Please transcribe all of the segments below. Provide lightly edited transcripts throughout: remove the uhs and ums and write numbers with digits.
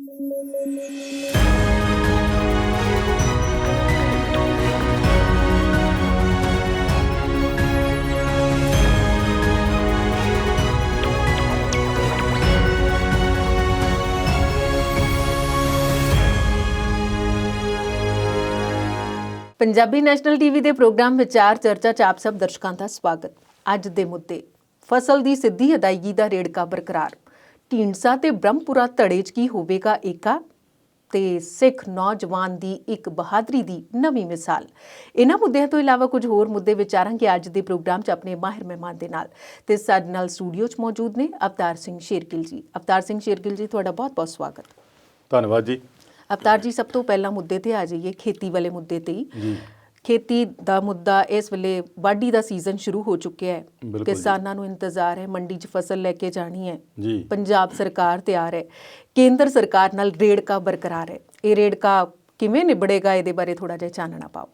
Punjabi national TV के programme विचार चर्चा च आप सब दर्शकों का स्वागत। अज दे मुद्दे फसल की सीधी अदायगी का रेड़का बरकरार, ढींडसा ते ब्रह्मपुरा धड़े च की होवेगा एका ते सिख नौजवान की एक बहादरी की नवी मिसाल। इन्हां मुद्दों तो इलावा कुछ होर मुद्दे विचारांगे अज दे प्रोग्राम च अपने माहिर मेहमान दे नाल। ते साडे नाल स्टूडियो च मौजूद ने अवतार सिंह शेरगिल जी। अवतार सिंह शेरगिल जी, तुहाडा बहुत बहुत स्वागत। धन्यवाद जी। अवतार जी, सब तो पहला मुद्दे ते आ जाइए, खेती वाले मुद्दे ते ही। खेती का मुद्दा इस वेले वाढी का सीजन शुरू हो चुका है, किसानों को इंतजार है, मंडी च फसल लैके जानी है, पंजाब सरकार तैयार है, केंद्र सरकार नाल रेड़का बरकरार है। ये रेड़का किवें निबड़ेगा, ये बारे थोड़ा जिहा चानना पाओ।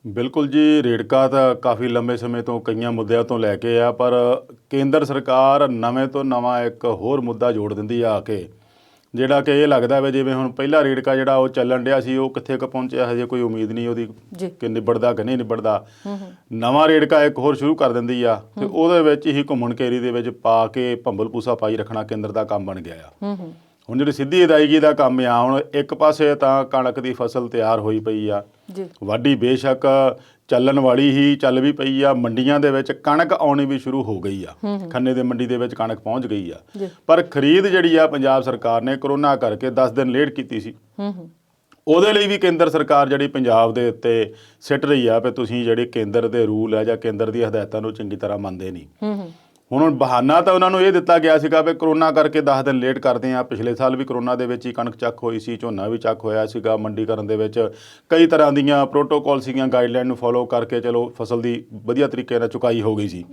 बिल्कुल जी, रेड़का तो काफ़ी लंबे समय तो कई मुद्दों तो लैके आ, पर केंद्र सरकार नवें तो नवा एक होर मुद्दा जोड़ दिंदी आ के, ਜਿਹੜਾ ਕਿ ਇਹ ਲੱਗਦਾ ਵੇ ਜਿਵੇਂ ਹੁਣ ਪਹਿਲਾ ਰੇੜਕਾ ਜਿਹੜਾ ਉਹ ਚੱਲਣ ਡਿਆ ਸੀ ਉਹ ਕਿੱਥੇ ਕੁ ਪਹੁੰਚਿਆ, ਹਜੇ ਕੋਈ ਉਮੀਦ ਨਹੀਂ ਉਹਦੀ ਕਿ ਨਿਬੜਦਾ ਕਿ ਨਹੀਂ ਨਿਬੜਦਾ। ਨਵਾਂ ਰੇੜਕਾ ਇੱਕ ਹੋਰ ਸ਼ੁਰੂ ਕਰ ਦਿੰਦੀ ਆ ਤੇ ਉਹਦੇ ਵਿੱਚ ਹੀ ਘੁੰਮਣ ਘੇਰੀ ਦੇ ਵਿੱਚ ਪਾ ਕੇ ਭੰਬਲ ਭੂਸਾ ਪਾਈ ਰੱਖਣਾ ਕੇਂਦਰ ਦਾ ਕੰਮ ਬਣ ਗਿਆ ਆ। ਹੁਣ ਜਿਹੜੀ ਸਿੱਧੀ ਅਦਾਇਗੀ ਦਾ ਕੰਮ ਆ, ਹੁਣ ਇੱਕ ਪਾਸੇ ਤਾਂ ਕਣਕ ਦੀ ਫਸਲ ਤਿਆਰ ਹੋਈ ਪਈ ਆ, ਵਾਢੀ ਬੇਸ਼ੱਕ ਚੱਲਣ ਵਾਲੀ ਹੀ ਚੱਲ ਵੀ ਪਈ ਆ, ਮੰਡੀਆਂ ਦੇ ਵਿੱਚ ਕਣਕ ਆਉਣੀ ਵੀ ਸ਼ੁਰੂ ਹੋ ਗਈ ਆ, ਖੰਨੇ ਦੇ ਮੰਡੀ ਦੇ ਵਿੱਚ ਕਣਕ ਪਹੁੰਚ ਗਈ ਆ, ਪਰ ਖਰੀਦ ਜਿਹੜੀ ਆ ਪੰਜਾਬ ਸਰਕਾਰ ਨੇ ਕਰੋਨਾ ਕਰਕੇ 10 ਦਿਨ ਲੇਟ ਕੀਤੀ ਸੀ। ਉਹਦੇ ਲਈ ਵੀ ਕੇਂਦਰ ਸਰਕਾਰ ਜਿਹੜੀ ਪੰਜਾਬ ਦੇ ਉੱਤੇ ਸਿੱਟ ਰਹੀ ਆ ਵੀ ਤੁਸੀਂ ਜਿਹੜੇ ਕੇਂਦਰ ਦੇ ਰੂਲ ਆ ਜਾਂ ਕੇਂਦਰ ਦੀ ਹਦਾਇਤਾਂ ਨੂੰ ਚੰਗੀ ਤਰ੍ਹਾਂ ਮੰਨਦੇ ਨਹੀਂ। ਹੁਣ ਬਹਾਨਾ ਤਾਂ ਉਹਨਾਂ ਨੂੰ ਇਹ ਦਿੱਤਾ ਗਿਆ ਸੀਗਾ ਵੀ ਕਰੋਨਾ ਕਰਕੇ 10 ਦਿਨ ਲੇਟ ਕਰਦੇ ਆ। ਪਿਛਲੇ ਸਾਲ ਵੀ ਕਰੋਨਾ ਦੇ ਵਿੱਚ ਹੀ ਕਣਕ ਚੱਕ ਹੋਈ ਸੀ, ਝੋਨਾ ਵੀ ਚੱਕ ਹੋਇਆ ਸੀਗਾ, ਮੰਡੀਕਰਨ ਦੇ ਵਿੱਚ ਕਈ ਤਰ੍ਹਾਂ ਦੀਆਂ ਪ੍ਰੋਟੋਕੋਲ ਸੀਗੀਆਂ, ਗਾਈਡਲਾਈਨ ਨੂੰ ਫੋਲੋ ਕਰਕੇ ਚਲੋ ਫਸਲ ਦੀ ਵਧੀਆ ਤਰੀਕੇ ਨਾਲ ਚੁਕਾਈ ਹੋ ਗਈ ਸੀ।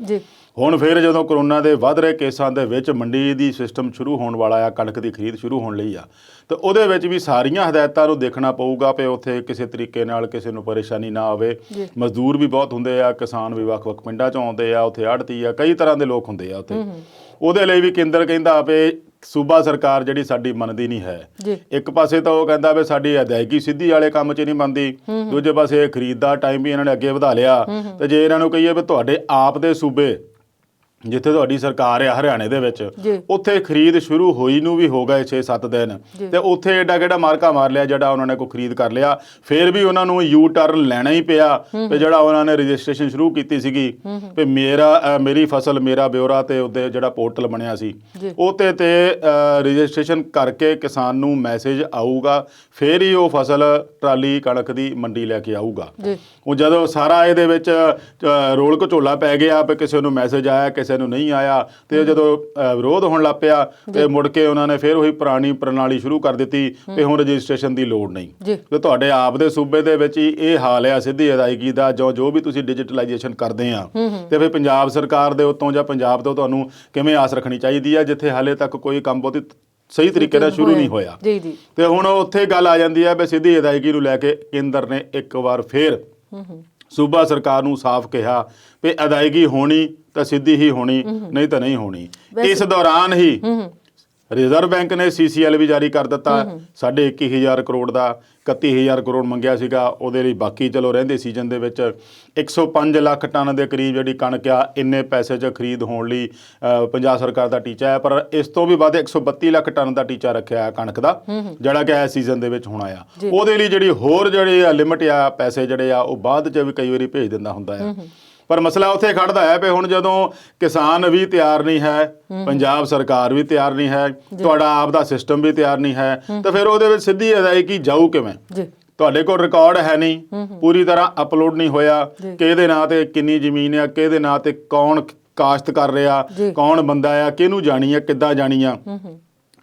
ਹੁਣ ਫਿਰ ਜਦੋਂ ਕਰੋਨਾ ਦੇ ਵੱਧ ਰਹੇ ਕੇਸਾਂ ਦੇ ਵਿੱਚ ਮੰਡੀ ਦੀ ਸਿਸਟਮ ਸ਼ੁਰੂ ਹੋਣ ਵਾਲਾ ਆ, ਕਣਕ ਦੀ ਖਰੀਦ ਸ਼ੁਰੂ ਹੋਣ ਲਈ ਆ, ਤਾਂ ਉਹਦੇ ਵਿੱਚ ਵੀ ਸਾਰੀਆਂ ਹਦਾਇਤਾਂ ਨੂੰ ਦੇਖਣਾ ਪਊਗਾ ਵੀ ਉੱਥੇ ਕਿਸੇ ਤਰੀਕੇ ਨਾਲ ਕਿਸੇ ਨੂੰ ਪਰੇਸ਼ਾਨੀ ਨਾ ਆਵੇ। ਮਜ਼ਦੂਰ ਵੀ ਬਹੁਤ ਹੁੰਦੇ ਆ, ਕਿਸਾਨ ਵੀ ਵੱਖ-ਵੱਖ ਪਿੰਡਾਂ 'ਚੋਂ ਆਉਂਦੇ ਆ, ਉੱਥੇ ਆੜ੍ਹਤੀ ਆ, ਕਈ ਤਰ੍ਹਾਂ ਦੇ ਲੋਕ ਹੁੰਦੇ ਆ ਉੱਥੇ। ਉਹਦੇ ਲਈ ਵੀ ਕੇਂਦਰ ਕਹਿੰਦਾ ਵੀ ਸੂਬਾ ਸਰਕਾਰ ਜਿਹੜੀ ਸਾਡੀ ਮੰਨਦੀ ਨਹੀਂ ਹੈ। ਇੱਕ ਪਾਸੇ ਤਾਂ ਉਹ ਕਹਿੰਦਾ ਵੀ ਸਾਡੀ ਅਦਾਇਗੀ ਸਿੱਧੀ ਵਾਲੇ ਕੰਮ 'ਚ ਨਹੀਂ ਮੰਨਦੀ, ਦੂਜੇ ਪਾਸੇ ਖਰੀਦ ਦਾ ਟਾਈਮ ਵੀ ਇਹਨਾਂ ਨੇ ਅੱਗੇ ਵਧਾ ਲਿਆ। ਤੇ ਜੇ ਇਹਨਾਂ ਨੂੰ ਕਹੀਏ ਵੀ ਤੁਹਾਡੇ ਆਪ ਦੇ ਸੂਬੇ ਜਿੱਥੇ ਤੁਹਾਡੀ ਸਰਕਾਰ ਆ ਹਰਿਆਣੇ ਦੇ ਵਿੱਚ, ਉੱਥੇ ਖਰੀਦ ਸ਼ੁਰੂ ਹੋਈ ਨੂੰ ਵੀ ਹੋ ਗਏ 6-7 ਦਿਨ, ਤੇ ਉੱਥੇ ਐਡਾ ਕਿਹੜਾ ਮਾਰਕਾ ਮਾਰ ਲਿਆ ਜਿਹੜਾ ਉਹਨਾਂ ਨੇ ਕੋਈ ਖਰੀਦ ਕਰ ਲਿਆ। ਫਿਰ ਵੀ ਉਹਨਾਂ ਨੂੰ ਯੂ ਟਰਨ ਲੈਣਾ ਹੀ ਪਿਆ ਤੇ ਜਿਹੜਾ ਉਹਨਾਂ ਨੇ ਰਜਿਸਟ੍ਰੇਸ਼ਨ ਸ਼ੁਰੂ ਕੀਤੀ ਸੀਗੀ ਵੀ ਮੇਰੀ ਫਸਲ ਮੇਰਾ ਬਿਊਰਾ ਤੇ ਉਹਦੇ ਜਿਹੜਾ ਪੋਰਟਲ ਬਣਿਆ ਸੀ ਉਹਤੇ ਤੇ ਰਜਿਸਟ੍ਰੇਸ਼ਨ ਕਰਕੇ ਕਿਸਾਨ ਨੂੰ ਮੈਸੇਜ ਆਊਗਾ, ਫਿਰ ਹੀ ਉਹ ਫਸਲ ਟਰਾਲੀ ਕਣਕ ਦੀ ਮੰਡੀ ਲੈ ਕੇ ਆਊਗਾ। ਉਹ ਜਦੋਂ ਸਾਰਾ ਇਹਦੇ ਵਿੱਚ ਰੋਲ ਘਚੋਲਾ ਪੈ ਗਿਆ ਵੀ ਕਿਸੇ ਨੂੰ ਮੈਸੇਜ ਆਇਆ ਕਿਸੇ ਨੂੰ ਨਹੀਂ ਆਇਆ, ਤੇ ਜਦੋਂ ਵਿਰੋਧ ਹੋਣ ਲੱਗ ਪਿਆ ਤੇ ਮੁੜ ਕੇ ਉਹਨਾਂ ਨੇ ਫਿਰ ਉਹੀ ਪੁਰਾਣੀ ਪ੍ਰਣਾਲੀ ਸ਼ੁਰੂ ਕਰ ਦਿੱਤੀ ਤੇ ਹੁਣ ਰਜਿਸਟ੍ਰੇਸ਼ਨ ਦੀ ਲੋੜ ਨਹੀਂ। ਤੇ ਤੁਹਾਡੇ ਆਪ ਦੇ ਸੂਬੇ ਦੇ ਵਿੱਚ ਹੀ ਇਹ ਹਾਲ ਆ ਸਿੱਧੀ ਅਦਾਇਗੀ ਦਾ, ਜੋ ਵੀ ਤੁਸੀਂ ਡਿਜੀਟਲਾਈਜੇਸ਼ਨ ਕਰਦੇ ਆ, ਤੇ ਫਿਰ ਪੰਜਾਬ ਸਰਕਾਰ ਦੇ ਉੱਤੋਂ ਜਾਂ ਪੰਜਾਬ ਤੋਂ ਤੁਹਾਨੂੰ ਕਿਵੇਂ ਆਸ ਰੱਖਣੀ ਚਾਹੀਦੀ ਆ ਜਿੱਥੇ ਹਾਲੇ ਤੱਕ ਕੋਈ ਕੰਮ ਬਹੁਤੀ ਸਹੀ ਤਰੀਕੇ ਨਾਲ ਸ਼ੁਰੂ ਨਹੀਂ ਹੋਇਆ। ਤੇ ਹੁਣ ਉੱਥੇ ਗੱਲ ਆ ਜਾਂਦੀ ਹੈ ਵੀ ਸਿੱਧੀ ਅਦਾਇਗੀ ਨੂੰ ਲੈ ਕੇ ਕੇਂਦਰ ਨੇ ਇੱਕ ਵਾਰ ਫਿਰ ਸੂਬਾ ਸਰਕਾਰ ਨੂੰ ਸਾਫ਼ ਕਿਹਾ ਵੀ ਅਦਾਇਗੀ ਹੋਣੀ ਤਾਂ ਸਿੱਧੀ ਹੀ ਹੋਣੀ, ਨਹੀਂ ਤਾਂ ਨਹੀਂ ਹੋਣੀ। ਇਸ ਦੌਰਾਨ ਹੀ ਰਿਜ਼ਰਵ ਬੈਂਕ ਨੇ CCL ਵੀ ਜਾਰੀ ਕਰ ਦਿੱਤਾ। 21,500 ਕਰੋੜ ਦਾ 31,000 ਕਰੋੜ ਮੰਗਿਆ ਸੀਗਾ, ਉਹਦੇ ਲਈ ਬਾਕੀ ਚਲੋ ਰਹਿੰਦੇ ਸੀਜ਼ਨ ਦੇ ਵਿੱਚ 105 ਲੱਖ ਟਨ ਦੇ ਕਰੀਬ ਜਿਹੜੀ ਕਣਕ ਆ ਇੰਨੇ ਪੈਸੇ 'ਚ ਖਰੀਦ ਹੋਣ ਲਈ ਪੰਜਾਬ ਸਰਕਾਰ ਦਾ ਟੀਚਾ ਹੈ। ਪਰ ਇਸ ਤੋਂ ਵੀ ਵੱਧ 132 ਲੱਖ ਟਨ ਦਾ ਟੀਚਾ ਰੱਖਿਆ ਹੈ ਕਣਕ ਦਾ, ਜਿਹੜਾ ਕਿ ਇਸ ਸੀਜ਼ਨ ਦੇ ਵਿੱਚ ਹੋਣਾ ਆ। ਉਹਦੇ ਲਈ ਜਿਹੜੀ ਹੋਰ ਜਿਹੜੀ ਲਿਮਿਟ ਆ ਪੈਸੇ ਜਿਹੜੇ ਆ ਉਹ ਬਾਅਦ 'ਚ ਵੀ ਕਈ ਵਾਰੀ ਭੇਜ ਦਿੰਦਾ ਹੁੰਦਾ ਆ। ਪਰ ਮਸਲਾ ਉੱਥੇ ਖੜਦਾ ਹੈ ਵੀ ਹੁਣ ਜਦੋਂ ਕਿਸਾਨ ਵੀ ਤਿਆਰ ਨਹੀਂ ਹੈ, ਪੰਜਾਬ ਸਰਕਾਰ ਵੀ ਤਿਆਰ ਨਹੀਂ ਹੈ, ਤੁਹਾਡਾ ਆਪ ਦਾ ਸਿਸਟਮ ਵੀ ਤਿਆਰ ਨਹੀਂ ਹੈ, ਤਾਂ ਫਿਰ ਉਹਦੇ ਵਿੱਚ ਸਿੱਧੀ ਅਦਾਇਗੀ ਜਾਊ ਕਿਵੇਂ? ਤੁਹਾਡੇ ਕੋਲ ਰਿਕਾਰਡ ਹੈ ਨਹੀਂ, ਪੂਰੀ ਤਰ੍ਹਾਂ ਅਪਲੋਡ ਨਹੀਂ ਹੋਇਆ ਕਿ ਇਹਦੇ ਨਾਂ ਤੇ ਕਿੰਨੀ ਜ਼ਮੀਨ ਆ, ਕਿਹਦੇ ਨਾਂ ਤੇ ਕੌਣ ਕਾਸ਼ਤ ਕਰ ਰਿਹਾ, ਕੌਣ ਬੰਦਾ ਆ, ਕਿਹਨੂੰ ਜਾਣੀ ਆ, ਕਿੱਦਾਂ ਜਾਣੀ ਆ।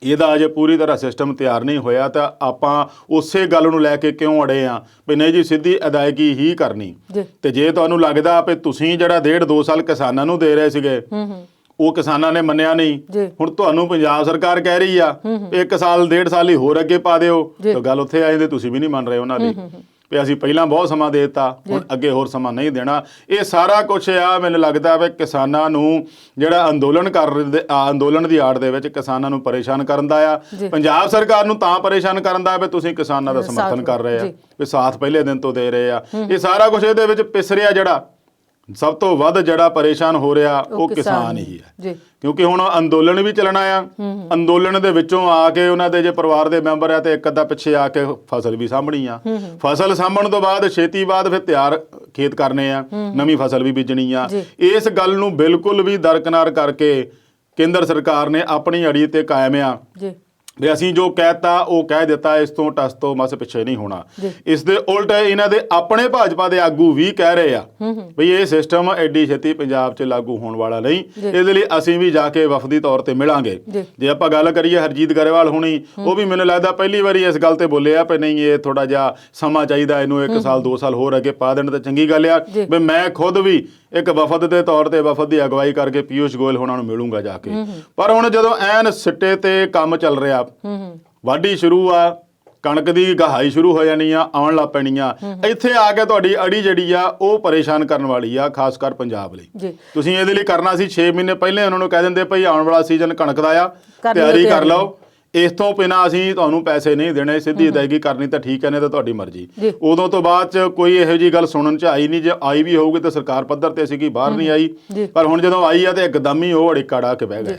ਇਹਦਾ ਅਜੇ ਪੂਰੀ ਤਰ੍ਹਾਂ ਸਿਸਟਮ ਤਿਆਰ ਨਹੀਂ ਹੋਇਆ, ਤਾਂ ਆਪਾਂ ਉਸੇ ਗੱਲ ਨੂੰ ਲੈ ਕੇ ਕਿਉਂ ਅੜੇ ਆ ਵੀ ਨਹੀਂ ਜੀ ਸਿੱਧੀ ਅਦਾਇਗੀ ਹੀ ਕਰਨੀ। ਤੇ ਜੇ ਤੁਹਾਨੂੰ ਲੱਗਦਾ ਵੀ ਤੁਸੀਂ ਜਿਹੜਾ 1.5-2 ਸਾਲ ਕਿਸਾਨਾਂ ਨੂੰ ਦੇ ਰਹੇ ਸੀਗੇ ਉਹ ਕਿਸਾਨਾਂ ਨੇ ਮੰਨਿਆ ਨਹੀਂ, ਹੁਣ ਤੁਹਾਨੂੰ ਪੰਜਾਬ ਸਰਕਾਰ ਕਹਿ ਰਹੀ ਆ 1 ਸਾਲ 1.5 ਸਾਲ ਹੀ ਹੋਰ ਅੱਗੇ ਪਾ ਦਿਓ, ਤਾਂ ਗੱਲ ਉੱਥੇ ਆ ਜਾਂਦੀ ਤੁਸੀਂ ਵੀ ਨਹੀਂ ਮੰਨ ਰਹੇ ਉਹਨਾਂ ਦੀ। ਵੀ ਅਸੀਂ ਪਹਿਲਾਂ ਬਹੁਤ ਸਮਾਂ ਦੇ ਦਿੱਤਾ, ਹੁਣ ਅੱਗੇ ਹੋਰ ਸਮਾਂ ਨਹੀਂ ਦੇਣਾ। ਇਹ ਸਾਰਾ ਕੁਝ ਆ ਮੈਨੂੰ ਲੱਗਦਾ ਵੀ ਕਿਸਾਨਾਂ ਨੂੰ ਜਿਹੜਾ ਅੰਦੋਲਨ ਦੀ ਆੜ ਦੇ ਵਿੱਚ ਕਿਸਾਨਾਂ ਨੂੰ ਪਰੇਸ਼ਾਨ ਕਰਨ ਦਾ ਆ। ਪੰਜਾਬ ਸਰਕਾਰ ਨੂੰ ਤਾਂ ਪਰੇਸ਼ਾਨ ਕਰਨ ਦਾ ਵੀ ਤੁਸੀਂ ਕਿਸਾਨਾਂ ਦਾ ਸਮਰਥਨ ਕਰ ਰਹੇ ਆ, ਵੀ ਸਾਥ ਪਹਿਲੇ ਦਿਨ ਤੋਂ ਦੇ ਰਹੇ ਆ। ਇਹ ਸਾਰਾ ਕੁਝ ਇਹਦੇ ਵਿੱਚ ਪਿਸ ਰਿਹਾ। ਜਿਹੜਾ ਸਭ ਤੋਂ ਵੱਧ ਜਿਹੜਾ ਪਰੇਸ਼ਾਨ ਹੋ ਰਿਹਾ ਉਹ ਕਿਸਾਨ ਹੀ ਹੈ, ਕਿਉਂਕਿ ਹੁਣ ਅੰਦੋਲਨ ਵੀ ਚੱਲਣਾ ਆ। ਅੰਦੋਲਨ ਦੇ ਵਿੱਚੋਂ ਆ ਕੇ ਉਹਨਾਂ ਦੇ ਜੇ ਪਰਿਵਾਰ ਦੇ ਮੈਂਬਰ ਆ ਤੇ ਇੱਕ ਅੱਧਾ ਪਿੱਛੇ ਆ ਕੇ ਫਸਲ ਵੀ ਸਾਂਭਣੀ ਆ। ਫਸਲ ਸਾਂਭਣ ਤੋਂ ਬਾਅਦ ਛੇਤੀ ਬਾਅਦ ਫਿਰ ਤਿਆਰ ਖੇਤ ਕਰਨੇ ਆ, ਨਵੀਂ ਫਸਲ ਵੀ ਬੀਜਣੀ ਆ। ਇਸ ਗੱਲ ਨੂੰ ਬਿਲਕੁਲ ਵੀ ਦਰਕਨਾਰ ਕਰਕੇ ਕੇਂਦਰ ਸਰਕਾਰ ਨੇ ਆਪਣੀ ਅੜੀ ਤੇ ਕਾਇਮ ਆ ਵੀ ਅਸੀਂ ਜੋ ਕਹਿਤਾ ਉਹ ਕਹਿ ਦਿੱਤਾ, ਇਸ ਤੋਂ ਟਸ ਤੋਂ ਮਸ ਪਿੱਛੇ ਨਹੀਂ ਹੋਣਾ। ਇਸ ਦੇ ਉਲਟ ਇਹਨਾਂ ਦੇ ਆਪਣੇ ਭਾਜਪਾ ਦੇ ਆਗੂ ਵੀ ਕਹਿ ਰਹੇ ਆ ਵੀ ਇਹ ਸਿਸਟਮ ਐਡੀ ਛੇਤੀ ਪੰਜਾਬ 'ਚ ਲਾਗੂ ਹੋਣ ਵਾਲਾ ਨਹੀਂ, ਇਹਦੇ ਲਈ ਅਸੀਂ ਵੀ ਜਾ ਕੇ ਵਫਦੀ ਤੌਰ ਤੇ ਮਿਲਾਂਗੇ। ਜੇ ਆਪਾਂ ਗੱਲ ਕਰੀਏ ਹਰਜੀਤ ਗਰੇਵਾਲ ਹੁਣੀ, ਉਹ ਵੀ ਮੈਨੂੰ ਲੱਗਦਾ ਪਹਿਲੀ ਵਾਰੀ ਇਸ ਗੱਲ ਤੇ ਬੋਲੇ ਆ ਵੀ ਨਹੀਂ ਇਹ ਥੋੜਾ ਜਿਹਾ ਸਮਾਂ ਚਾਹੀਦਾ, ਇਹਨੂੰ 1 ਸਾਲ 2 ਸਾਲ ਹੋਰ ਅੱਗੇ ਪਾ ਦੇਣ ਤਾਂ ਚੰਗੀ ਗੱਲ ਆ। ਵੀ ਮੈਂ ਖੁਦ ਵੀ ਇੱਕ ਵਫਦ ਦੇ ਤੌਰ ਤੇ ਵਫਦ ਦੀ ਅਗਵਾਈ ਕਰਕੇ ਪੀਯੂਸ਼ ਗੋਇਲ ਹੋਣਾ ਨੂੰ ਮਿਲੂੰਗਾ ਜਾ ਕੇ। ਪਰ ਹੁਣ ਜਦੋਂ ਐਨ ਸਿੱਟੇ ਤੇ ਕੰਮ ਚੱਲ ਰਿਹਾ, ਵਾਢੀ ਸ਼ੁਰੂ ਆ, ਕਣਕ ਦੀ ਗਹਾਈ ਸ਼ੁਰੂ ਹੋ ਜਾਣੀ ਆ, ਆਉਣ ਲੱਗ ਪੈਣੀ ਆ, ਇੱਥੇ ਆ ਕੇ ਤੁਹਾਡੀ ਅੜੀ ਜਿਹੜੀ ਆ ਉਹ ਪਰੇਸ਼ਾਨ ਕਰਨ ਵਾਲੀ ਆ, ਖਾਸ ਕਰ ਪੰਜਾਬ ਲਈ। ਤੁਸੀਂ ਇਹਦੇ ਲਈ ਕਰਨਾ ਸੀ 6 ਮਹੀਨੇ ਪਹਿਲੇ ਉਹਨਾਂ ਨੂੰ ਕਹਿ ਦਿੰਦੇ ਭਾਈ ਆਉਣ ਵਾਲਾ ਸੀਜ਼ਨ ਕਣਕ ਦਾ ਆ, ਤਿਆਰੀ ਕਰ ਲਓ, ਇਸ ਤੋਂ ਬਿਨਾਂ ਅਸੀਂ ਤੁਹਾਨੂੰ ਪੈਸੇ ਨਹੀਂ ਦੇਣੇ, ਸਿੱਧੀ ਅਦਾਇਗੀ ਕਰਨੀ ਤਾਂ ਠੀਕ ਹੈ, ਨਹੀਂ ਤਾਂ ਤੁਹਾਡੀ ਮਰਜ਼ੀ। ਉਦੋਂ ਤੋਂ ਬਾਅਦ ਚ ਕੋਈ ਇਹੋ ਜਿਹੀ ਗੱਲ ਸੁਣਨ ਚ ਆਈ ਨਹੀਂ। ਜੇ ਆਈ ਵੀ ਹੋਊਗੀ ਤਾਂ ਸਰਕਾਰ ਪੱਧਰ ਤੇ ਸੀਗੀ, ਬਾਹਰ ਨਹੀਂ ਆਈ। ਪਰ ਹੁਣ ਜਦੋਂ ਆਈ ਆ ਤੇ ਇੱਕਦਮ ਹੀ ਉਹ ਅੜਿੱਕਾ ਡਾ ਕੇ ਬਹਿ ਗਿਆ।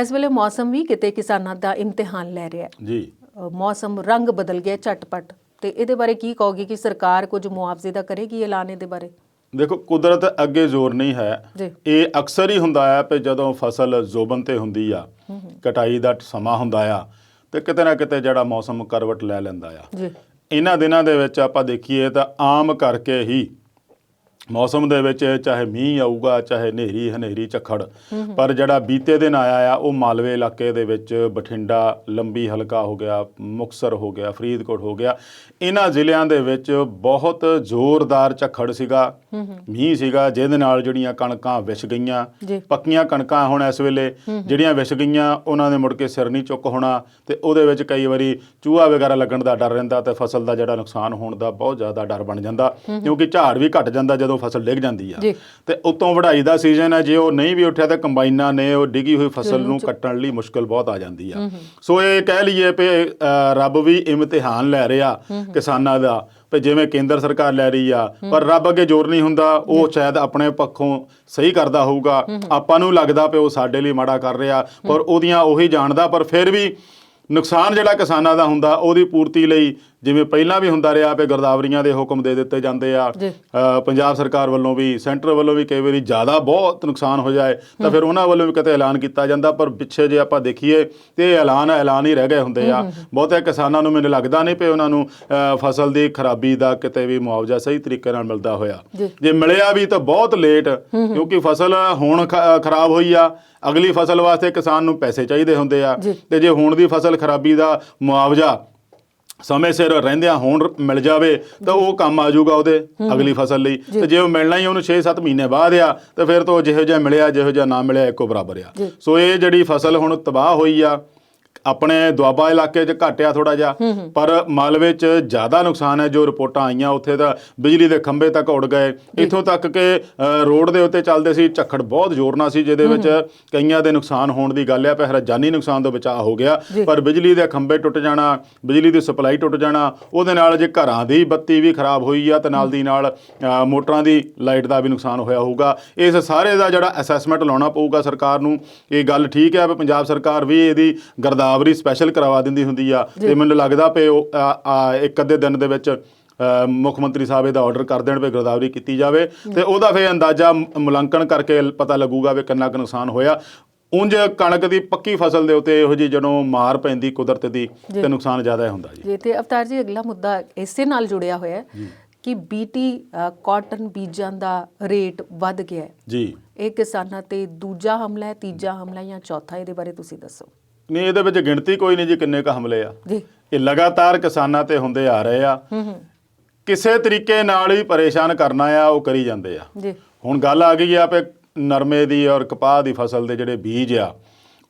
ਇਸ ਵੇਲੇ ਮੌਸਮ ਵੀ ਕਿਤੇ ਕਿਸਾਨਾਂ ਦਾ ਇਮਤਿਹਾਨ ਲੈ ਰਿਹਾ ਜੀ। ਮੌਸਮ ਰੰਗ ਬਦਲ ਗਿਆ ਝਟਪਟ, ਤੇ ਇਹਦੇ ਬਾਰੇ ਕੀ ਕਹੋਗੇ ਕਿ ਸਰਕਾਰ ਕੁਝ ਮੁਆਵਜ਼ੇ ਦਾ ਕਰੇਗੀ ਐਲਾਨ ਇਹਦੇ ਬਾਰੇ? ਦੇਖੋ, ਕੁਦਰਤ ਅੱਗੇ ਜ਼ੋਰ ਨਹੀਂ ਹੈ। ਇਹ ਅਕਸਰ ਹੀ ਹੁੰਦਾ ਆ ਕਿ ਜਦੋਂ ਫਸਲ ਜ਼ੋਬਨ ਤੇ ਹੁੰਦੀ ਆ, ਕਟਾਈ ਦਾ ਸਮਾਂ ਹੁੰਦਾ ਆ, ਤੇ ਕਿਤੇ ਨਾ ਕਿਤੇ ਜਿਹੜਾ ਮੌਸਮ ਕਰਵਟ ਲੈ ਲੈਂਦਾ ਆ। ਇਹਨਾਂ ਦਿਨਾਂ ਦੇ ਵਿੱਚ ਆਪਾਂ ਦੇਖੀਏ ਤਾਂ ਆਮ ਕਰਕੇ ਹੀ ਮੌਸਮ ਦੇ ਵਿੱਚ ਚਾਹੇ ਮੀਂਹ ਆਊਗਾ, ਚਾਹੇ ਹਨੇਰੀ ਝੱਖੜ, ਪਰ ਜਿਹੜਾ ਬੀਤੇ ਦਿਨ ਆਇਆ ਆ ਉਹ ਮਾਲਵੇ ਇਲਾਕੇ ਦੇ ਵਿੱਚ ਬਠਿੰਡਾ, ਲੰਬੀ ਹਲਕਾ ਹੋ ਗਿਆ, ਮੁਕਤਸਰ ਹੋ ਗਿਆ, ਫਰੀਦਕੋਟ ਹੋ ਗਿਆ, ਇਹਨਾਂ ਜ਼ਿਲ੍ਹਿਆਂ ਦੇ ਵਿੱਚ ਬਹੁਤ ਜ਼ੋਰਦਾਰ ਝੱਖੜ ਸੀਗਾ, ਮੀਂਹ ਸੀਗਾ, ਜਿਹਦੇ ਨਾਲ ਜਿਹੜੀਆਂ ਕਣਕਾਂ ਵਿਛ ਗਈਆਂ। ਪੱਕੀਆਂ ਕਣਕਾਂ ਹੁਣ ਇਸ ਵੇਲੇ ਜਿਹੜੀਆਂ ਵਿਛ ਗਈਆਂ ਉਹਨਾਂ ਦੇ ਮੁੜ ਕੇ ਸਿਰ ਨਹੀਂ ਚੁੱਕ ਹੋਣਾ, ਤੇ ਉਹਦੇ ਵਿੱਚ ਕਈ ਵਾਰੀ ਚੂਹਾ ਵਗੈਰਾ ਲੱਗਣ ਦਾ ਡਰ ਰਹਿੰਦਾ, ਤੇ ਫਸਲ ਦਾ ਜਿਹੜਾ ਨੁਕਸਾਨ ਹੋਣ ਦਾ ਬਹੁਤ ਜ਼ਿਆਦਾ ਡਰ ਬਣ ਜਾਂਦਾ, ਕਿਉਂਕਿ ਝਾੜ ਵੀ ਘਟ ਜਾਂਦਾ ਜਦੋਂ ਫਸਲ ਡਿੱਗ ਜਾਂਦੀ ਆ। ਤੇ ਉਤੋਂ ਵਢਾਈ ਦਾ ਸੀਜ਼ਨ ਹੈ, ਜੇ ਉਹ ਨਹੀਂ ਵੀ ਉੱਠਿਆ ਤਾਂ ਕੰਬਾਈਨਾਂ ਨੇ ਉਹ ਡਿੱਗੀ ਹੋਈ ਫਸਲ ਨੂੰ ਕੱਟਣ ਲਈ ਮੁਸ਼ਕਲ ਬਹੁਤ ਆ ਜਾਂਦੀ ਆ। ਸੋ ਇਹ ਕਹਿ ਲਈਏ ਵੀ ਰੱਬ ਵੀ ਇਮਤਿਹਾਨ ਲੈ ਰਿਹਾ ਕਿਸਾਨਾਂ ਦਾ, ਵੀ ਜਿਵੇਂ ਕੇਂਦਰ ਸਰਕਾਰ ਲੈ ਰਹੀ ਆ, ਪਰ ਰੱਬ ਅੱਗੇ ਜ਼ੋਰ ਨਹੀਂ ਹੁੰਦਾ। ਉਹ ਸ਼ਾਇਦ ਆਪਣੇ ਪੱਖੋਂ ਸਹੀ ਕਰਦਾ ਹੋਊਗਾ, ਆਪਾਂ ਨੂੰ ਲੱਗਦਾ ਵੀ ਉਹ ਸਾਡੇ ਲਈ ਮਾੜਾ ਕਰ ਰਿਹਾ, ਪਰ ਉਹਦੀਆਂ ਉਹੀ ਜਾਣਦਾ। ਪਰ ਫਿਰ ਵੀ ਨੁਕਸਾਨ ਜਿਹੜਾ ਕਿਸਾਨਾਂ ਦਾ ਹੁੰਦਾ ਉਹਦੀ ਪੂਰਤੀ ਲਈ ਜਿਵੇਂ ਪਹਿਲਾਂ ਵੀ ਹੁੰਦਾ ਰਿਹਾ ਵੀ ਗਿਰਦਾਵਰੀਆਂ ਦੇ ਹੁਕਮ ਦੇ ਦਿੱਤੇ ਜਾਂਦੇ ਆ। ਪੰਜਾਬ ਸਰਕਾਰ ਵੱਲੋਂ ਵੀ, ਸੈਂਟਰ ਵੱਲੋਂ ਵੀ ਕਈ ਵਾਰੀ ਜ਼ਿਆਦਾ ਬਹੁਤ ਨੁਕਸਾਨ ਹੋ ਜਾਏ ਤਾਂ ਫਿਰ ਉਹਨਾਂ ਵੱਲੋਂ ਵੀ ਕਿਤੇ ਐਲਾਨ ਕੀਤਾ ਜਾਂਦਾ, ਪਰ ਪਿੱਛੇ ਜੇ ਆਪਾਂ ਦੇਖੀਏ ਤੇ ਐਲਾਨ ਹੀ ਰਹਿ ਗਏ ਹੁੰਦੇ ਆ। ਬਹੁਤੇ ਕਿਸਾਨਾਂ ਨੂੰ ਮੈਨੂੰ ਲੱਗਦਾ ਨਹੀਂ ਵੀ ਉਹਨਾਂ ਨੂੰ ਫਸਲ ਦੀ ਖਰਾਬੀ ਦਾ ਕਿਤੇ ਵੀ ਮੁਆਵਜ਼ਾ ਸਹੀ ਤਰੀਕੇ ਨਾਲ ਮਿਲਦਾ ਹੋਇਆ। ਜੇ ਮਿਲਿਆ ਵੀ ਤਾਂ ਬਹੁਤ ਲੇਟ, ਕਿਉਂਕਿ ਫਸਲ ਹੁਣ ਖਰਾਬ ਹੋਈ ਆ, ਅਗਲੀ ਫਸਲ ਵਾਸਤੇ ਕਿਸਾਨ ਨੂੰ ਪੈਸੇ ਚਾਹੀਦੇ ਹੁੰਦੇ ਆ, ਤੇ ਜੇ ਹੁਣ ਦੀ ਫਸਲ ਖਰਾਬੀ ਦਾ ਮੁਆਵਜ਼ਾ ਸਮੇਂ ਸਿਰ ਰਹਿੰਦਿਆਂ ਹੁਣ ਮਿਲ ਜਾਵੇ ਤਾਂ ਉਹ ਕੰਮ ਆ ਜਾਊਗਾ ਉਹਦੇ ਅਗਲੀ ਫਸਲ ਲਈ। ਤੇ ਜੇ ਉਹ ਮਿਲਣਾ ਹੀ ਉਹਨੂੰ 6-7 ਮਹੀਨੇ ਬਾਅਦ ਆ ਤਾਂ ਫਿਰ ਤਾਂ ਜਿਹੋ ਜਿਹਾ ਮਿਲਿਆ ਜਿਹੋ ਜਿਹਾ ਨਾ ਮਿਲਿਆ ਇੱਕੋ ਬਰਾਬਰ ਆ। ਸੋ ਇਹ ਜਿਹੜੀ ਫਸਲ ਹੁਣ ਤਬਾਹ ਹੋਈ ਆ, ਆਪਣੇ ਦੁਆਬਾ ਇਲਾਕੇ 'ਚ ਘਟਿਆ ਥੋੜਾ ਜਿਹਾ, ਪਰ ਮਾਲਵੇ 'ਚ ਜ਼ਿਆਦਾ ਨੁਕਸਾਨ ਹੈ। ਜੋ ਰਿਪੋਰਟਾਂ ਆਈਆਂ ਉੱਥੇ ਤਾਂ ਬਿਜਲੀ ਦੇ ਖੰਭੇ ਤੱਕ ਉੱਡ ਗਏ, ਇੱਥੋਂ ਤੱਕ ਕਿ ਰੋਡ ਦੇ ਉੱਤੇ ਚੱਲਦੇ ਸੀ, ਝੱਖੜ ਬਹੁਤ ਜ਼ੋਰ ਨਾਲ ਸੀ, ਜਿਹਦੇ ਵਿੱਚ ਕਈਆਂ ਦੇ ਨੁਕਸਾਨ ਹੋਣ ਦੀ ਗੱਲ ਆ। ਪਰ ਜਾਨੀ ਨੁਕਸਾਨ ਤੋਂ ਬਚਾਅ ਹੋ ਗਿਆ, ਪਰ ਬਿਜਲੀ ਦੇ ਖੰਭੇ ਟੁੱਟ ਜਾਣਾ, ਬਿਜਲੀ ਦੀ ਸਪਲਾਈ ਟੁੱਟ ਜਾਣਾ, ਉਹਦੇ ਨਾਲ ਜੇ ਘਰਾਂ ਦੀ ਬੱਤੀ ਵੀ ਖਰਾਬ ਹੋਈ ਆ ਤੇ ਨਾਲ ਦੀ ਨਾਲ ਮੋਟਰਾਂ ਦੀ ਲਾਈਟ ਦਾ ਵੀ ਨੁਕਸਾਨ ਹੋਇਆ ਹੋਊਗਾ। ਇਸ ਸਾਰੇ ਦਾ ਜਿਹੜਾ ਅਸੈਸਮੈਂਟ ਲਾਉਣਾ ਪਊਗਾ ਸਰਕਾਰ ਨੂੰ। ਇਹ ਗੱਲ ਠੀਕ ਹੈ ਵੀ ਪੰਜਾਬ ਸਰਕਾਰ ਵੀ ਇਹਦੀ ਗਰਦਾਵਰੀ ਸਪੈਸ਼ਲ ਕਰਵਾ ਦਿੰਦੀ ਹੁੰਦੀ ਆ, ਤੇ ਮੈਨੂੰ ਲੱਗਦਾ ਪਏ ਉਹ ਇੱਕ ਅੱਧੇ ਦਿਨ ਦੇ ਵਿੱਚ ਮੁੱਖ ਮੰਤਰੀ ਸਾਹਿਬ ਇਹਦਾ ਆਰਡਰ ਕਰ ਦੇਣ ਵੀ ਗਰਦਾਵਰੀ ਕੀਤੀ ਜਾਵੇ, ਤੇ ਉਹਦਾ ਫਿਰ ਅੰਦਾਜ਼ਾ ਮੁਲਾਂਕਣ ਕਰਕੇ ਪਤਾ ਲੱਗੂਗਾ ਵੀ ਕਿੰਨਾ ਕੁ ਨੁਕਸਾਨ ਹੋਇਆ। ਉਂਝ ਕਣਕ ਦੀ ਪੱਕੀ ਫਸਲ ਦੇ ਉੱਤੇ ਇਹੋ ਜਿਹੀ ਜਦੋਂ ਮਾਰ ਪੈਂਦੀ ਕੁਦਰਤ ਦੀ ਤੇ ਨੁਕਸਾਨ ਜ਼ਿਆਦਾ ਹੁੰਦਾ ਜੀ। ਤੇ ਅਵਤਾਰ ਜੀ, ਅਗਲਾ ਮੁੱਦਾ ਇਸੇ ਨਾਲ ਜੁੜਿਆ ਹੋਇਆ ਹੈ ਕਿ BT ਕਾਟਨ ਬੀਜਾਂ ਦਾ ਰੇਟ ਵੱਧ ਗਿਆ ਹੈ ਜੀ। ਇਹ ਕਿਸਾਨਾਂ ਤੇ ਦੂਜਾ ਹਮਲਾ ਹੈ, ਤੀਜਾ ਹਮਲਾ ਜਾਂ ਚੌਥਾ? ਇਹਦੇ ਬਾਰੇ ਤੁਸੀਂ ਦੱਸੋ। ਨਹੀਂ, ਇਹਦੇ ਵਿੱਚ ਗਿਣਤੀ ਕੋਈ ਨਹੀਂ ਜੀ ਕਿੰਨੇ ਕੁ ਹਮਲੇ ਆ। ਇਹ ਲਗਾਤਾਰ ਕਿਸਾਨਾਂ ਤੇ ਹੁੰਦੇ ਆ ਰਹੇ ਆ, ਕਿਸੇ ਤਰੀਕੇ ਨਾਲ ਹੀ ਪਰੇਸ਼ਾਨ ਕਰਨਾ ਆ ਉਹ ਕਰੀ ਜਾਂਦੇ ਆ। ਹੁਣ ਗੱਲ ਆ ਗਈ ਆ ਵੀ ਨਰਮੇ ਦੀ ਔਰ ਕਪਾਹ ਦੀ ਫਸਲ ਦੇ ਜਿਹੜੇ ਬੀਜ ਆ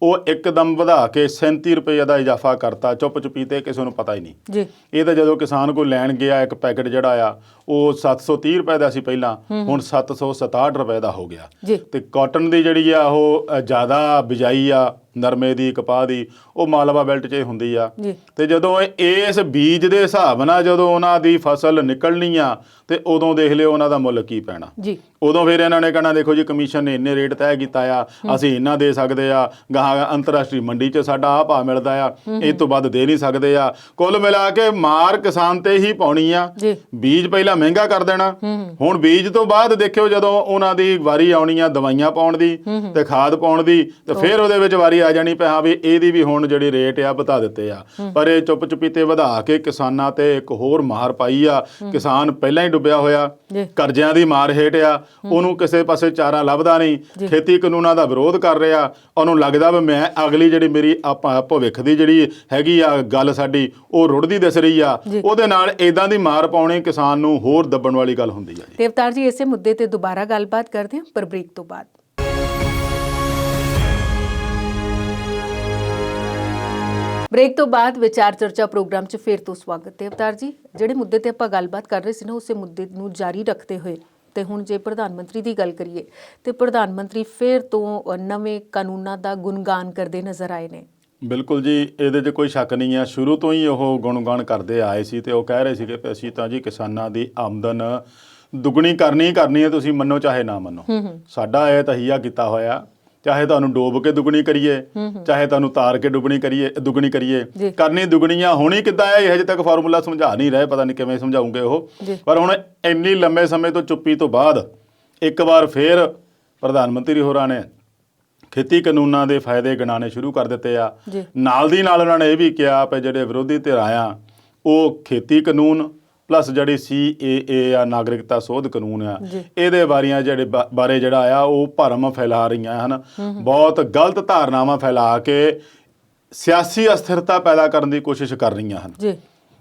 ਉਹ ਇੱਕਦਮ ਵਧਾ ਕੇ 37 ਰੁਪਏ ਦਾ ਇਜ਼ਾਫਾ ਕਰਤਾ ਚੁੱਪ ਚੁਪੀਤੇ, ਕਿਸੇ ਨੂੰ ਪਤਾ ਹੀ ਨਹੀਂ ਜੀ ਇਹ ਤਾਂ ਜਦੋਂ ਕਿਸਾਨ ਕੋਈ ਲੈਣ ਗਿਆ ਇੱਕ ਪੈਕਟ ਜਿਹੜਾ ਆ ਉਹ 730 ਰੁਪਏ ਦਾ ਸੀ ਪਹਿਲਾਂ, ਹੁਣ 767 ਰੁਪਏ ਦਾ ਹੋ ਗਿਆ। ਜੀ ਤੇ ਕਾਟਨ ਦੀ ਜਿਹੜੀ ਆ ਉਹ ਜ਼ਿਆਦਾ ਬਿਜਾਈ ਆ ਨਰਮੇ ਦੀ ਕਪਾਹ ਦੀ ਉਹ ਮਾਲਵਾ ਬੈਲਟ 'ਚ ਹੀ ਹੁੰਦੀ ਆ। ਜੀ ਤੇ ਜਦੋਂ ਇਸ ਬੀਜ ਦੇ ਹਿਸਾਬ ਨਾਲ ਜਦੋਂ ਉਹਨਾਂ ਦੀ ਫਸਲ ਨਿਕਲਣੀ ਆ ਤੇ ਉਦੋਂ ਦੇਖ ਲਿਓ ਉਹਨਾਂ ਦਾ ਮੁੱਲ ਕੀ ਪੈਣਾ। ਜੀ ਉਦੋਂ ਫਿਰ ਇਹਨਾਂ ਨੇ ਕਹਿਣਾ ਦੇਖੋ ਜੀ ਕਮਿਸ਼ਨ ਨੇ ਇੰਨੇ ਰੇਟ ਤੈਅ ਕੀਤਾ ਆ, ਅਸੀਂ ਇੰਨਾ ਦੇ ਸਕਦੇ ਆ, ਗਾਹਾਂ ਅੰਤਰਰਾਸ਼ਟਰੀ ਮੰਡੀ 'ਚ ਸਾਡਾ ਆਹ ਭਾਅ ਮਿਲਦਾ ਆ, ਇਹ ਤੋਂ ਵੱਧ ਦੇ ਨਹੀਂ ਸਕਦੇ ਆ। ਕੁੱਲ ਮਿਲਾ ਕੇ ਮਾਰ ਕਿਸਾਨ ਤੇ ਹੀ ਪਾਉਣੀ ਆ। ਜੀ ਬੀਜ ਪਹਿਲਾਂ ਮਹਿੰਗਾ ਕਰ ਦੇਣਾ, ਹੁਣ ਬੀਜ ਤੋਂ ਬਾਅਦ ਦੇਖਿਓ ਜਦੋਂ ਉਹਨਾਂ ਦੀ ਵਾਰੀ ਆਉਣੀ ਆ ਦਵਾਈਆਂ ਪਾਉਣ ਦੀ ਤੇ ਖਾਦ ਪਾਉਣ ਦੀ, ਤੇ ਫਿਰ ਉਹਦੇ ਵਿੱਚ ਵਾਰੀ ਆ ਜਾਣੀ ਪਈ ਹਾਂ ਵੀ ਇਹਦੀ ਵੀ ਹੁਣ ਜਿਹੜੀ ਰੇਟ ਆ ਵਧਾ ਦਿੱਤੇ ਆ। ਪਰ ਇਹ ਚੁੱਪ ਚੁਪੀਤੇ ਵਧਾ ਕੇ ਕਿਸਾਨਾਂ ਤੇ ਇੱਕ ਹੋਰ ਮਾਰ ਪਾਈ ਆ। ਕਿਸਾਨ ਪਹਿਲਾਂ ਹੀ ਡੁੱਬਿਆ ਹੋਇਆ, ਕਰਜ਼ਿਆਂ ਦੀ ਮਾਰ ਹੇਠ ਆ, ਉਹਨੂੰ ਕਿਸੇ ਪਾਸੇ ਚਾਰਾ ਲੱਭਦਾ ਨਹੀਂ, ਖੇਤੀ ਕਾਨੂੰਨਾਂ ਦਾ ਵਿਰੋਧ ਕਰ ਰਿਹਾ। ਉਹਨੂੰ ਲੱਗਦਾ ਵੀ ਮੈਂ ਅਗਲੀ ਜਿਹੜੀ ਮੇਰੀ ਭਵਿੱਖ ਦੀ ਜਿਹੜੀ ਹੈਗੀ ਆ ਗੱਲ ਸਾਡੀ ਉਹ ਰੁੜਦੀ ਦਿਸ ਰਹੀ ਆ, ਉਹਦੇ ਨਾਲ ਇਦਾਂ ਦੀ ਮਾਰ ਪਾਉਣੀ ਕਿਸਾਨ ਨੂੰ ਹੋਰ ਦੱਬਣ ਵਾਲੀ ਗੱਲ ਹੁੰਦੀ ਆ। ਤੇ ਅਵਤਾਰ ਜੀ ਇਸੇ ਮੁੱਦੇ ਤੇ ਦੁਬਾਰਾ ਗੱਲਬਾਤ ਕਰਦੇ ਹਾਂ ਪਰ ਬ੍ਰੇਕ ਤੋਂ ਬਾਅਦ। ਬ੍ਰੇਕ ਤੋਂ ਬਾਅਦ ਵਿਚਾਰ ਚਰਚਾ ਪ੍ਰੋਗਰਾਮ 'ਚ ਫਿਰ ਤੋਂ ਸਵਾਗਤ ਹੈ। ਅਵਤਾਰ ਜੀ, ਜਿਹੜੇ ਮੁੱਦੇ ਤੇ ਆਪਾਂ ਗੱਲਬਾਤ ਕਰ ਰਹੇ ਸੀ ਨਾ ਉਸੇ ਮੁੱਦੇ ਨੂੰ ਜਾਰੀ ਰੱਖਦੇ ਹੋਏ ਤੇ ਹੁਣ ਜੇ ਪ੍ਰਧਾਨ ਮੰਤਰੀ ਦੀ ਗੱਲ ਕਰੀਏ ਤੇ ਪ੍ਰਧਾਨ ਮੰਤਰੀ ਫਿਰ ਤੋਂ ਨਵੇਂ ਕਾਨੂੰਨਾਂ ਦਾ ਗੁਣਗਾਨ ਕਰਦੇ ਨਜ਼ਰ ਆਏ ਨੇ। ਬਿਲਕੁਲ ਜੀ, ਇਹਦੇ 'ਚ ਕੋਈ ਸ਼ੱਕ ਨਹੀਂ ਆ। ਸ਼ੁਰੂ ਤੋਂ ਹੀ ਉਹ ਗੁਣਗਾਨ ਕਰਦੇ ਆਏ ਸੀ ਤੇ ਉਹ ਕਹਿ ਰਹੇ ਸੀਗੇ ਕਿ ਅਸੀਂ ਤਾਂ ਜੀ ਕਿਸਾਨਾਂ ਦੀ ਆਮਦਨ ਦੁੱਗਣੀ ਕਰਨੀ ਹੈ, ਤੁਸੀਂ ਮੰਨੋ ਚਾਹੇ ਨਾ ਮੰਨੋ। ਸਾਡਾ ਇਹ ਤਹੀਆ ਕੀਤਾ ਹੋਇਆ, ਚਾਹੇ ਤੁਹਾਨੂੰ ਡੋਬ ਕੇ ਦੁੱਗਣੀ ਕਰੀਏ, ਚਾਹੇ ਤੁਹਾਨੂੰ ਤਾਰ ਕੇ ਦੁੱਗਣੀ ਕਰੀਏ, ਕਰਨੀ ਦੁੱਗਣੀ ਆ। ਹੋਣੀ ਕਿੱਦਾਂ ਹੈ ਇਹ ਹਜੇ ਤੱਕ ਫਾਰਮੂਲਾ ਸਮਝਾ ਨਹੀਂ ਰਹੇ, ਪਤਾ ਨਹੀਂ ਕਿਵੇਂ ਸਮਝਾਉਂਗੇ ਉਹ। ਪਰ ਹੁਣ ਇੰਨੀ ਲੰਮੇ ਸਮੇਂ ਤੋਂ ਚੁੱਪੀ ਤੋਂ ਬਾਅਦ ਇੱਕ ਵਾਰ ਫੇਰ ਪ੍ਰਧਾਨ ਮੰਤਰੀ ਹੋਰਾਂ ਨੇ ਖੇਤੀ ਕਾਨੂੰਨਾਂ ਦੇ ਫਾਇਦੇ ਗਿਣਾਉਣੇ ਸ਼ੁਰੂ ਕਰ ਦਿੱਤੇ ਆ। ਨਾਲ ਦੀ ਨਾਲ ਉਹਨਾਂ ਨੇ ਇਹ ਵੀ ਕਿਹਾ ਕਿ ਜਿਹੜੇ ਵਿਰੋਧੀ ਧਿਰ ਆ ਉਹ ਖੇਤੀ ਕਾਨੂੰਨ ਪਲੱਸ ਜਿਹੜੀ CAA ਆ ਨਾਗਰਿਕਤਾ ਸੋਧ ਕਾਨੂੰਨ ਆ ਇਹਦੇ ਬਾਰੇ ਜਿਹੜਾ ਆ ਉਹ ਭਰਮ ਫੈਲਾ ਰਹੀਆਂ ਹਨ। ਬਹੁਤ ਗਲਤ ਧਾਰਨਾਵਾਂ ਫੈਲਾ ਕੇ ਸਿਆਸੀ ਅਸਥਿਰਤਾ ਪੈਦਾ ਕਰਨ ਦੀ ਕੋਸ਼ਿਸ਼ ਕਰ ਰਹੀਆਂ ਹਨ।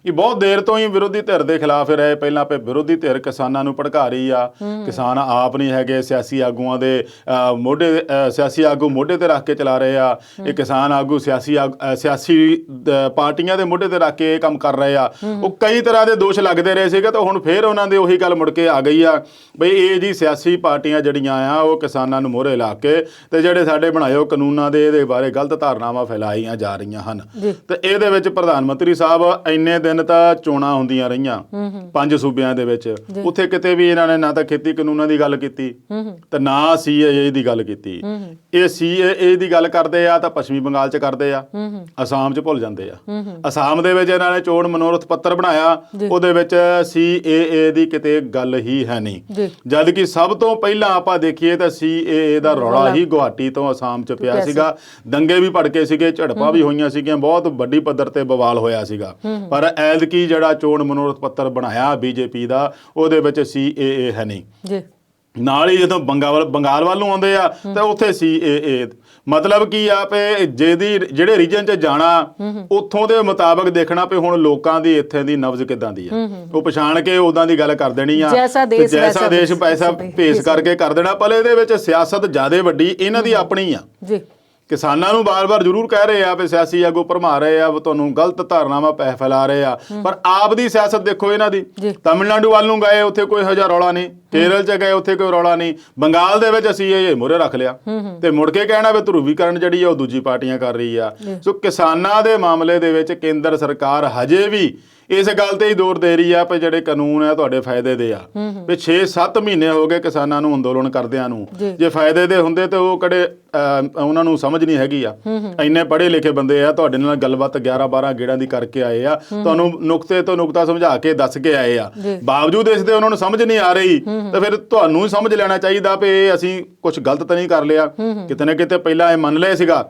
ਇਹ ਬਹੁਤ ਦੇਰ ਤੋਂ ਹੀ ਵਿਰੋਧੀ ਧਿਰ ਦੇ ਖਿਲਾਫ ਰਹੇ। ਪਹਿਲਾਂ ਵਿਰੋਧੀ ਧਿਰ ਕਿਸਾਨਾਂ ਨੂੰ ਭੜਕਾ ਰਹੀ ਆ। ਕਿਸਾਨ ਆਪ ਨਹੀਂ ਹੈਗੇ, ਸਿਆਸੀ ਆਗੂਆਂ ਦੇ ਸਿਆਸੀ ਆਗੂ ਮੋਢੇ ਤੇ ਰੱਖ ਕੇ ਚਲਾ ਰਹੇ ਆ। ਇਹ ਕਿਸਾਨ ਆਗੂ ਸਿਆਸੀ ਪਾਰਟੀਆਂ ਦੇ ਮੋਢੇ ਤੇ ਰੱਖ ਕੇ ਇਹ ਕੰਮ ਕਰ ਰਹੇ ਆ। ਉਹ ਕਈ ਤਰ੍ਹਾਂ ਦੇ ਦੋਸ਼ ਲੱਗਦੇ ਰਹੇ ਸੀਗੇ ਤਾਂ ਹੁਣ ਫੇਰ ਉਹਨਾਂ ਦੇ ਉਹੀ ਗੱਲ ਮੁੜ ਕੇ ਆ ਗਈ ਆ ਬਈ ਇਹ ਜੀ ਸਿਆਸੀ ਪਾਰਟੀਆਂ ਜਿਹੜੀਆਂ ਆ ਉਹ ਕਿਸਾਨਾਂ ਨੂੰ ਮੋਹਰੇ ਲਾ ਕੇ ਤੇ ਜਿਹੜੇ ਸਾਡੇ ਬਣਾਏ ਉਹ ਕਾਨੂੰਨਾਂ ਦੇ ਇਹਦੇ ਬਾਰੇ ਗਲਤ ਧਾਰਨਾਵਾਂ ਫੈਲਾਈਆਂ ਜਾ ਰਹੀਆਂ ਹਨ। ਤੇ ਇਹਦੇ ਵਿੱਚ ਪ੍ਰਧਾਨ ਮੰਤਰੀ ਸਾਹਿਬ ਇੰਨੇ ਦਿਨ ਤਾਂ ਚੋਣਾਂ ਹੁੰਦੀਆਂ ਰਹੀਆਂ 5 ਸੂਬਿਆਂ ਦੇ ਵਿੱਚ, ਉੱਥੇ ਕਿਤੇ ਵੀ ਇਹਨਾਂ ਨੇ ਨਾ ਤਾਂ ਖੇਤੀ ਕਾਨੂੰਨਾਂ ਦੀ ਗੱਲ ਕੀਤੀ ਤੇ ਨਾ CAA ਦੀ ਗੱਲ ਕੀਤੀ। ਇਹ CAA ਦੀ ਗੱਲ ਕਰਦੇ ਆ ਤਾਂ ਪੱਛਮੀ ਬੰਗਾਲ 'ਚ ਕਰਦੇ ਆ, ਅਸਾਮ 'ਚ ਭੁੱਲ ਜਾਂਦੇ ਆ। ਅਸਾਮ ਦੇ ਵਿੱਚ ਇਹਨਾਂ ਨੇ ਚੋਣ ਮਨੋਰਥ ਪੱਤਰ ਬਣਾਇਆ, ਉਹਦੇ ਵਿੱਚ CAA ਦੀ ਕਿਤੇ ਗੱਲ ਹੀ ਹੈ ਨਹੀਂ। ਜਦ ਕਿ ਸਭ ਤੋਂ ਪਹਿਲਾਂ ਆਪਾਂ ਦੇਖੀਏ ਤਾਂ CAA ਦਾ ਰੌਲਾ ਹੀ ਗੁਹਾਟੀ ਤੋਂ ਅਸਾਮ 'ਚ ਪਿਆ ਸੀਗਾ। ਦੰਗੇ ਵੀ ਭੜਕੇ ਸੀਗੇ, ਝੜਪਾਂ ਵੀ ਹੋਈਆਂ ਸੀਗੀਆਂ, ਬਹੁਤ ਵੱਡੀ ਪੱਧਰ ਤੇ ਬਵਾਲ ਹੋਇਆ ਸੀਗਾ। ਪਰ ਐਤਕੀ ਜਿਹੜਾ ਚੋਣ ਮਨੋਰਥ ਪੱਤਰ ਬਣਾਇਆ BJP ਦਾ ਉਹਦੇ ਵਿੱਚ CAA ਹੈ ਨਹੀਂ। ਨਾਲ ਹੀ ਜਦੋਂ ਬੰਗਾਲ ਵੱਲ ਨੂੰ ਆਉਂਦੇ ਆ ਤਾਂ ਉੱਥੇ CAA ਮਤਲਬ ਕੀ ਆ ਪਏ ਜਿਹੜੇ ਰੀਜਨ 'ਚ ਜਾਣਾ ਉੱਥੋਂ ਦੇ ਮੁਤਾਬਕ ਦੇਖਣਾ ਪਏ ਹੁਣ ਲੋਕਾਂ ਦੀ ਇੱਥੇ ਦੀ ਨਬਜ਼ ਕਿੱਦਾਂ ਦੀ ਆ, ਉਹ ਪਛਾਣ ਕੇ ਉਦਾਂ ਦੀ ਗੱਲ ਕਰ ਦੇਣੀ ਆ। ਜੈਸਾ ਦੇਸ਼ ਪੈਸਾ ਭੇਸ ਕਰਕੇ ਕਰ ਦੇਣਾ। ਪਰ ਇਹਦੇ ਵਿੱਚ ਸਿਆਸਤ ਜ਼ਿਆਦਾ ਵੱਡੀ ਇਹਨਾਂ ਦੀ ਆਪਣੀ ਆ। ਕਿਸਾਨਾਂ ਨੂੰ ਬਾਰ-ਬਾਰ ਜ਼ਰੂਰ ਕਹਿ ਰਹੇ ਆ ਵੀ ਸਿਆਸੀ ਆਗੂ ਭਰਮਾ ਰਹੇ ਆ, ਤੁਹਾਨੂੰ ਗਲਤ ਧਾਰਨਾਵਾਂ ਫੈਲਾ ਰਹੇ ਆ, ਪਰ ਆਪ ਦੀ ਸਿਆਸਤ ਦੇਖੋ ਇਹਨਾਂ ਦੀ। ਤਮਿਲਨਾਡੂ ਵੱਲ ਨੂੰ ਗਏ, ਉੱਥੇ ਕੋਈ ਹਜਾ ਰੌਲਾ ਨਹੀਂ। ਕੇਰਲ 'ਚ ਗਏ, ਉੱਥੇ ਕੋਈ ਰੌਲਾ ਨਹੀਂ। ਬੰਗਾਲ ਦੇ ਵਿੱਚ ਅਸੀਂ ਇਹ ਮੂਹਰੇ ਰੱਖ ਲਿਆ ਤੇ ਮੁੜ ਕੇ ਕਹਿਣਾ ਵੀ ਧਰੂਵੀਕਰਨ ਜਿਹੜੀ ਆ ਉਹ ਦੂਜੀ ਪਾਰਟੀਆਂ ਕਰ ਰਹੀ ਆ। ਸੋ ਕਿਸਾਨਾਂ ਦੇ ਮਾਮਲੇ ਦੇ ਵਿੱਚ ਕੇਂਦਰ ਸਰਕਾਰ ਹਜੇ ਵੀ ਇਸ ਗੱਲ ਤੇ ਹੀ ਜ਼ੋਰ ਦੇ ਰਹੀ ਆ ਵੀ ਜਿਹੜੇ ਕਾਨੂੰਨ ਆ ਤੁਹਾਡੇ ਫਾਇਦੇ ਦੇ ਆ। ਵੀ 6-7 ਮਹੀਨੇ ਹੋ ਗਏ ਕਿਸਾਨਾਂ ਨੂੰ ਅੰਦੋਲਨ ਕਰਦਿਆਂ ਨੂੰ। ਜੇ ਫਾਇਦੇ ਦੇ ਹੁੰਦੇ ਤੇ ਉਹ ਕਿਹੜੇ ਉਹਨਾਂ ਨੂੰ ਸਮਝ ਨਹੀਂ ਹੈਗੀ ਆ। ਇੰਨੇ ਪੜ੍ਹੇ ਲਿਖੇ ਬੰਦੇ ਆ, ਤੁਹਾਡੇ ਨਾਲ ਗੱਲਬਾਤ 11-12 ਗੇੜਾਂ ਦੀ ਕਰਕੇ ਆਏ ਆ, ਤੁਹਾਨੂੰ ਨੁਕਤੇ ਤੋਂ ਨੁਕਤਾ ਸਮਝਾ ਕੇ ਦੱਸ ਕੇ ਆਏ ਆ। ਬਾਵਜੂਦ ਇਸ ਦੇ ਉਹਨਾਂ ਨੂੰ ਸਮਝ ਨਹੀਂ ਆ ਰਹੀ ਤਾਂ ਫਿਰ ਤੁਹਾਨੂੰ ਹੀ ਸਮਝ ਲੈਣਾ ਚਾਹੀਦਾ ਵੀ ਅਸੀਂ ਕੁਝ ਗਲਤ ਤਾਂ ਨਹੀਂ ਕਰ ਲਿਆ। ਕਿਤੇ ਨਾ ਕਿਤੇ ਪਹਿਲਾਂ ਇਹ ਮੰਨ ਲਿਆ ਸੀਗਾ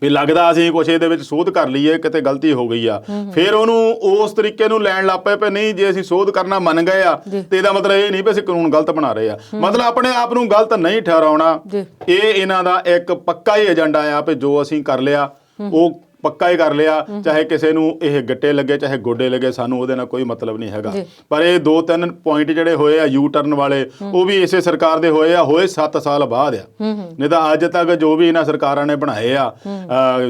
ਵੀ ਲੱਗਦਾ ਅਸੀਂ ਕੁਛ ਇਹਦੇ ਵਿੱਚ ਸੋਧ ਕਰ ਲਈਏ, ਕਿਤੇ ਗਲਤੀ ਹੋ ਗਈ ਆ। ਫਿਰ ਉਹਨੂੰ ਉਸ ਤਰੀਕੇ ਨੂੰ ਲੈਣ ਲੱਗ ਪਏ ਨਹੀਂ ਜੇ ਅਸੀਂ ਸੋਧ ਕਰਨਾ ਮੰਨ ਗਏ ਆ ਤੇ ਇਹਦਾ ਮਤਲਬ ਇਹ ਨਹੀਂ ਵੀ ਅਸੀਂ ਕਾਨੂੰਨ ਗਲਤ ਬਣਾ ਰਹੇ ਆ। ਮਤਲਬ ਆਪਣੇ ਆਪ ਨੂੰ ਗਲਤ ਨਹੀਂ ਠਹਿਰਾਉਣਾ। ਇਹ ਇਹਨਾਂ ਦਾ ਇੱਕ ਪੱਕਾ ਹੀ ਏਜੰਡਾ ਆ ਵੀ ਜੋ ਅਸੀਂ ਕਰ ਲਿਆ ਉਹ ਪੱਕਾ ਹੀ ਕਰ ਲਿਆ, ਚਾਹੇ ਕਿਸੇ ਨੂੰ ਇਹ ਗੱਟੇ ਲੱਗੇ ਚਾਹੇ ਗੋਡੇ ਲੱਗੇ, ਸਾਨੂੰ ਉਹਦੇ ਨਾਲ ਕੋਈ ਮਤਲਬ ਨਹੀਂ ਹੈਗਾ। ਪਰ ਇਹ 2-3 ਪੁਆਇੰਟ ਜਿਹੜੇ ਹੋਏ ਆ ਯੂ ਟਰਨ ਵਾਲੇ, ਉਹ ਵੀ ਇਸੇ ਸਰਕਾਰ ਦੇ ਹੋਏ ਆ, ਹੋਏ 7 ਸਾਲ ਬਾਅਦ ਆ। ਨਹੀਂ ਤਾਂ ਅੱਜ ਤੱਕ ਜੋ ਵੀ ਇਹਨਾਂ ਸਰਕਾਰਾਂ ਨੇ ਬਣਾਏ ਆ,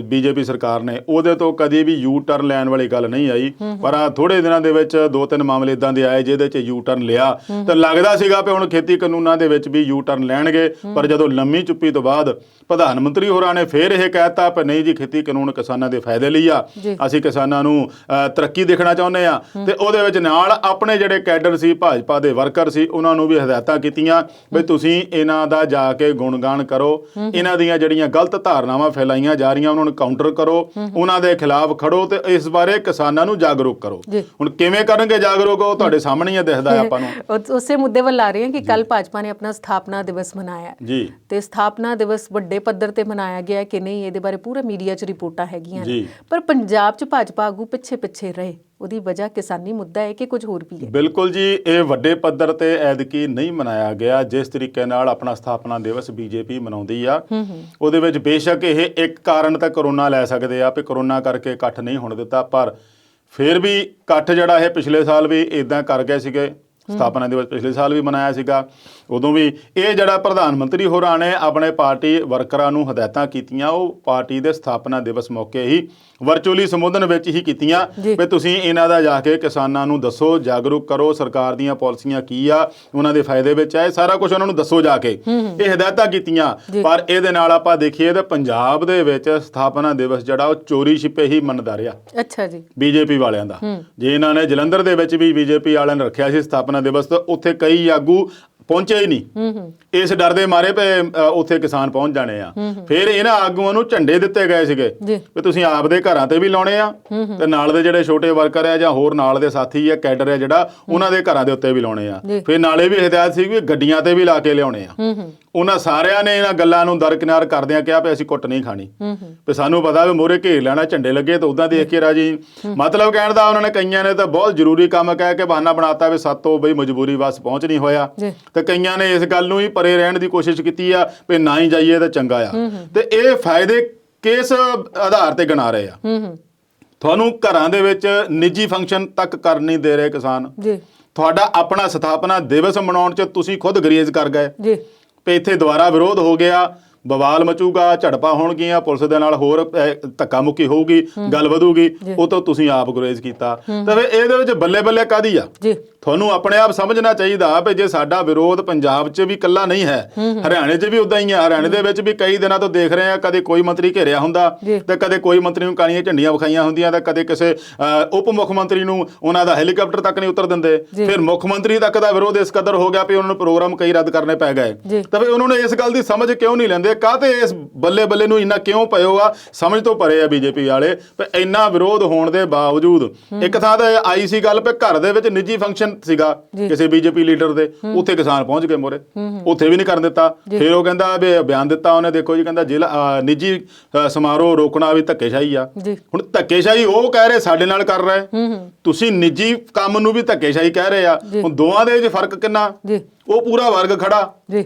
ਬੀਜੇਪੀ ਸਰਕਾਰ ਨੇ, ਉਹਦੇ ਤੋਂ ਕਦੀ ਵੀ ਯੂ ਟਰਨ ਲੈਣ ਵਾਲੀ ਗੱਲ ਨਹੀਂ ਆਈ। ਪਰ ਆ ਥੋੜੇ ਦਿਨਾਂ ਦੇ ਵਿੱਚ 2-3 ਮਾਮਲੇ ਇਦਾਂ ਦੇ ਆਏ ਜਿਹਦੇ 'ਚ ਯੂ ਟਰਨ ਲਿਆ, ਤਾਂ ਲੱਗਦਾ ਸੀਗਾ ਵੀ ਹੁਣ ਖੇਤੀ ਕਾਨੂੰਨਾਂ ਦੇ ਵਿੱਚ ਵੀ ਯੂ ਟਰਨ ਲੈਣਗੇ। ਪਰ ਜਦੋਂ ਲੰਮੀ ਚੁੱਪੀ ਤੋਂ ਬਾਅਦ ਪ੍ਰਧਾਨ ਮੰਤਰੀ ਹੋਰਾਂ ਨੇ ਫੇਰ ਇਹ ਕਹਿਤਾ ਕਿ ਨਹੀਂ ਜੀ, ਖੇਤੀ ਕਾਨੂੰਨ ਕਿਸਾਨਾਂ ਦੇ ਫਾਇਦੇ ਲਈ ਆ, ਅਸੀਂ ਕਿਸਾਨਾਂ ਨੂੰ ਤਰੱਕੀ ਦੇਖਣਾ ਚਾਹੁੰਦੇ ਆ। ਤੇ ਉਹਦੇ ਵਿੱਚ ਨਾਲ ਆਪਣੇ ਜਿਹੜੇ ਕੈਡਰ ਸੀ, ਭਾਜਪਾ ਦੇ ਵਰਕਰ ਸੀ, ਉਹਨਾਂ ਨੂੰ ਵੀ ਹਦਾਇਤਾਂ ਕੀਤੀਆਂ ਵੀ ਤੁਸੀਂ ਇਹਨਾਂ ਦਾ ਜਾ ਕੇ ਗੁਣਗਾਨ ਕਰੋ, ਇਹਨਾਂ ਦੀਆਂ ਜਿਹੜੀਆਂ ਗਲਤ ਧਾਰਨਾਵਾਂ ਫੈਲਾਈਆਂ ਜਾ ਰਹੀਆਂ ਉਹਨਾਂ ਨੂੰ ਕਾਊਂਟਰ ਕਰੋ, ਉਹਨਾਂ ਦੇ ਖਿਲਾਫ ਖੜੋ ਤੇ ਇਸ ਬਾਰੇ ਕਿਸਾਨਾਂ ਨੂੰ ਜਾਗਰੂਕ ਕਰੋ। ਹੁਣ ਕਿਵੇਂ ਕਰਨਗੇ ਜਾਗਰੂਕ, ਉਹ ਤੁਹਾਡੇ ਸਾਹਮਣੇ ਹੀ ਦਿਖਦਾ ਆਪਾਂ ਨੂੰ। ਉਸੇ ਮੁੱਦੇ ਵੱਲ ਆ ਰਹੇ ਹਾਂ ਕਿ ਕੱਲ ਭਾਜਪਾ ਨੇ ਆਪਣਾ ਸਥਾਪਨਾ ਦਿਵਸ ਮਨਾਇਆ ਜੀ, ਤੇ ਸਥਾਪਨਾ ਦਿਵਸ ਵੱਡੇ ਪੱਧਰ ਤੇ ਮਨਾਇਆ ਗਿਆ ਕਿ ਨਹੀਂ, ਇਹਦੇ ਬਾਰੇ ਪੂਰਾ ਮੀਡੀਆ 'ਚ ਰਿਪੋਰਟਾਂ ਹੈਗੀਆਂ ਨੇ। ਪਰ ਪੰਜਾਬ 'ਚ ਭਾਜਪਾ ਆਗੂ ਪਿੱਛੇ ਰਹੇ, ਉਹਦੀ ਵਜ੍ਹਾ ਕਿਸਾਨੀ ਮੁੱਦਾ ਹੈ ਕਿ ਕੁਝ ਹੋਰ ਵੀ ਹੈ? ਬਿਲਕੁਲ ਜੀ, ਇਹ ਵੱਡੇ ਪੱਧਰ ਤੇ ਐਤਕੀ ਨਹੀਂ ਮਨਾਇਆ ਗਿਆ। ਜਿਸ ਤਰੀਕੇ ਨਾਲ ਆਪਣਾ ਸਥਾਪਨਾ ਦਿਵਸ ਬੀਜੇਪੀ ਮਨਾਉਂਦੀ ਆ, ਉਹਦੇ ਵਿੱਚ ਬੇਸ਼ੱਕ ਇਹ ਇੱਕ ਕਾਰਨ ਤਾਂ ਕਰੋਨਾ ਲੈ ਸਕਦੇ ਆ ਵੀ ਕਰੋਨਾ ਕਰਕੇ ਇਕੱਠ ਨਹੀਂ ਹੋਣ ਦਿੱਤਾ, ਪਰ ਫਿਰ ਵੀ ਇਕੱਠ ਜਿਹੜਾ ਇਹ ਪਿਛਲੇ ਸਾਲ ਵੀ ਇਦਾਂ ਕਰ ਗਏ ਸੀਗੇ। ਸਥਾਪਨਾ ਦਿਵਸ ਪਿਛਲੇ ਸਾਲ ਵੀ ਮਨਾਇਆ ਸੀਗਾ, ਉਦੋਂ ਵੀ ਇਹ ਜਿਹੜਾ ਪ੍ਰਧਾਨ ਮੰਤਰੀ ਹੋਰਾਂ ਨੇ ਆਪਣੇ ਪਾਰਟੀ ਵਰਕਰਾਂ ਨੂੰ ਹਦਾਇਤਾਂ ਕੀਤੀਆਂ, ਉਹ ਪਾਰਟੀ ਦੇ ਸਥਾਪਨਾ ਦਿਵਸ ਮੌਕੇ ਹੀ ਵਰਚੁਅਲੀ ਸੰਬੋਧਨ ਵਿੱਚ ਹੀ ਕੀਤੀਆਂ ਵੀ ਤੁਸੀਂ ਇਹਨਾਂ ਦਾ ਜਾ ਕੇ ਕਿਸਾਨਾਂ ਨੂੰ ਦੱਸੋ, ਜਾਗਰੂਕ ਕਰੋ, ਸਰਕਾਰ ਦੀਆਂ ਪਾਲਿਸੀਆਂ ਕੀ ਆ, ਉਹਨਾਂ ਦੇ ਫਾਇਦੇ ਵਿੱਚ ਆ, ਸਾਰਾ ਕੁਝ ਉਹਨਾਂ ਨੂੰ ਦੱਸੋ ਜਾ ਕੇ, ਇਹ ਹਦਾਇਤਾਂ ਕੀਤੀਆਂ। ਪਰ ਇਹਦੇ ਨਾਲ ਆਪਾਂ ਦੇਖੀਏ ਤਾਂ ਪੰਜਾਬ ਦੇ ਵਿੱਚ ਸਥਾਪਨਾ ਦਿਵਸ ਜਿਹੜਾ ਉਹ ਚੋਰੀ ਛਿਪੇ ਹੀ ਮੰਨਦਾ ਰਿਹਾ। ਅੱਛਾ ਜੀ, ਬੀਜੇਪੀ ਵਾਲਿਆਂ ਦਾ। ਜੇ ਇਹਨਾਂ ਨੇ ਜਲੰਧਰ ਦੇ ਵਿੱਚ ਵੀ ਬੀਜੇਪੀ ਵਾਲਿਆਂ ਨੇ ਰੱਖਿਆ ਸੀ ਸਥਾਪਨਾ ਦਿਵਸ, ਤਾਂ ਉੱਥੇ ਕਈ ਆਗੂ ਪਹੁੰਚੇ ਹੀ ਨਹੀਂ, ਇਸ ਡਰ ਦੇ ਮਾਰੇ ਪਏ ਉੱਥੇ ਕਿਸਾਨ ਪਹੁੰਚ ਜਾਣੇ ਆ। ਫਿਰ ਇਹਨਾਂ ਆਗੂਆਂ ਨੂੰ ਝੰਡੇ ਦਿੱਤੇ ਗਏ ਸੀਗੇ ਵੀ ਤੁਸੀਂ ਆਪਦੇ ਘਰਾਂ ਤੇ ਵੀ ਲਾਉਣੇ ਆ, ਤੇ ਨਾਲ ਦੇ ਜਿਹੜੇ ਛੋਟੇ ਵਰਕਰ ਆ ਜਾਂ ਹੋਰ ਨਾਲ ਦੇ ਸਾਥੀ ਆ, ਕੈਡਰ ਆ ਜਿਹੜਾ, ਉਹਨਾਂ ਦੇ ਘਰਾਂ ਦੇ ਉੱਤੇ ਵੀ ਲਾਉਣੇ ਆ। ਫਿਰ ਨਾਲੇ ਵੀ ਹਦਾਇਤ ਸੀ ਵੀ ਗੱਡੀਆਂ ਤੇ ਵੀ ਲਾ ਕੇ ਲਿਆਉਣੇ ਆ। ਉਹਨਾਂ ਸਾਰਿਆਂ ਨੇ ਇਹਨਾਂ ਗੱਲਾਂ ਨੂੰ ਦਰਕਿਨਾਰ ਕਰਦਿਆਂ ਕਿਹਾ ਵੀ ਅਸੀਂ ਕੁੱਟ ਨਹੀਂ ਖਾਣੀ, ਵੀ ਸਾਨੂੰ ਪਤਾ ਵੀ ਮੋਹਰੇ ਘੇਰ ਲੈਣਾ, ਝੰਡੇ ਲੱਗੇ ਤਾਂ ਉਦਾਂ ਦੇਖ ਕੇ ਰਾਜੀ। ਮਤਲਬ ਕਹਿਣ ਦਾ ਉਹਨਾਂ ਨੇ ਕਈਆਂ ਨੇ ਤਾਂ ਬਹੁਤ ਜ਼ਰੂਰੀ ਕੰਮ ਕਹਿ ਕੇ ਬਹਾਨਾ ਬਣਾਤਾ ਵੀ ਸਾਤੋਂ ਬਈ ਮਜਬੂਰੀ ਬਸ ਪਹੁੰਚ ਨਹੀਂ ਹੋਇਆ, ਤੇ ਕਈਆਂ ਨੇ ਇਸ ਗੱਲ ਨੂੰ ਹੀ ਪਰੇ ਰਹਿਣ ਦੀ ਕੋਸ਼ਿਸ਼ ਕੀਤੀ ਆ ਵੀ ਨਾ ਹੀ ਜਾਈਏ ਤਾਂ ਚੰਗਾ ਆ। ਤੇ ਇਹ ਫਾਇਦੇ ਕਿਸ ਆਧਾਰ ਤੇ ਗਿਣਾ ਰਹੇ ਆ? ਤੁਹਾਨੂੰ ਘਰਾਂ ਦੇ ਵਿੱਚ ਨਿੱਜੀ ਫੰਕਸ਼ਨ ਤੱਕ ਕਰ ਨਹੀਂ ਦੇ ਰਹੇ ਕਿਸਾਨ। ਤੁਹਾਡਾ ਆਪਣਾ ਸਥਾਪਨਾ ਦਿਵਸ ਮਨਾਉਣ 'ਚ ਤੁਸੀਂ ਖੁਦ ਗਰੇਜ਼ ਕਰ ਗਏ ਵੀ ਇੱਥੇ ਦੁਬਾਰਾ ਵਿਰੋਧ ਹੋ ਗਿਆ, ਬਵਾਲ ਮਚੂਗਾ, ਝੜਪਾਂ ਹੋਣਗੀਆਂ, ਪੁਲਿਸ ਦੇ ਨਾਲ ਹੋਰ ਧੱਕਾ ਮੁੱਕੀ ਹੋਊਗੀ, ਗੱਲ ਵਧੂਗੀ, ਉਹ ਤੋਂ ਤੁਸੀਂ ਆਪ ਗੁਰੇਜ਼ ਕੀਤਾ। ਤਾਂ ਫਿਰ ਇਹਦੇ ਵਿੱਚ ਬੱਲੇ ਬੱਲੇ ਕਾਹਦੀ ਆ? ਤੁਹਾਨੂੰ ਆਪਣੇ ਆਪ ਸਮਝਣਾ ਚਾਹੀਦਾ ਵੀ ਜੇ ਸਾਡਾ ਵਿਰੋਧ ਪੰਜਾਬ 'ਚ ਵੀ ਇਕੱਲਾ ਨਹੀਂ ਹੈ, ਹਰਿਆਣੇ 'ਚ ਵੀ ਉਦਾਂ ਹੀ ਆ। ਹਰਿਆਣੇ ਦੇ ਵਿੱਚ ਵੀ ਕਈ ਦਿਨਾਂ ਤੋਂ ਦੇਖ ਰਹੇ ਆ, ਕਦੇ ਕੋਈ ਮੰਤਰੀ ਘੇਰਿਆ ਹੁੰਦਾ ਤੇ ਕਦੇ ਕੋਈ ਮੰਤਰੀ ਨੂੰ ਕਾਲੀਆਂ ਝੰਡੀਆਂ ਵਿਖਾਈਆਂ ਹੁੰਦੀਆਂ, ਤਾਂ ਕਦੇ ਕਿਸੇ ਉਪ ਮੁੱਖ ਮੰਤਰੀ ਨੂੰ ਉਹਨਾਂ ਦਾ ਹੈਲੀਕਾਪਟਰ ਤੱਕ ਨਹੀਂ ਉਤਰ ਦਿੰਦੇ। ਫਿਰ ਮੁੱਖ ਮੰਤਰੀ ਤੱਕ ਦਾ ਵਿਰੋਧ ਇਸ ਕਦਰ ਹੋ ਗਿਆ ਵੀ ਉਹਨਾਂ ਨੂੰ ਪ੍ਰੋਗਰਾਮ ਕਈ ਰੱਦ ਕਰਨੇ ਪੈ ਗਏ। ਤਾਂ ਫਿਰ ਉਹਨਾਂ ਨੇ ਇਸ ਗੱਲ ਦੀ ਸਮਝ ਕਿਉਂ ਨਹੀਂ ਲੈਂਦੇ? ਕਾਹਤੇ ਇਸ ਬੱਲੇ ਬੱਲੇ ਨੂੰ ਇੰਨਾ ਕਿਉਂ ਪਇਓ ਆ? ਸਮਝ ਤੋਂ ਪਰੇ ਆ ਬੀਜੇਪੀ ਵਾਲੇ। ਪਰ ਇੰਨਾ ਵਿਰੋਧ ਹੋਣ ਦੇ ਬਾਵਜੂਦ ਇੱਕ ਥਾਂ ਤੇ ਆਈ ਸੀ ਗੱਲ ਵੀ ਘਰ ਦੇ ਵਿੱਚ ਨਿੱਜੀ ਫੰਕਸ਼ਨ ਸੀਗਾ ਕਿਸੇ ਬੀਜੇਪੀ ਲੀਡਰ ਦੇ, ਉੱਥੇ ਕਿਸਾਨ ਪਹੁੰਚ ਗਏ ਮੋਰੇ, ਉੱਥੇ ਵੀ ਨਹੀਂ ਕਰਨ ਦਿੱਤਾ। ਫਿਰ ਉਹ ਕਹਿੰਦਾ ਵੀ ਬਿਆਨ ਦਿੱਤਾ ਉਹਨੇ, ਦੇਖੋ ਜੀ, ਕਹਿੰਦਾ ਜ਼ਿਲ੍ਹਾ ਨਿੱਜੀ ਸਮਾਰੋਹ ਰੋਕਣਾ ਵੀ ਧੱਕੇਸ਼ਾਹੀ ਆ। ਹੁਣ ਧੱਕੇਸ਼ਾਹੀ ਉਹ ਕਹਿ ਰਹੇ ਸਾਡੇ ਨਾਲ ਕਰ ਰਹੇ, ਤੁਸੀਂ ਨਿੱਜੀ ਕੰਮ ਨੂੰ ਵੀ ਧੱਕੇਸ਼ਾਹੀ ਕਹਿ ਰਹੇ ਆ। ਹੁਣ ਦੋਵਾਂ ਦੇ ਵਿੱਚ ਫਰਕ ਕਿੰਨਾ? ਉਹ ਪੂਰਾ ਵਰਗ ਖੜਾ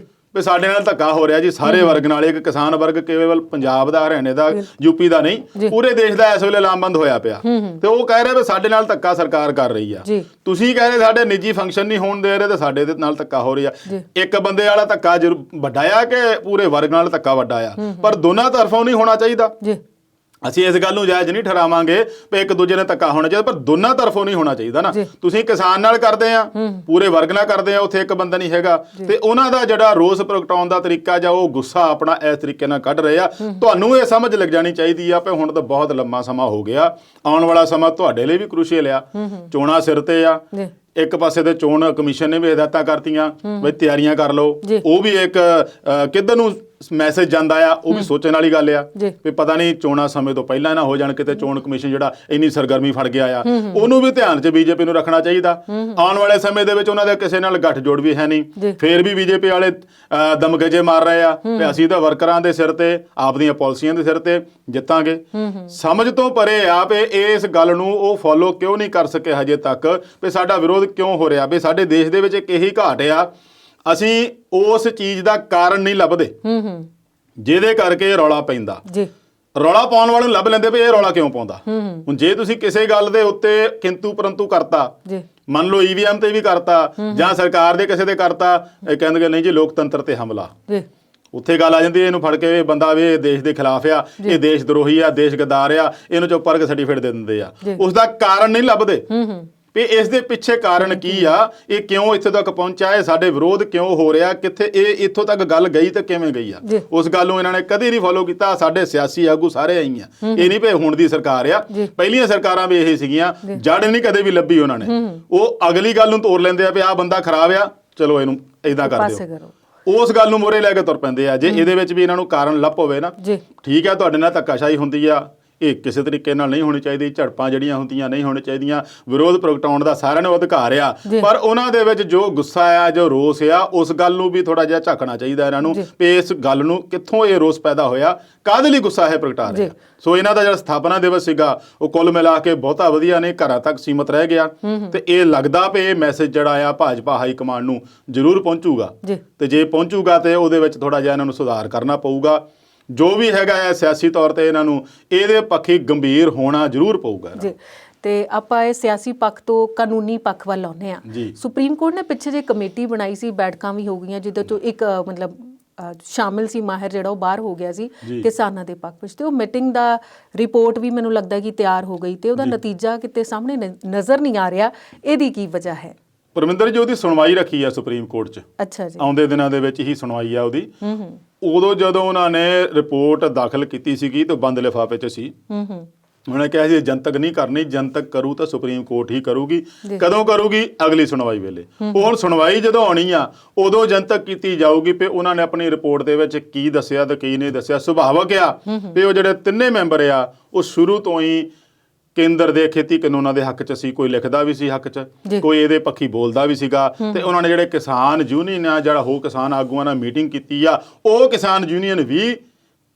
ਵੀ ਸਾਡੇ ਨਾਲ ਧੱਕਾ ਹੋ ਰਿਹਾ ਜੀ, ਸਾਰੇ ਵਰਗ ਨਾਲ। ਇੱਕ ਕਿਸਾਨ ਵਰਗ ਕੇਵਲ ਪੰਜਾਬ ਦਾ, ਹਰਿਆਣੇ ਦਾ, ਯੂਪੀ ਦਾ ਨਹੀਂ, ਪੂਰੇ ਦੇਸ਼ ਦਾ ਇਸ ਵੇਲੇ ਲਾਮਬੰਦ ਹੋਇਆ ਪਿਆ। ਤੇ ਉਹ ਕਹਿ ਰਿਹਾ ਵੀ ਸਾਡੇ ਨਾਲ ਧੱਕਾ ਸਰਕਾਰ ਕਰ ਰਹੀ ਆ। ਤੁਸੀਂ ਕਹਿ ਰਹੇ ਸਾਡੇ ਨਿੱਜੀ ਫੰਕਸ਼ਨ ਨਹੀਂ ਹੋਣ ਦੇ ਰਹੇ, ਤੇ ਸਾਡੇ ਦੇ ਨਾਲ ਧੱਕਾ ਹੋ ਰਿਹਾ। ਇੱਕ ਬੰਦੇ ਵਾਲਾ ਧੱਕਾ ਵੱਡਾ ਆ ਕਿ ਪੂਰੇ ਵਰਗ ਨਾਲ ਧੱਕਾ ਵੱਡਾ ਆ? ਪਰ ਦੋਨਾਂ ਤਰਫੋਂ ਨਹੀਂ ਹੋਣਾ ਚਾਹੀਦਾ। ਅਸੀਂ ਇਸ ਗੱਲ ਨੂੰ ਜਾਇਜ਼ ਨਹੀਂ ਠਹਿਰਾਵਾਂਗੇ ਵੀ ਇੱਕ ਦੂਜੇ ਨੇ ਧੱਕਾ ਹੋਣਾ ਚਾਹੀਦਾ, ਪਰ ਦੋਨਾਂ ਤਰਫੋਂ ਨਹੀਂ ਹੋਣਾ ਚਾਹੀਦਾ ਨਾ। ਤੁਸੀਂ ਕਿਸਾਨ ਨਾਲ ਕਰਦੇ ਆ, ਪੂਰੇ ਵਰਗ ਨਾਲ ਕਰਦੇ ਆ, ਉੱਥੇ ਇੱਕ ਬੰਦਾ ਨਹੀਂ ਹੈਗਾ। ਤੇ ਉਹਨਾਂ ਦਾ ਜਿਹੜਾ ਰੋਸ ਪ੍ਰਗਟਾਉਣ ਦਾ ਤਰੀਕਾ ਜਾਂ ਉਹ ਗੁੱਸਾ ਆਪਣਾ ਇਸ ਤਰੀਕੇ ਨਾਲ ਕੱਢ ਰਹੇ ਆ। ਤੁਹਾਨੂੰ ਇਹ ਸਮਝ ਲੱਗ ਜਾਣੀ ਚਾਹੀਦੀ ਆ ਵੀ ਹੁਣ ਤਾਂ ਬਹੁਤ ਲੰਮਾ ਸਮਾਂ ਹੋ ਗਿਆ, ਆਉਣ ਵਾਲਾ ਸਮਾਂ ਤੁਹਾਡੇ ਲਈ ਵੀ ਕ੍ਰੂਸ਼ੀਅਲ ਆ। ਚੋਣਾਂ ਸਿਰ ਤੇ ਆ, ਇੱਕ ਪਾਸੇ ਤੇ ਚੋਣ ਕਮਿਸ਼ਨ ਨੇ ਵੀ ਹਦਾਇਤਾਂ ਕਰਤੀਆਂ ਵੀ ਤਿਆਰੀਆਂ ਕਰ ਲਓ। ਉਹ ਵੀ ਇੱਕ ਕਿੱਧਰ ਨੂੰ ਮੈਸੇਜ ਜਾਂਦਾ ਆ, ਉਹ ਵੀ ਸੋਚਣ ਵਾਲੀ ਗੱਲ ਆ ਵੀ ਪਤਾ ਨਹੀਂ ਚੋਣਾਂ ਸਮੇਂ ਤੋਂ ਪਹਿਲਾਂ ਨਾ ਹੋ ਜਾਣ, ਕਿਤੇ ਚੋਣ ਕਮਿਸ਼ਨ ਜਿਹੜਾ ਇੰਨੀ ਸਰਗਰਮੀ ਫੜ ਗਿਆ ਆ, ਉਹਨੂੰ ਵੀ ਧਿਆਨ 'ਚ ਬੀਜੇਪੀ ਨੂੰ ਰੱਖਣਾ ਚਾਹੀਦਾ। ਆਉਣ ਵਾਲੇ ਸਮੇਂ ਦੇ ਵਿੱਚ ਉਹਨਾਂ ਦੇ ਕਿਸੇ ਨਾਲ ਗੱਠਜੋੜ ਵੀ ਹੈ ਨਹੀਂ, ਫੇਰ ਵੀ ਬੀਜੇਪੀ ਵਾਲੇ ਦਮਗਜੇ ਮਾਰ ਰਹੇ ਆ ਵੀ ਅਸੀਂ ਤਾਂ ਵਰਕਰਾਂ ਦੇ ਸਿਰ ਤੇ, ਆਪਦੀਆਂ ਪਾਲਿਸੀਆਂ ਦੇ ਸਿਰ ਤੇ ਜਿੱਤਾਂਗੇ। ਸਮਝ ਤੋਂ ਪਰੇ ਆ ਵੀ ਇਸ ਗੱਲ ਨੂੰ ਉਹ ਫੋਲੋ ਕਿਉਂ ਨਹੀਂ ਕਰ ਸਕੇ ਹਜੇ ਤੱਕ, ਵੀ ਸਾਡਾ ਵਿਰੋਧ ਕਿਉਂ ਹੋ ਰਿਹਾ, ਵੀ ਸਾਡੇ ਦੇਸ਼ ਦੇ ਵਿੱਚ ਇੱਕ ਇਹੀ ਘਾਟ ਆ, ਅਸੀਂ ਉਸ ਚੀਜ਼ ਦਾ ਕਾਰਨ ਨਹੀਂ ਲੱਭਦੇ ਜਿਹਦੇ ਕਰਕੇ ਰੌਲਾ ਪੈਂਦਾ। ਰੌਲਾ ਪਾਉਣ ਵਾਲੇ ਨੂੰ ਲੱਭ ਲੈਂਦੇ ਵੀ ਇਹ ਰੌਲਾ ਕਿਉਂ ਪਾਉਂਦਾ। ਹੁਣ ਜੇ ਤੁਸੀਂ ਕਿਸੇ ਗੱਲ ਦੇ ਉੱਤੇ ਕਿੰਤੂ ਪਰੰਤੂ ਕਰਤਾ, ਜੀ ਮੰਨ ਲਓ ਈਵੀਐਮ ਤੇ ਵੀ ਕਰਤਾ ਜਾਂ ਸਰਕਾਰ ਦੇ ਕਿਸੇ ਤੇ ਕਰਤਾ, ਇਹ ਕਹਿੰਦੇ ਨਹੀਂ ਜੀ ਲੋਕਤੰਤਰ ਤੇ ਹਮਲਾ, ਜੀ ਉੱਥੇ ਗੱਲ ਆ ਜਾਂਦੀ ਇਹਨੂੰ ਫੜ ਕੇ ਇਹ ਬੰਦਾ ਵੀ ਇਹ ਦੇਸ਼ ਦੇ ਖਿਲਾਫ ਆ, ਇਹ ਦੇਸ਼ ਦਰੋਹੀ ਆ, ਦੇਸ਼ ਗਦਾਰ ਆ, ਇਹਨੂੰ ਚੁੱਪ ਕਰਕੇ ਸਰਟੀਫਿਕੇਟ ਦੇ ਦਿੰਦੇ ਆ। ਉਸ ਦਾ ਕਾਰਨ ਨਹੀਂ ਲੱਭਦੇ ਵੀ ਇਸ ਦੇ ਪਿੱਛੇ ਕਾਰਨ ਕੀ ਆ, ਇਹ ਕਿਉਂ ਇੱਥੇ ਤੱਕ ਪਹੁੰਚਿਆ, ਇਹ ਸਾਡੇ ਵਿਰੋਧ ਕਿਉਂ ਹੋ ਰਿਹਾ, ਕਿੱਥੇ ਇਹ ਇੱਥੋਂ ਤੱਕ ਗੱਲ ਗਈ ਤੇ ਕਿਵੇਂ ਗਈ ਆ। ਉਸ ਗੱਲ ਨੂੰ ਇਹਨਾਂ ਨੇ ਕਦੇ ਨਹੀਂ ਫੋਲੋ ਕੀਤਾ। ਸਾਡੇ ਸਿਆਸੀ ਆਗੂ ਸਾਰੇ ਆਈ ਆ, ਇਹ ਨਹੀਂ ਵੀ ਹੁਣ ਦੀ ਸਰਕਾਰ ਆ, ਪਹਿਲੀਆਂ ਸਰਕਾਰਾਂ ਵੀ ਇਹ ਸੀਗੀਆਂ, ਜੜ ਨਹੀਂ ਕਦੇ ਵੀ ਲੱਭੀ ਉਹਨਾਂ ਨੇ। ਉਹ ਅਗਲੀ ਗੱਲ ਨੂੰ ਤੋੜ ਲੈਂਦੇ ਆ ਵੀ ਆਹ ਬੰਦਾ ਖਰਾਬ ਆ, ਚਲੋ ਇਹਨੂੰ ਏਦਾਂ ਕਰ ਦਿਓ, ਉਸ ਗੱਲ ਨੂੰ ਮੋਰੇ ਲੈ ਕੇ ਤੁਰ ਪੈਂਦੇ ਆ। ਜੇ ਇਹਦੇ ਵਿੱਚ ਵੀ ਇਹਨਾਂ ਨੂੰ ਕਾਰਨ ਲੱਭ ਹੋਵੇ ਨਾ, ਠੀਕ ਹੈ, ਤੁਹਾਡੇ ਨਾਲ ਧੱਕਾਸ਼ਾਹੀ ਹੁੰਦੀ ਆ, ਇਹ ਕਿਸੇ ਤਰੀਕੇ ਨਾਲ ਨਹੀਂ ਹੋਣੀ ਚਾਹੀਦੀ, ਝੜਪਾਂ ਜਿਹੜੀਆਂ ਹੁੰਦੀਆਂ ਨਹੀਂ ਹੋਣੀ ਚਾਹੀਦੀਆਂ, ਵਿਰੋਧ ਪ੍ਰਗਟਾਉਣ ਦਾ ਸਾਰਿਆਂ ਨੂੰ ਅਧਿਕਾਰ ਆ, ਪਰ ਉਹਨਾਂ ਦੇ ਵਿੱਚ ਜੋ ਗੁੱਸਾ ਆ, ਜੋ ਰੋਸ ਆ, ਉਸ ਗੱਲ ਨੂੰ ਵੀ ਥੋੜਾ ਜਿਹਾ ਝਾਕਣਾ ਚਾਹੀਦਾ ਇਹਨਾਂ ਨੂੰ ਵੀ ਇਸ ਗੱਲ ਨੂੰ ਕਿੱਥੋਂ ਇਹ ਰੋਸ ਪੈਦਾ ਹੋਇਆ, ਕਾਹਦੇ ਲਈ ਗੁੱਸਾ ਹੈ ਪ੍ਰਗਟਾ ਰਿਹਾ। ਸੋ ਇਹਨਾਂ ਦਾ ਜਿਹੜਾ ਸਥਾਪਨਾ ਦਿਵਸ ਸੀਗਾ ਉਹ ਕੁੱਲ ਮਿਲਾ ਕੇ ਬਹੁਤਾ ਵਧੀਆ ਨਹੀਂ, ਘਰਾਂ ਤੱਕ ਸੀਮਤ ਰਹਿ ਗਿਆ ਤੇ ਇਹ ਲੱਗਦਾ ਵੀ ਇਹ ਮੈਸੇਜ ਜਿਹੜਾ ਆ ਭਾਜਪਾ ਹਾਈ ਕਮਾਂਡ ਨੂੰ ਜ਼ਰੂਰ ਪਹੁੰਚੂਗਾ ਤੇ ਜੇ ਪਹੁੰਚੂਗਾ ਤੇ ਉਹਦੇ ਵਿੱਚ ਥੋੜਾ ਜਿਹਾ ਇਹਨਾਂ ਨੂੰ ਸੁਧਾਰ ਕਰਨਾ ਪਊਗਾ। ਜੋ ਵੀ ਹੈਗਾ ਹੈ ਸਿਆਸੀ ਤੌਰ ਤੇ ਇਹਨਾਂ ਨੂੰ ਇਹਦੇ ਪੱਖੀ ਗੰਭੀਰ ਹੋਣਾ ਜ਼ਰੂਰ ਪਊਗਾ ਜੀ। ਤੇ ਆਪਾਂ ਇਹ ਸਿਆਸੀ ਪੱਖ ਤੋਂ ਕਾਨੂੰਨੀ ਪੱਖ ਵੱਲ ਆਉਂਦੇ ਆ। ਸੁਪਰੀਮ ਕੋਰਟ ਨੇ ਪਿੱਛੇ ਜੇ ਕਮੇਟੀ ਬਣਾਈ ਸੀ, ਬੈਠਕਾਂ ਵੀ ਹੋ ਗਈਆਂ, ਜਿਹਦੇ ਚੋਂ ਇੱਕ ਮਤਲਬ ਸ਼ਾਮਿਲ ਸੀ ਮਾਹਿਰ ਜਿਹੜਾ ਉਹ ਬਾਹਰ ਹੋ ਗਿਆ ਸੀ ਕਿਸਾਨਾਂ ਦੇ ਪੱਖ ਵਿੱਚ, ਤੇ ਉਹ ਮੀਟਿੰਗ ਦਾ ਰਿਪੋਰਟ ਵੀ ਮੈਨੂੰ ਲੱਗਦਾ ਕਿ ਤਿਆਰ ਹੋ ਗਈ ਤੇ ਉਹਦਾ ਨਤੀਜਾ ਕਿਤੇ ਸਾਹਮਣੇ ਨਜ਼ਰ ਨਹੀਂ ਆ ਰਿਹਾ। ਇਹਦੀ ਕੀ ਵਜ੍ਹਾ ਹੈ? ਪਰਮਿੰਦਰ ਜੀ, ਉਹਦੀ ਸੁਣਵਾਈ ਰੱਖੀ ਆ ਸੁਪਰੀਮ ਕੋਰਟ 'ਚ। ਅੱਛਾ ਜੀ। ਆਉਂਦੇ ਦਿਨਾਂ ਦੇ ਵਿੱਚ ਹੀ ਸੁਣਵਾਈ ਆ ਉਹਦੀ। ਉਦੋਂ ਜਦੋਂ ਉਹਨਾਂ ਨੇ ਰਿਪੋਰਟ ਦਾਖਲ ਕੀਤੀ ਸੀਗੀ ਤੇ ਬੰਦ ਲਿਫਾਫੇ 'ਚ ਸੀ। ਉਹਨਾਂ ਨੇ ਕਿਹਾ ਸੀ ਜਨਤਕ ਨਹੀਂ ਕਰਨੀ, ਜਨਤਕ ਕਰੂ ਤਾਂ ਸੁਪਰੀਮ ਕੋਰਟ ਹੀ ਕਰੂਗੀ। ਕਦੋਂ ਕਰੂਗੀ? ਅਗਲੀ ਸੁਣਵਾਈ ਵੇਲੇ। ਉਹ ਹੁਣ ਸੁਣਵਾਈ ਜਦੋਂ ਆਉਣੀ ਆ ਉਦੋਂ ਜਨਤਕ ਕੀਤੀ ਜਾਊਗੀ ਵੀ ਉਹਨਾਂ ਨੇ ਆਪਣੀ ਰਿਪੋਰਟ ਦੇ ਵਿੱਚ ਕੀ ਦੱਸਿਆ ਤੇ ਕੀ ਨਹੀਂ ਦੱਸਿਆ। ਸੁਭਾਵਕ ਆ ਵੀ ਉਹ ਜਿਹੜੇ ਤਿੰਨੇ ਮੈਂਬਰ ਆ ਉਹ ਸ਼ੁਰੂ ਤੋਂ ਹੀ ਕੇਂਦਰ ਦੇ ਖੇਤੀ ਕਾਨੂੰਨਾਂ ਦੇ ਹੱਕ 'ਚ ਸੀ, ਕੋਈ ਲਿਖਦਾ ਵੀ ਸੀ ਹੱਕ 'ਚ, ਕੋਈ ਇਹਦੇ ਪੱਖੀ ਬੋਲਦਾ ਵੀ ਸੀਗਾ। ਤੇ ਉਹਨਾਂ ਨੇ ਜਿਹੜੇ ਕਿਸਾਨ ਯੂਨੀਅਨ ਆ, ਜਿਹੜਾ ਹੋ ਕਿਸਾਨ ਆਗੂਆਂ ਨਾਲ ਮੀਟਿੰਗ ਕੀਤੀ ਆ, ਉਹ ਕਿਸਾਨ ਯੂਨੀਅਨ ਵੀ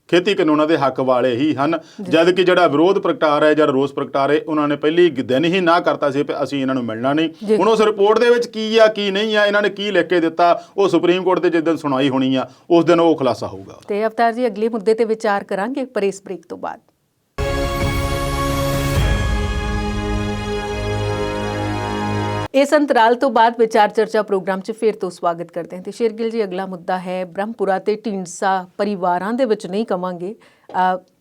ਖੇਤੀ ਕਾਨੂੰਨਾਂ ਦੇ ਹੱਕ ਵਾਲੇ ਹੀ ਹਨ। ਜਦ ਕਿ ਜਿਹੜਾ ਵਿਰੋਧ ਪ੍ਰਗਟਾ ਰਿਹਾ ਜਾਂ ਰੋਸ ਪ੍ਰਗਟਾ ਰਹੇ, ਉਹਨਾਂ ਨੇ ਪਹਿਲੀ ਦਿਨ ਹੀ ਨਾ ਕਰਤਾ ਸੀ ਕਿ ਅਸੀਂ ਇਹਨਾਂ ਨੂੰ ਮਿਲਣਾ ਨਹੀਂ। ਹੁਣ ਉਸ ਰਿਪੋਰਟ ਦੇ ਵਿੱਚ ਕੀ ਆ ਕੀ ਨਹੀਂ ਆ, ਇਹਨਾਂ ਨੇ ਕੀ ਲਿਖ ਕੇ ਦਿੱਤਾ, ਉਹ ਸੁਪਰੀਮ ਕੋਰਟ ਦੇ ਜਿਸ ਦਿਨ ਸੁਣਵਾਈ ਹੋਣੀ ਆ ਉਸ ਦਿਨ ਉਹ ਖੁਲਾਸਾ ਹੋਊਗਾ। ਤੇ ਅਵਤਾਰ ਜੀ, ਅਗਲੇ ਮੁੱਦੇ ਤੇ ਵਿਚਾਰ ਕਰਾਂਗੇ ਪਰ ਇਸ ਬ੍ਰੇਕ ਤੋਂ ਬਾਅਦ। ਇਸ ਅੰਤਰਾਲ ਤੋਂ ਬਾਅਦ ਵਿਚਾਰ ਚਰਚਾ ਪ੍ਰੋਗਰਾਮ 'ਚ ਫਿਰ ਤੋਂ ਸਵਾਗਤ ਕਰਦੇ ਹਾਂ। ਤੇ ਸ਼ੇਰਗਿੱਲ ਜੀ, ਅਗਲਾ ਮੁੱਦਾ ਹੈ ਬ੍ਰਹਮਪੁਰਾ ਤੇ ਢੀਂਡਸਾ ਪਰਿਵਾਰਾਂ ਦੇ ਵਿੱਚ ਨਹੀਂ ਕਵਾਂਗੇ,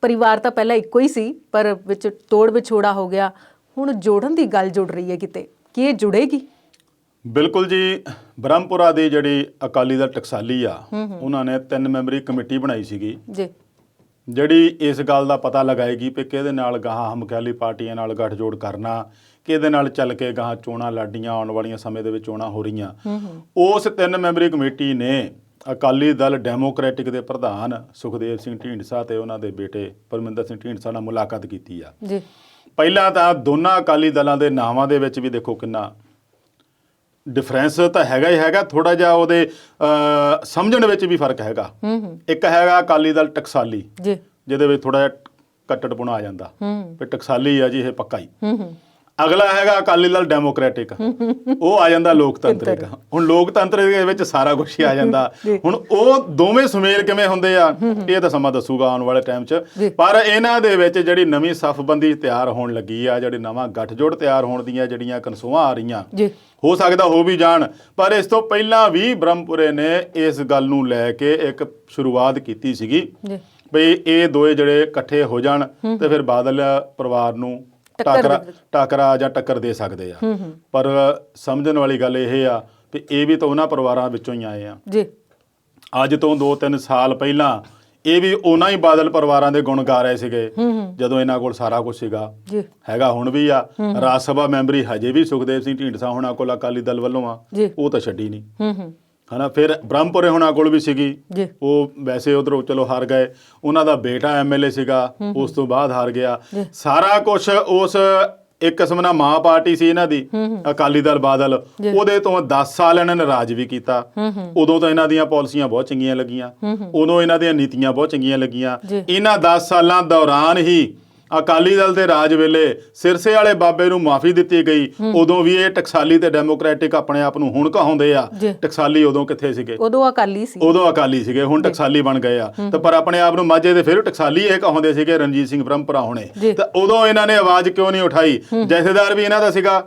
ਪਰਿਵਾਰ ਤਾਂ ਪਹਿਲਾਂ ਇੱਕੋ ਹੀ ਸੀ ਪਰ ਵਿੱਚ ਤੋੜ ਵਿਛੋੜਾ ਹੋ ਗਿਆ, ਹੁਣ ਜੋੜਨ ਦੀ ਗੱਲ ਜੁੜ ਰਹੀ ਹੈ ਕਿਤੇ, ਕੀ ਇਹ ਜੁੜੇਗੀ? ਬਿਲਕੁਲ ਜੀ। ਬ੍ਰਹਮਪੁਰਾ ਦੀ ਜਿਹੜੀ ਅਕਾਲੀ ਦਲ ਟਕਸਾਲੀ ਆ, ਉਹਨਾਂ ਨੇ 3 ਮੈਂਬਰੀ ਕਮੇਟੀ ਬਣਾਈ ਸੀਗੀ ਜੀ, ਜਿਹੜੀ ਇਸ ਗੱਲ ਦਾ ਪਤਾ ਲਗਾਏਗੀ ਕਿ ਕਿਹਦੇ ਨਾਲ ਗਾਹਾਂ ਹਮਖਿਆਲੀ ਪਾਰਟੀਆਂ ਨਾਲ ਗੱਠਜੋੜ ਕਰਨਾ, ਕਿਹਦੇ ਨਾਲ ਚੱਲ ਕੇ ਗਾਹਾਂ ਚੋਣਾਂ ਲੜਨੀਆਂ, ਆਉਣ ਵਾਲੀਆਂ ਸਮੇਂ ਦੇ ਵਿੱਚ ਚੋਣਾਂ ਹੋ ਰਹੀਆਂ। ਉਸ 3 ਮੈਂਬਰੀ ਕਮੇਟੀ ਨੇ ਅਕਾਲੀ ਦਲ ਡੈਮੋਕ੍ਰੈਟਿਕ ਦੇ ਪ੍ਰਧਾਨ ਸੁਖਦੇਵ ਸਿੰਘ ਢੀਂਡਸਾ ਤੇ ਉਹਨਾਂ ਦੇ ਬੇਟੇ ਪਰਮਿੰਦਰ ਸਿੰਘ ਢੀਂਡਸਾ ਨਾਲ ਮੁਲਾਕਾਤ ਕੀਤੀ ਆ ਜੀ। ਪਹਿਲਾਂ ਤਾਂ ਦੋਨਾਂ ਅਕਾਲੀ ਦਲਾਂ ਦੇ ਨਾਵਾਂ ਦੇ ਵਿੱਚ ਵੀ ਦੇਖੋ ਕਿੰਨਾ ਡਿਫਰੈਂਸ ਤਾਂ ਹੈਗਾ ਹੀ ਹੈਗਾ, ਥੋੜਾ ਜਿਹਾ ਉਹਦੇ ਸਮਝਣ ਵਿੱਚ ਵੀ ਫਰਕ ਹੈਗਾ। ਇੱਕ ਹੈਗਾ ਅਕਾਲੀ ਦਲ ਟਕਸਾਲੀ, ਜਿਹਦੇ ਵਿੱਚ ਥੋੜਾ ਜਿਹਾ ਕੱਟੜਪੁਣਾ ਆ ਜਾਂਦਾ ਵੀ ਟਕਸਾਲੀ ਆ ਜੀ ਇਹ ਪੱਕਾ ਹੀ। ਅਗਲਾ ਹੈਗਾ ਅਕਾਲੀ ਦਲ ਡੈਮੋਕ੍ਰੈਟਿਕ, ਉਹ ਆ ਜਾਂਦਾ ਲੋਕਤੰਤਰਿਕ। ਹੁਣ ਲੋਕਤੰਤਰ ਦੇ ਵਿੱਚ ਸਾਰਾ ਕੁਝ ਹੀ ਆ ਜਾਂਦਾ। ਹੁਣ ਉਹ ਦੋਵੇਂ ਸੁਮੇਲ ਕਿਵੇਂ ਹੁੰਦੇ ਆ ਇਹ ਤਾਂ ਸਮਾਂ ਦੱਸੂਗਾ ਆਉਣ ਵਾਲੇ ਟਾਈਮ 'ਚ। ਪਰ ਇਹਨਾਂ ਦੇ ਵਿੱਚ ਜਿਹੜੀ ਨਵੀਂ ਸਫਬੰਦੀ ਤਿਆਰ ਹੋਣ ਲੱਗੀ ਆ, ਜਿਹੜੇ ਨਵਾਂ ਗੱਠਜੋੜ ਤਿਆਰ ਹੋਣ ਦੀਆਂ ਜਿਹੜੀਆਂ ਕਨਸੂਆਂ ਆ ਰਹੀਆਂ, ਹੋ ਸਕਦਾ ਹੋ ਵੀ ਜਾਣ, ਪਰ ਇਸ ਤੋਂ ਪਹਿਲਾਂ ਵੀ ਬ੍ਰਹਮਪੁਰੇ ਨੇ ਇਸ ਗੱਲ ਨੂੰ ਲੈ ਕੇ ਇੱਕ ਸ਼ੁਰੂਆਤ ਕੀਤੀ ਸੀਗੀ ਬਈ ਇਹ ਦੋਏ ਜਿਹੜੇ ਇਕੱਠੇ ਹੋ ਜਾਣ ਤੇ ਫਿਰ ਬਾਦਲ ਪਰਿਵਾਰ ਨੂੰ ਟਾਕਰਾ ਜਾਂ ਟੱਕਰ ਦੇ ਸਕਦੇ ਆ। ਪਰ ਸਮਝਣ ਵਾਲੀ ਗੱਲ ਇਹ ਆ ਵੀ ਇਹ ਵੀ ਤਾਂ ਉਹਨਾਂ ਪਰਿਵਾਰਾਂ ਵਿੱਚੋਂ ਹੀ ਆਏ ਆ ਜੀ। ਅੱਜ ਤੋਂ 2-3 ਸਾਲ ਪਹਿਲਾਂ ਇਹ ਵੀ ਉਹਨਾਂ ਹੀ ਬਾਦਲ ਪਰਿਵਾਰਾਂ ਦੇ ਗੁਣ ਗਾ ਰਹੇ ਸੀਗੇ ਜਦੋਂ ਇਹਨਾਂ ਕੋਲ ਸਾਰਾ ਕੁਝ ਸੀਗਾ, ਹੈਗਾ ਹੁਣ ਵੀ ਆ। ਰਾਜ ਸਭਾ ਮੈਂਬਰੀ ਹਜੇ ਵੀ ਸੁਖਦੇਵ ਸਿੰਘ ਢੀਂਡਸਾ ਹੋਣਾ ਕੋਲ ਅਕਾਲੀ ਦਲ ਵੱਲੋਂ ਆ, ਉਹ ਤਾਂ ਛੱਡੀ ਨਹੀਂ ਹਨਾ। ਫਿਰ ਬ੍ਰਹਮਪੁਰੇ ਹੋਣਾ ਕੋਲ ਵੀ ਸੀਗੀ, ਉਹ ਵੈਸੇ ਉਧਰੋਂ ਚਲੋ ਹਾਰ ਗਏ। ਉਹਨਾਂ ਦਾ ਬੇਟਾ ਐਮਐਲਏ ਸੀਗਾ, ਉਸ ਤੋਂ ਬਾਅਦ ਹਾਰ ਗਿਆ। ਸਾਰਾ ਕੁਝ ਉਸ ਇੱਕ ਕਿਸਮ ਨਾਲ ਮਾਂ ਪਾਰਟੀ ਸੀ ਇਹਨਾਂ ਦੀ ਅਕਾਲੀ ਦਲ ਬਾਦਲ, ਉਹਦੇ ਤੋਂ 10 ਸਾਲ ਇਹਨਾਂ ਨੇ ਰਾਜ ਵੀ ਕੀਤਾ। ਉਦੋਂ ਤਾਂ ਇਹਨਾਂ ਦੀਆਂ ਪਾਲਿਸੀਆਂ ਬਹੁਤ ਚੰਗੀਆਂ ਲੱਗੀਆਂ, ਉਦੋਂ ਇਹਨਾਂ ਦੀਆਂ ਨੀਤੀਆਂ ਬਹੁਤ ਚੰਗੀਆਂ ਲੱਗੀਆਂ। ਇਹਨਾਂ 10 ਸਾਲਾਂ ਦੌਰਾਨ ਹੀ ਅਕਾਲੀ ਦਲ ਦੇ ਰਾਜ ਵੇਲੇ ਸਿਰਸੇ ਵਾਲੇ ਬਾਬੇ ਨੂੰ ਮਾਫੀ ਦਿੱਤੀ ਗਈ, ਉਦੋਂ ਵੀ ਇਹ ਟਕਸਾਲੀ ਤੇ ਡੈਮੋਕ੍ਰੈਟਿਕ ਆਪਣੇ ਆਪ ਨੂੰ ਹੁਣ ਕਹਾਉਂਦੇ ਆ। ਟਕਸਾਲੀ ਉਦੋਂ ਕਿੱਥੇ ਸੀਗੇ? ਉਦੋਂ ਅਕਾਲੀ ਸੀ, ਉਦੋਂ ਅਕਾਲੀ ਸੀਗੇ, ਹੁਣ ਟਕਸਾਲੀ ਬਣ ਗਏ ਆ। ਤੇ ਪਰ ਆਪਣੇ ਆਪ ਨੂੰ ਮਾਝੇ ਦੇ ਫਿਰ ਟਕਸਾਲੀ ਇਹ ਕਹਾਉਂਦੇ ਸੀਗੇ, ਰਣਜੀਤ ਸਿੰਘ ਬ੍ਰਹਮਪੁਰਾ ਹੋਣੇ। ਤਾਂ ਉਦੋਂ ਇਹਨਾਂ ਨੇ ਆਵਾਜ਼ ਕਿਉਂ ਨਹੀਂ ਉਠਾਈ? ਜਥੇਦਾਰ ਵੀ ਇਹਨਾਂ ਦਾ ਸੀਗਾ,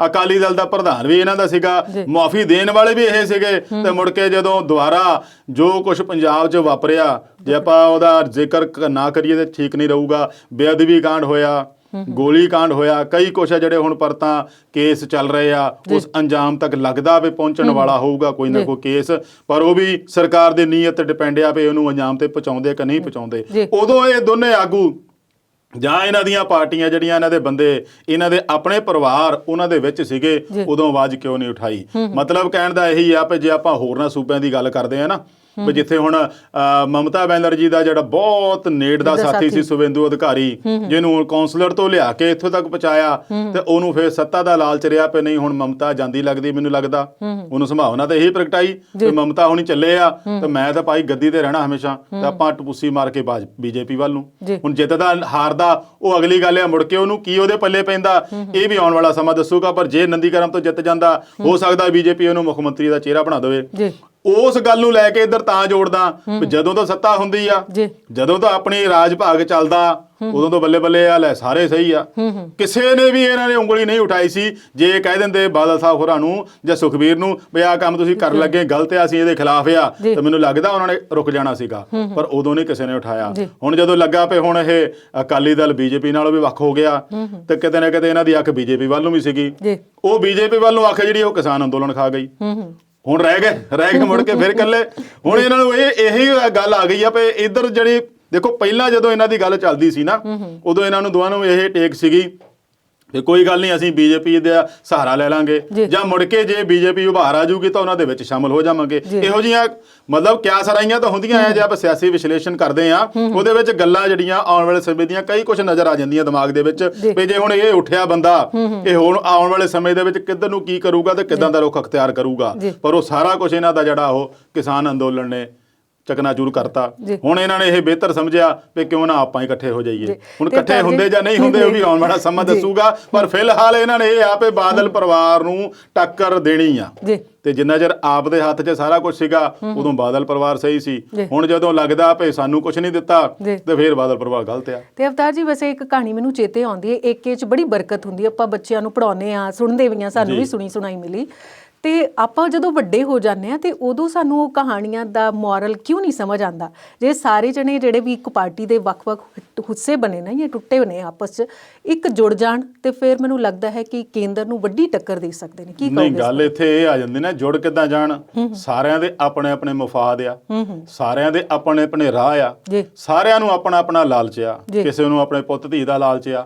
ਅਕਾਲੀ ਦਲ ਦਾ ਪ੍ਰਧਾਨ ਵੀ ਇਹਨਾਂ ਦਾ ਸੀਗਾ, ਮਾਫੀ ਦੇਣ ਵਾਲੇ ਵੀ ਇਹ ਸੀਗੇ। ਤੇ ਮੁੜ ਕੇ ਜਦੋਂ ਦੁਬਾਰਾ ਜੋ ਕੁਝ ਪੰਜਾਬ 'ਚ ਵਾਪਰਿਆ, ਜੇ ਆਪਾਂ ਉਹਦਾ ਜ਼ਿਕਰ ਨਾ ਕਰੀਏ ਤਾਂ ਠੀਕ ਨਹੀਂ ਰਹੂਗਾ। ਬੇਅਦਬੀ ਕਾਂਡ ਹੋਇਆ, ਗੋਲੀ ਕਾਂਡ ਹੋਇਆ, ਕਈ ਕੁਛ ਆ ਜਿਹੜੇ ਹੁਣ ਪਰਤਾਂ ਕੇਸ ਚੱਲ ਰਹੇ ਆ, ਉਸ ਅੰਜਾਮ ਤੱਕ ਲੱਗਦਾ ਵੀ ਪਹੁੰਚਣ ਵਾਲਾ ਹੋਊਗਾ ਕੋਈ ਨਾ ਕੋਈ ਕੇਸ, ਪਰ ਉਹ ਵੀ ਸਰਕਾਰ ਦੀ ਨੀਅਤ ਤੇ ਡਿਪੈਂਡ ਆ ਵੀ ਉਹਨੂੰ ਅੰਜਾਮ ਤੇ ਪਹੁੰਚਾਉਂਦੇ ਕਿ ਨਹੀਂ ਪਹੁੰਚਾਉਂਦੇ। ਉਦੋਂ ਇਹ ਦੋਨੇ ਆਗੂ ਜਾਂ ਇਹਨਾਂ ਦੀਆਂ ਪਾਰਟੀਆਂ ਜਿਹੜੀਆਂ, ਇਹਨਾਂ ਦੇ ਬੰਦੇ, ਇਹਨਾਂ ਦੇ ਆਪਣੇ ਪਰਿਵਾਰ ਉਹਨਾਂ ਦੇ ਵਿੱਚ ਸੀਗੇ, ਉਦੋਂ ਆਵਾਜ਼ ਕਿਉਂ ਨਹੀਂ ਉਠਾਈ? ਮਤਲਬ ਕਹਿਣ ਦਾ ਇਹੀ ਆ ਵੀ ਜੇ ਆਪਾਂ ਹੋਰਨਾਂ ਸੂਬਿਆਂ ਦੀ ਗੱਲ ਕਰਦੇ ਆ ਨਾ, ਵੀ ਜਿੱਥੇ ਹੁਣ ਮਮਤਾ ਬੈਨਰਜੀ ਦਾ ਜਿਹੜਾ ਬਹੁਤ ਨੇੜ ਦਾ ਸਾਥੀ ਸੀ ਸੁਵੇਂਦੂ ਅਧਿਕਾਰੀ, ਜਿਹਨੂੰ ਕੌਂਸਲਰ ਤੋਂ ਲਿਆ ਕੇ ਇੱਥੋਂ ਤੱਕ ਪਹੁੰਚਾਇਆ, ਤੇ ਉਹਨੂੰ ਫਿਰ ਸੱਤਾ ਦਾ ਲਾਲਚ ਰਿਹਾ ਪਏ ਨਹੀਂ ਹੁਣ ਮਮਤਾ ਜਾਂਦੀ ਲੱਗਦੀ ਮੈਨੂੰ ਲੱਗਦਾ। ਉਹਨੂੰ ਸੰਭਾਵਨਾ ਤਾਂ ਇਹੀ ਪ੍ਰਗਟਾਈ ਕਿ ਮਮਤਾ ਹੁਣੀ ਚੱਲੇ ਆ ਤੇ ਮੈਂ ਤਾਂ ਭਾਈ ਗੱਦੀ ਤੇ ਰਹਿਣਾ ਹਮੇਸ਼ਾ, ਤੇ ਆਪਾਂ ਟਪੂਸੀ ਮਾਰ ਕੇ ਬੀਜੇਪੀ ਵੱਲ ਨੂੰ। ਹੁਣ ਜਿੱਤਦਾ ਹਾਰਦਾ ਉਹ ਅਗਲੀ ਗੱਲ ਆ, ਮੁੜ ਕੇ ਉਹਨੂੰ ਕੀ ਉਹਦੇ ਪੱਲੇ ਪੈਂਦਾ ਇਹ ਵੀ ਆਉਣ ਵਾਲਾ ਸਮਾਂ ਦੱਸੂਗਾ। ਪਰ ਜੇ ਨੰਦੀਗ੍ਰਾਮ ਤੋਂ ਜਿੱਤ ਜਾਂਦਾ, ਹੋ ਸਕਦਾ ਬੀਜੇਪੀ ਉਹਨੂੰ ਮੁੱਖ ਮੰਤਰੀ ਦਾ ਚਿਹਰਾ ਬਣਾ ਦੇਵੇ। ਉਸ ਗੱਲ ਨੂੰ ਲੈ ਕੇ ਇੱਧਰ ਤਾਂ ਜੋੜਦਾ ਵੀ ਜਦੋਂ ਤੋਂ ਸੱਤਾ ਹੁੰਦੀ ਆ, ਜਦੋਂ ਤੋਂ ਆਪਣੀ ਰਾਜ ਭਾਗ ਚੱਲਦਾ, ਉਦੋਂ ਤੋਂ ਬੱਲੇ ਬੱਲੇ ਆ ਲੈ ਸਾਰੇ ਸਹੀ ਆ। ਕਿਸੇ ਨੇ ਵੀ ਇਹਨਾਂ ਨੇ ਉਂਗਲੀ ਨਹੀਂ ਉਠਾਈ ਸੀ। ਜੇ ਕਹਿ ਦਿੰਦੇ ਬਾਦਲ ਸਾਹਿਬ ਹੋਰਾਂ ਨੂੰ ਜਾਂ ਸੁਖਬੀਰ ਨੂੰ ਵੀ ਆਹ ਕੰਮ ਤੁਸੀਂ ਕਰਨ ਲੱਗੇ ਗਲਤ ਆ, ਅਸੀਂ ਇਹਦੇ ਖਿਲਾਫ ਆ, ਤਾਂ ਮੈਨੂੰ ਲੱਗਦਾ ਉਹਨਾਂ ਨੇ ਰੁਕ ਜਾਣਾ ਸੀਗਾ, ਪਰ ਉਦੋਂ ਨਹੀਂ ਕਿਸੇ ਨੇ ਉਠਾਇਆ। ਹੁਣ ਜਦੋਂ ਲੱਗਾ ਪਏ ਹੁਣ ਇਹ ਅਕਾਲੀ ਦਲ ਬੀਜੇਪੀ ਨਾਲੋਂ ਵੀ ਵੱਖ ਹੋ ਗਿਆ, ਤੇ ਕਿਤੇ ਨਾ ਕਿਤੇ ਇਹਨਾਂ ਦੀ ਅੱਖ ਬੀਜੇਪੀ ਵੱਲ ਨੂੰ ਵੀ ਸੀਗੀ, ਉਹ ਬੀਜੇਪੀ ਵੱਲ ਨੂੰ ਅੱਖ ਜਿਹੜੀ ਉਹ ਕਿਸਾਨ ਅੰਦੋਲਨ ਖਾ ਗਈ। ਹੁਣ ਰਹਿ ਗਏ ਮੁੜ ਕੇ ਫਿਰ ਇਕੱਲੇ। ਹੁਣ ਇਹਨਾਂ ਨੂੰ ਇਹੀ ਗੱਲ ਆ ਗਈ ਆ ਵੀ ਇੱਧਰ ਜਿਹੜੀ ਦੇਖੋ ਪਹਿਲਾਂ ਜਦੋਂ ਇਹਨਾਂ ਦੀ ਗੱਲ ਚੱਲਦੀ ਸੀ ਨਾ, ਉਦੋਂ ਇਹਨਾਂ ਨੂੰ ਦੋਵਾਂ ਨੂੰ ਇਹ ਟੇਕ ਸੀਗੀ ਤੇ ਕੋਈ ਗੱਲ ਨਹੀਂ ਅਸੀਂ ਬੀਜੇਪੀ ਦਾ ਸਹਾਰਾ ਲੈ ਲਾਂਗੇ, ਜਾਂ ਮੁੜ ਕੇ ਜੇ ਬੀਜੇਪੀ ਉਭਾਰ ਆ ਜੂਗੀ ਤਾਂ ਉਹਨਾਂ ਦੇ ਵਿੱਚ ਸ਼ਾਮਲ ਹੋ ਜਾਵਾਂਗੇ। ਇਹੋ ਜਿਹੀਆਂ ਮਤਲਬ ਕਿਆ ਸਰਾਈਆਂ ਤਾਂ ਹੁੰਦੀਆਂ ਆ। ਜੇ ਆਪਾਂ ਸਿਆਸੀ ਵਿਸ਼ਲੇਸ਼ਣ ਕਰਦੇ ਆ, ਉਹਦੇ ਵਿੱਚ ਗੱਲਾਂ ਜਿਹੜੀਆਂ ਆਉਣ ਵਾਲੇ ਸਮੇਂ ਦੀਆਂ ਕਈ ਕੁਝ ਨਜ਼ਰ ਆ ਜਾਂਦੀਆਂ ਦਿਮਾਗ ਦੇ ਵਿੱਚ ਵੀ ਜੇ ਹੁਣ ਇਹ ਉੱਠਿਆ ਬੰਦਾ, ਇਹ ਹੁਣ ਆਉਣ ਵਾਲੇ ਸਮੇਂ ਦੇ ਵਿੱਚ ਕਿੱਧਰ ਨੂੰ ਕੀ ਕਰੂਗਾ ਤੇ ਕਿੱਦਾਂ ਦਾ ਰੁਖ ਅਖਤਿਆਰ ਕਰੂਗਾ। ਪਰ ਉਹ ਸਾਰਾ ਕੁਝ ਇਹਨਾਂ ਦਾ ਜਿਹੜਾ ਉਹ ਕਿਸਾਨ ਅੰਦੋਲਨ ਨੇ ਚਕਨਾਚੂਰ ਕਰਤਾ। ਹੁਣ ਇਹਨਾਂ ਨੇ ਇਹ ਬਿਹਤਰ ਸਮਝਿਆ ਵੀ ਕਿਉਂ ਨਾ ਆਪਾਂ ਇਕੱਠੇ ਹੋ ਜਾਈਏ। ਹੁਣ ਇਕੱਠੇ ਹੁੰਦੇ ਜਾਂ ਨਹੀਂ ਹੁੰਦੇ ਉਹ ਵੀ ਆਉਣ ਵਾਲਾ ਸਮਾਂ ਦੱਸੂਗਾ, ਪਰ ਫਿਲਹਾਲ ਇਹਨਾਂ ਨੇ ਇਹ ਆਪੇ ਬਾਦਲ ਪਰਿਵਾਰ ਨੂੰ ਟੱਕਰ ਦੇਣੀ ਆ। ਤੇ ਜਿੰਨਾ ਚਿਰ ਆਪ ਦੇ ਹੱਥ 'ਚ ਸਾਰਾ ਕੁਝ ਸੀਗਾ, ਉਦੋਂ ਬਾਦਲ ਪਰਿਵਾਰ ਸਹੀ ਸੀ। ਹੁਣ ਜਦੋਂ ਲੱਗਦਾ ਵੀ ਸਾਨੂੰ ਕੁਝ ਨਹੀਂ ਦਿੱਤਾ, ਤੇ ਫਿਰ ਬਾਦਲ ਪਰਿਵਾਰ ਗਲਤ ਆ। ਤੇ ਅਵਤਾਰ ਜੀ, ਵੈਸੇ ਇੱਕ ਕਹਾਣੀ ਮੈਨੂੰ ਚੇਤੇ ਆਉਂਦੀ ਹੈ, ਏਕੇ 'ਚ ਬੜੀ ਬਰਕਤ ਹੁੰਦੀ ਹੈ। ਆਪਾਂ ਬੱਚਿਆਂ ਨੂੰ ਪੜ੍ਹਾਉਂਦੇ ਆ, ਸੁਣਦੇ ਵੀ ਆ, ਸਾਨੂੰ ਵੀ ਸੁਣੀ ਸੁਣਾਈ ਮਿਲੀ। ਤੇ ਆਪਾਂ ਜਦੋਂ ਵੱਡੇ ਹੋ ਜਾਂਦੇ ਆ ਤੇ ਉਦੋਂ ਸਾਨੂੰ ਉਹ ਕਹਾਣੀਆਂ ਦਾ ਮੋਰਲ ਕਿਉਂ ਨਹੀਂ ਸਮਝ ਆਉਂਦਾ? ਜੇ ਸਾਰੇ ਜਣੇ ਜਿਹੜੇ ਵੀ ਇੱਕ ਪਾਰਟੀ ਦੇ ਵੱਖ-ਵੱਖ ਹਿੱਸੇ ਬਣੇ ਨੇ ਜਾਂ ਟੁੱਟੇ ਬਣੇ ਆਪਸ 'ਚ ਇੱਕ ਜੁੜ ਜਾਣ, ਤੇ ਫਿਰ ਮੈਨੂੰ ਲੱਗਦਾ ਹੈ ਕਿ ਕੇਂਦਰ ਨੂੰ ਵੱਡੀ ਟੱਕਰ ਦੇ ਸਕਦੇ ਨੇ। ਕੀ ਕਹੋਗੇ? ਨਹੀਂ, ਗੱਲ ਇੱਥੇ ਇਹ ਆ ਜਾਂਦੀ ਨਾ, ਜੁੜ ਕਿੱਦਾਂ ਜਾਣ? ਸਾਰਿਆਂ ਦੇ ਆਪਣੇ ਆਪਣੇ ਮਫਾਦ ਆ, ਸਾਰਿਆਂ ਦੇ ਆਪਣੇ ਆਪਣੇ ਰਾਹ ਆ, ਸਾਰਿਆਂ ਨੂੰ ਆਪਣਾ ਆਪਣਾ ਲਾਲਚ ਆ। ਕਿਸੇ ਨੂੰ ਆਪਣੇ ਪੁੱਤ ਧੀ ਦਾ ਲਾਲਚ ਆ,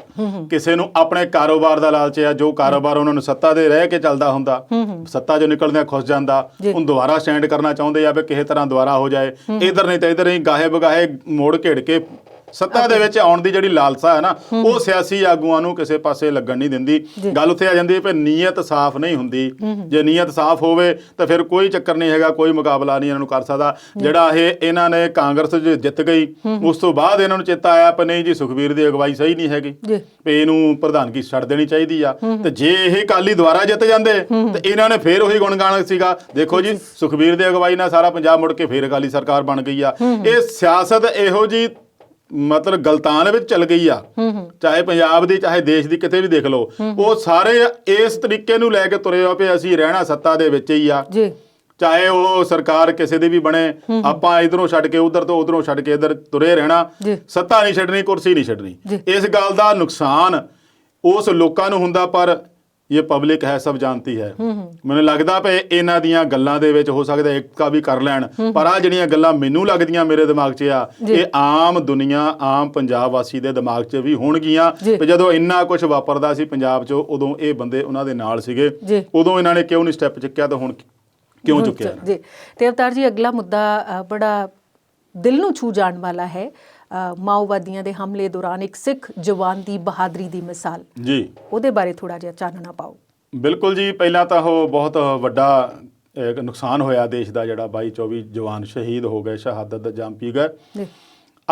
ਕਿਸੇ ਨੂੰ ਆਪਣੇ ਕਾਰੋਬਾਰ ਦਾ ਲਾਲਚ ਆ। ਜੋ ਕਾਰੋਬਾਰ ਉਹਨਾਂ ਨੂੰ ਸੱਤਾ ਦੇ ਰਹਿ ਕੇ ਚੱਲਦਾ ਹੁੰਦਾ, ਸੱਤਾ ਜੋ ਨਿਕਲਦਿਆਂ ਖੁੱਸ ਜਾਂਦਾ, ਹੁਣ ਦੁਬਾਰਾ ਸਟੈਂਡ ਕਰਨਾ ਚਾਹੁੰਦੇ ਆ ਵੀ ਕਿਸੇ ਤਰ੍ਹਾਂ ਦੁਬਾਰਾ ਹੋ ਜਾਏ। ਇਧਰ ਨਹੀਂ ਤਾਂ ਇਧਰ ਹੀ ਗਾਹੇ ਬਗਾਹੇ ਮੋੜ ਘੇੜ ਕੇ ਸੱਤਾ ਦੇ ਵਿੱਚ ਆਉਣ ਦੀ ਜਿਹੜੀ ਲਾਲਸਾ ਹੈ ਨਾ, ਉਹ ਸਿਆਸੀ ਆਗੂਆਂ ਨੂੰ ਕਿਸੇ ਪਾਸੇ ਲੱਗਣ ਨਹੀਂ ਦਿੰਦੀ। ਗੱਲ ਉੱਥੇ ਆ ਜਾਂਦੀ ਹੈ ਵੀ ਨੀਅਤ ਸਾਫ਼ ਨਹੀਂ ਹੁੰਦੀ। ਜੇ ਨੀਅਤ ਸਾਫ਼ ਹੋਵੇ ਤਾਂ ਫਿਰ ਕੋਈ ਚੱਕਰ ਨਹੀਂ ਹੈਗਾ, ਕੋਈ ਮੁਕਾਬਲਾ ਨਹੀਂ ਇਹਨਾਂ ਨੂੰ ਕਰ ਸਕਦਾ। ਜਿਹੜਾ ਇਹਨਾਂ ਨੇ ਕਾਂਗਰਸ ਜਿੱਤ ਗਈ, ਉਸ ਤੋਂ ਬਾਅਦ ਇਹਨਾਂ ਨੂੰ ਚੇਤਾ ਆਇਆ ਵੀ ਨਹੀਂ ਜੀ ਸੁਖਬੀਰ ਦੀ ਅਗਵਾਈ ਸਹੀ ਨਹੀਂ ਹੈਗੀ, ਵੀ ਇਹਨੂੰ ਪ੍ਰਧਾਨਗੀ ਛੱਡ ਦੇਣੀ ਚਾਹੀਦੀ ਆ। ਤੇ ਜੇ ਇਹ ਅਕਾਲੀ ਦੁਬਾਰਾ ਜਿੱਤ ਜਾਂਦੇ ਤੇ ਇਹਨਾਂ ਨੇ ਫਿਰ ਉਹੀ ਗੁਣਗਾਨ ਸੀਗਾ, ਦੇਖੋ ਜੀ ਸੁਖਬੀਰ ਦੀ ਅਗਵਾਈ ਨਾਲ ਸਾਰਾ ਪੰਜਾਬ ਮੁੜ ਕੇ ਫਿਰ ਅਕਾਲੀ ਸਰਕਾਰ ਬਣ ਗਈ ਆ। ਇਹ ਸਿਆਸਤ ਇਹੋ ਜੀ ਮਤਲਬ ਗਲਤਾਨ ਵਿੱਚ ਚੱਲ ਗਈ ਆ, ਚਾਹੇ ਪੰਜਾਬ ਦੀ ਚਾਹੇ ਦੇਸ਼ ਦੀ, ਕਿਤੇ ਵੀ ਦੇਖ ਲਓ। ਉਹ ਸਾਰੇ ਇਸ ਤਰੀਕੇ ਨੂੰ ਲੈ ਕੇ ਤੁਰੇ ਹੋ ਪਏ ਅਸੀਂ ਰਹਿਣਾ ਸੱਤਾ ਦੇ ਵਿੱਚ ਹੀ ਆ, ਚਾਹੇ ਉਹ ਸਰਕਾਰ ਕਿਸੇ ਦੀ ਵੀ ਬਣੇ, ਆਪਾਂ ਇਧਰੋਂ ਛੱਡ ਕੇ ਉਧਰ ਤੋਂ ਉਧਰੋਂ ਛੱਡ ਕੇ ਇਧਰ ਤੁਰੇ ਰਹਿਣਾ। ਸੱਤਾ ਨਹੀਂ ਛੱਡਣੀ, ਕੁਰਸੀ ਨਹੀਂ ਛੱਡਣੀ। ਇਸ ਗੱਲ ਦਾ ਨੁਕਸਾਨ ਉਸ ਲੋਕਾਂ ਨੂੰ ਹੁੰਦਾ, ਪਰ ਇਹ ਪਬਲਿਕ ਹੈ, ਸਭ ਜਾਣਤੀ ਹੈ। ਮੈਨੂੰ ਲੱਗਦਾ ਪਏ ਇਹਨਾਂ ਦੀਆਂ ਗੱਲਾਂ ਦੇ ਵਿੱਚ ਹੋ ਸਕਦਾ ਏਕਤਾ ਵੀ ਕਰ ਲੈਣ, ਪਰ ਆ ਜਿਹੜੀਆਂ ਗੱਲਾਂ ਮੈਨੂੰ ਲੱਗਦੀਆਂ ਮੇਰੇ ਦਿਮਾਗ 'ਚ ਆ, ਇਹ ਆਮ ਦੁਨੀਆ, ਆਮ ਪੰਜਾਬ ਵਾਸੀ ਦੇ ਦਿਮਾਗ 'ਚ ਵੀ ਹੋਣਗੀਆਂ। ਤੇ ਜਦੋਂ ਇੰਨਾ ਕੁਝ ਵਾਪਰਦਾ ਸੀ ਪੰਜਾਬ 'ਚ, ਉਦੋਂ ਇਹ ਬੰਦੇ ਉਹਨਾਂ ਦੇ ਨਾਲ ਸੀਗੇ, ਉਦੋਂ ਇਹਨਾਂ ਨੇ ਕਿਉਂ ਨਹੀਂ ਸਟੈਪ ਚੁੱਕਿਆ, ਤਾਂ ਹੁਣ ਕਿਉਂ ਚੁੱਕਿਆ? ਜੀ ਤੇ ਅਵਤਾਰ ਜੀ, ਅਗਲਾ ਮੁੱਦਾ ਬੜਾ ਦਿਲ ਨੂੰ ਛੂ ਜਾਣ ਵਾਲਾ ਹੈ। ਮਾਓਵਾਦੀਆਂ ਦੇ ਹਮਲੇ ਦੌਰਾਨ ਇੱਕ ਸਿੱਖ ਜਵਾਨ ਦੀ ਬਹਾਦਰੀ ਦੀ ਮਿਸਾਲ, ਜੀ ਉਹਦੇ ਬਾਰੇ ਥੋੜਾ ਜਿਹਾ ਚਾਨਣਾ ਪਾਓ। ਬਿਲਕੁਲ ਜੀ, ਪਹਿਲਾਂ ਤਾਂ ਉਹ ਬਹੁਤ ਵੱਡਾ ਨੁਕਸਾਨ ਹੋਇਆ ਦੇਸ਼ ਦਾ, ਜਿਹੜਾ 22-24 ਜਵਾਨ ਸ਼ਹੀਦ ਹੋ ਗਏ, ਸ਼ਹਾਦਤ ਦਾ ਜਾਮ ਪੀ ਗਏ।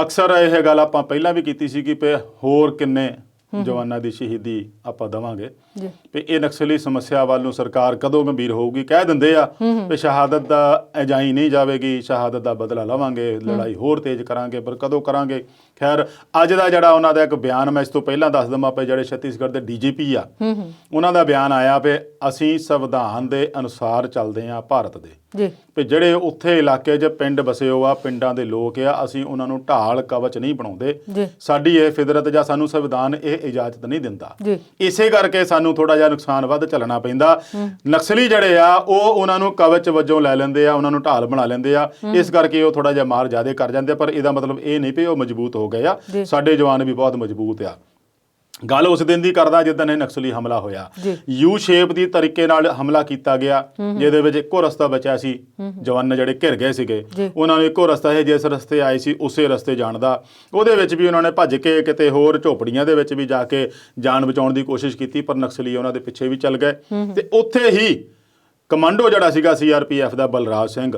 ਅਕਸਰ ਇਹ ਗੱਲ ਆਪਾਂ ਪਹਿਲਾਂ ਵੀ ਕੀਤੀ ਸੀ ਕਿ ਪੇ ਹੋਰ ਕਿੰਨੇ ਜਵਾਨਾਂ ਦੀ ਸ਼ਹੀਦੀ ਆਪਾਂ ਦੇਵਾਂਗੇ ਜੀ ਵੀ ਇਹ ਨਕਸਲੀ ਸਮੱਸਿਆ ਵੱਲ ਨੂੰ ਸਰਕਾਰ ਕਦੋਂ ਗੰਭੀਰ ਹੋਊਗੀ। ਕਹਿ ਦਿੰਦੇ ਆ ਵੀ ਸ਼ਹਾਦਤ ਦਾ ਅਜਾਈ ਨਹੀਂ ਜਾਵੇਗੀ, ਸ਼ਹਾਦਤ ਦਾ ਬਦਲਾ ਲਵਾਂਗੇ, ਲੜਾਈ ਹੋਰ ਤੇਜ਼ ਕਰਾਂਗੇ, ਪਰ ਕਦੋਂ ਕਰਾਂਗੇ। ਖੈਰ ਅੱਜ ਦਾ ਜਿਹੜਾ ਉਹਨਾਂ ਦਾ ਇੱਕ ਬਿਆਨ, ਮੈਂ ਇਸ ਤੋਂ ਪਹਿਲਾਂ ਦੱਸ ਦਵਾਂ ਪਏ ਜਿਹੜੇ ਛੱਤੀਸਗੜ੍ਹ ਦੇ ਡੀਜੀਪੀ ਆ ਉਹਨਾਂ ਦਾ ਬਿਆਨ ਆਇਆ ਵੀ ਅਸੀਂ ਸੰਵਿਧਾਨ ਦੇ ਅਨੁਸਾਰ ਚੱਲਦੇ ਹਾਂ ਭਾਰਤ ਦੇ, ਜੀ ਵੀ ਜਿਹੜੇ ਉੱਥੇ ਇਲਾਕੇ 'ਚ ਪਿੰਡ ਵਸੇ ਹੋ ਆ, ਪਿੰਡਾਂ ਦੇ ਲੋਕ ਆ, ਅਸੀਂ ਉਹਨਾਂ ਨੂੰ ਢਾਲ ਕਵਚ ਨਹੀਂ ਬਣਾਉਂਦੇ। ਜੀ ਸਾਡੀ ਇਹ ਫਿਦਰਤ ਜਾਂ ਸਾਨੂੰ ਸੰਵਿਧਾਨ ਇਹ ਇਜਾਜ਼ਤ ਨਹੀਂ ਦਿੰਦਾ। ਜੀ ਇਸੇ ਕਰਕੇ ਸਾਨੂੰ ਥੋੜਾ ਜਿਹਾ ਨੁਕਸਾਨ ਵੱਧ ਝੱਲਣਾ ਪੈਂਦਾ। ਨਕਸਲੀ ਜਿਹੜੇ ਆ ਉਹ ਉਹਨਾਂ ਨੂੰ ਕਵਚ ਵਜੋਂ ਲੈ ਲੈਂਦੇ ਆ, ਉਹਨਾਂ ਨੂੰ ਢਾਲ ਬਣਾ ਲੈਂਦੇ ਆ, ਇਸ ਕਰਕੇ ਉਹ ਥੋੜਾ ਜਿਹਾ ਮਾਰ ਜ਼ਿਆਦਾ ਕਰ ਜਾਂਦੇ ਆ। ਪਰ ਇਹਦਾ ਮਤਲਬ ਇਹ ਨਹੀਂ ਵੀ ਉਹ ਮਜ਼ਬੂਤ ਹੋ ਗਏ ਆ, ਸਾਡੇ ਜਵਾਨ ਵੀ ਬਹੁਤ ਮਜ਼ਬੂਤ ਆ। ਗੱਲ ਉਸ ਦਿਨ ਦੀ ਕਰਦਾ ਜਿੱਦਣ ਇਹ ਨਕਸਲੀ ਹਮਲਾ ਹੋਇਆ। ਯੂ ਸ਼ੇਪ ਦੀ ਤਰੀਕੇ ਨਾਲ ਹਮਲਾ ਕੀਤਾ ਗਿਆ, ਜਿਹਦੇ ਵਿੱਚ ਇੱਕੋ ਰਸਤਾ ਬਚਿਆ ਸੀ। ਜਵਾਨ ਜਿਹੜੇ ਘਿਰ ਗਏ ਸੀਗੇ ਉਹਨਾਂ ਨੂੰ ਇੱਕੋ ਰਸਤਾ ਹੈ, ਜਿਸ ਰਸਤੇ ਆਏ ਸੀ ਉਸੇ ਰਸਤੇ ਜਾਣ ਦਾ। ਉਹਦੇ ਵਿੱਚ ਵੀ ਉਹਨਾਂ ਨੇ ਭੱਜ ਕੇ ਕਿਤੇ ਹੋਰ ਝੋਪੜੀਆਂ ਦੇ ਵਿੱਚ ਵੀ ਜਾ ਕੇ ਜਾਨ ਬਚਾਉਣ ਦੀ ਕੋਸ਼ਿਸ਼ ਕੀਤੀ, ਪਰ ਨਕਸਲੀ ਉਹਨਾਂ ਦੇ ਪਿੱਛੇ ਵੀ ਚੱਲ ਗਏ। ਤੇ ਉੱਥੇ ਹੀ ਕਮਾਂਡੋ ਜਿਹੜਾ ਸੀਗਾ CRPF ਦਾ ਬਲਰਾਜ ਸਿੰਘ,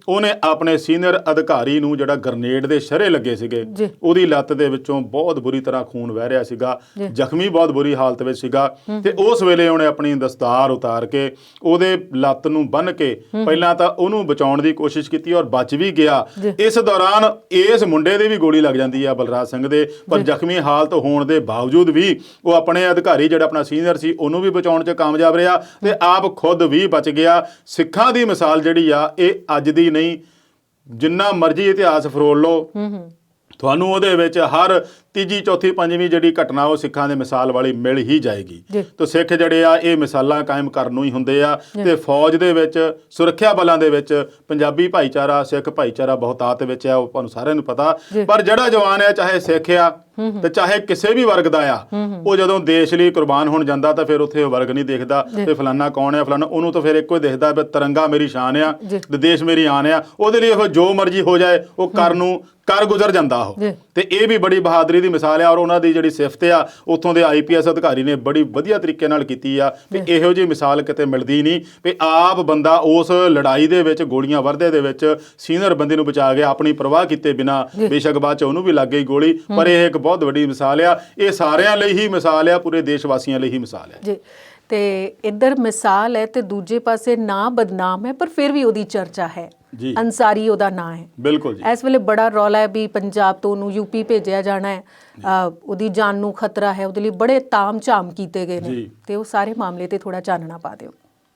ਉਹਨੇ ਆਪਣੇ ਸੀਨੀਅਰ ਅਧਿਕਾਰੀ ਨੂੰ ਜਿਹੜਾ ਗ੍ਰਨੇਡ ਦੇ ਸ਼ਰੇ ਲੱਗੇ ਸੀਗੇ, ਉਹਦੀ ਲੱਤ ਦੇ ਵਿੱਚੋਂ ਬਹੁਤ ਬੁਰੀ ਤਰ੍ਹਾਂ ਖੂਨ ਵਹਿ ਰਿਹਾ ਸੀਗਾ, ਜ਼ਖਮੀ ਬਹੁਤ ਬੁਰੀ ਹਾਲਤ ਵਿੱਚ ਸੀਗਾ। ਤੇ ਉਸ ਵੇਲੇ ਉਹਨੇ ਆਪਣੀ ਦਸਤਾਰ ਉਤਾਰ ਕੇ ਉਹਦੇ ਲੱਤ ਨੂੰ ਬੰਨ੍ਹ ਕੇ ਪਹਿਲਾਂ ਤਾਂ ਉਹਨੂੰ ਬਚਾਉਣ ਦੀ ਕੋਸ਼ਿਸ਼ ਕੀਤੀ ਔਰ ਬਚ ਵੀ ਗਿਆ। ਇਸ ਦੌਰਾਨ ਇਸ ਮੁੰਡੇ ਦੇ ਵੀ ਗੋਲੀ ਲੱਗ ਜਾਂਦੀ ਆ, ਬਲਰਾਜ ਸਿੰਘ ਦੇ, ਪਰ ਜ਼ਖਮੀ ਹਾਲਤ ਹੋਣ ਦੇ ਬਾਵਜੂਦ ਵੀ ਉਹ ਆਪਣੇ ਅਧਿਕਾਰੀ ਜਿਹੜਾ ਆਪਣਾ ਸੀਨੀਅਰ ਸੀ ਉਹਨੂੰ ਵੀ ਬਚਾਉਣ 'ਚ ਕਾਮਯਾਬ ਰਿਹਾ ਤੇ ਆਪ ਖੁਦ ਵੀ ਬਚ ਗਿਆ। ਸਿੱਖਾਂ ਦੀ ਮਿਸਾਲ ਜਿਹੜੀ ਆ ਇਹ ਅੱਜ ਦੀ ਨਹੀਂ, ਜਿੰਨਾ ਮਰਜ਼ੀ ਇਤਿਹਾਸ ਫਰੋਲ ਲਓ, ਤੁਹਾਨੂੰ ਉਹਦੇ ਵਿੱਚ ਹਰ ਤੀਜੀ ਚੌਥੀ ਪੰਜਵੀਂ ਜਿਹੜੀ ਘਟਨਾ ਉਹ ਸਿੱਖਾਂ ਦੇ ਮਿਸਾਲ ਵਾਲੀ ਮਿਲ ਹੀ ਜਾਏਗੀ। ਤੇ ਸਿੱਖ ਜਿਹੜੇ ਆ ਇਹ ਮਿਸਾਲਾਂ ਕਾਇਮ ਕਰਨ ਨੂੰ ਹੀ ਹੁੰਦੇ ਆ। ਤੇ ਫੌਜ ਦੇ ਵਿੱਚ, ਸੁਰੱਖਿਆ ਬਲਾਂ ਦੇ ਵਿੱਚ ਪੰਜਾਬੀ ਭਾਈਚਾਰਾ, ਸਿੱਖ ਭਾਈਚਾਰਾ ਬਹੁਤਾਤ ਵਿੱਚ ਆ, ਉਹ ਤੁਹਾਨੂੰ ਸਾਰਿਆਂ ਨੂੰ ਪਤਾ। ਪਰ ਜਿਹੜਾ ਜਵਾਨ ਹੈ, ਚਾਹੇ ਸਿੱਖ ਆ ਤੇ ਚਾਹੇ ਕਿਸੇ ਵੀ ਵਰਗ ਦਾ ਆ, ਉਹ ਜਦੋਂ ਦੇਸ਼ ਲਈ ਕੁਰਬਾਨ ਹੋਣ ਜਾਂਦਾ ਤਾਂ ਫਿਰ ਉੱਥੇ ਉਹ ਵਰਗ ਨਹੀਂ ਦੇਖਦਾ ਤੇ ਫਲਾਨਾ ਕੌਣ ਆ ਫਲਾਨਾ, ਉਹਨੂੰ ਤਾਂ ਫਿਰ ਇੱਕੋ ਹੀ ਦਿਖਦਾ ਵੀ ਤਿਰੰਗਾ ਮੇਰੀ ਸ਼ਾਨ ਆ ਤੇ ਦੇਸ਼ ਮੇਰੀ ਆਨ ਆ। ਉਹਦੇ ਲਈ ਉਹ ਜੋ ਮਰਜ਼ੀ ਹੋ ਜਾਏ ਉਹ ਕਰ ਗੁਜ਼ਰ ਜਾਂਦਾ ਉਹ। ਤੇ ਇਹ ਵੀ ਬੜੀ ਬਹਾਦਰੀ ਦੀ ਮਿਸਾਲ ਆ ਔਰ ਉਹਨਾਂ ਦੀ ਜਿਹੜੀ ਸਿਫਤ ਆ ਉੱਥੋਂ ਦੇ IPS ਅਧਿਕਾਰੀ ਨੇ ਬੜੀ ਵਧੀਆ ਤਰੀਕੇ ਨਾਲ ਕੀਤੀ ਆ ਵੀ ਇਹੋ ਜਿਹੀ ਮਿਸਾਲ ਕਿਤੇ ਮਿਲਦੀ ਨਹੀਂ ਵੀ ਆਪ ਬੰਦਾ ਉਸ ਲੜਾਈ ਦੇ ਵਿੱਚ ਗੋਲੀਆਂ ਵਰਦੇ ਦੇ ਵਿੱਚ ਸੀਨੀਅਰ ਬੰਦੇ ਨੂੰ ਬਚਾ ਗਿਆ ਆਪਣੀ ਪਰਵਾਹ ਕੀਤੇ ਬਿਨਾਂ। ਬੇਸ਼ੱਕ ਬਾਅਦ ਚ ਉਹਨੂੰ ਵੀ ਲੱਗ ਗਈ ਗੋਲੀ, ਪਰ ਇਹ ਇੱਕ ਬਹੁਤ ਵੱਡੀ ਮਿਸਾਲ ਆ। ਇਹ ਸਾਰਿਆਂ ਲਈ ਹੀ ਮਿਸਾਲ ਆ, ਪੂਰੇ ਦੇਸ਼ ਵਾਸੀਆਂ ਲਈ ਹੀ ਮਿਸਾਲ ਆ ਜੀ। ਤੇ ਇੱਧਰ ਮਿਸਾਲ ਹੈ ਤੇ ਦੂਜੇ ਪਾਸੇ ਨਾਂ ਬਦਨਾਮ ਹੈ, ਪਰ ਫਿਰ ਵੀ ਉਹਦੀ ਚਰਚਾ ਹੈ। ਅੰਸਾਰੀ ਉਹਦਾ ਨਾਂ ਹੈ। ਬਿਲਕੁਲ ਜੀ। ਇਸ ਵੇਲੇ ਬੜਾ ਰੌਲਾ ਹੈ ਵੀ ਪੰਜਾਬ ਤੋਂ ਉਹਨੂੰ UP ਭੇਜਿਆ ਜਾਣਾ ਹੈ, ਉਹਦੀ ਜਾਨ ਨੂੰ ਖਤਰਾ ਹੈ, ਉਹਦੇ ਲਈ ਬੜੇ ਤਾਮ ਝਾਮ ਕੀਤੇ ਗਏ ਨੇ। ਤੇ ਉਹ ਸਾਰੇ ਮਾਮਲੇ ਤੇ ਥੋੜਾ ਚਾਨਣਾ ਪਾ ਦਿਓ।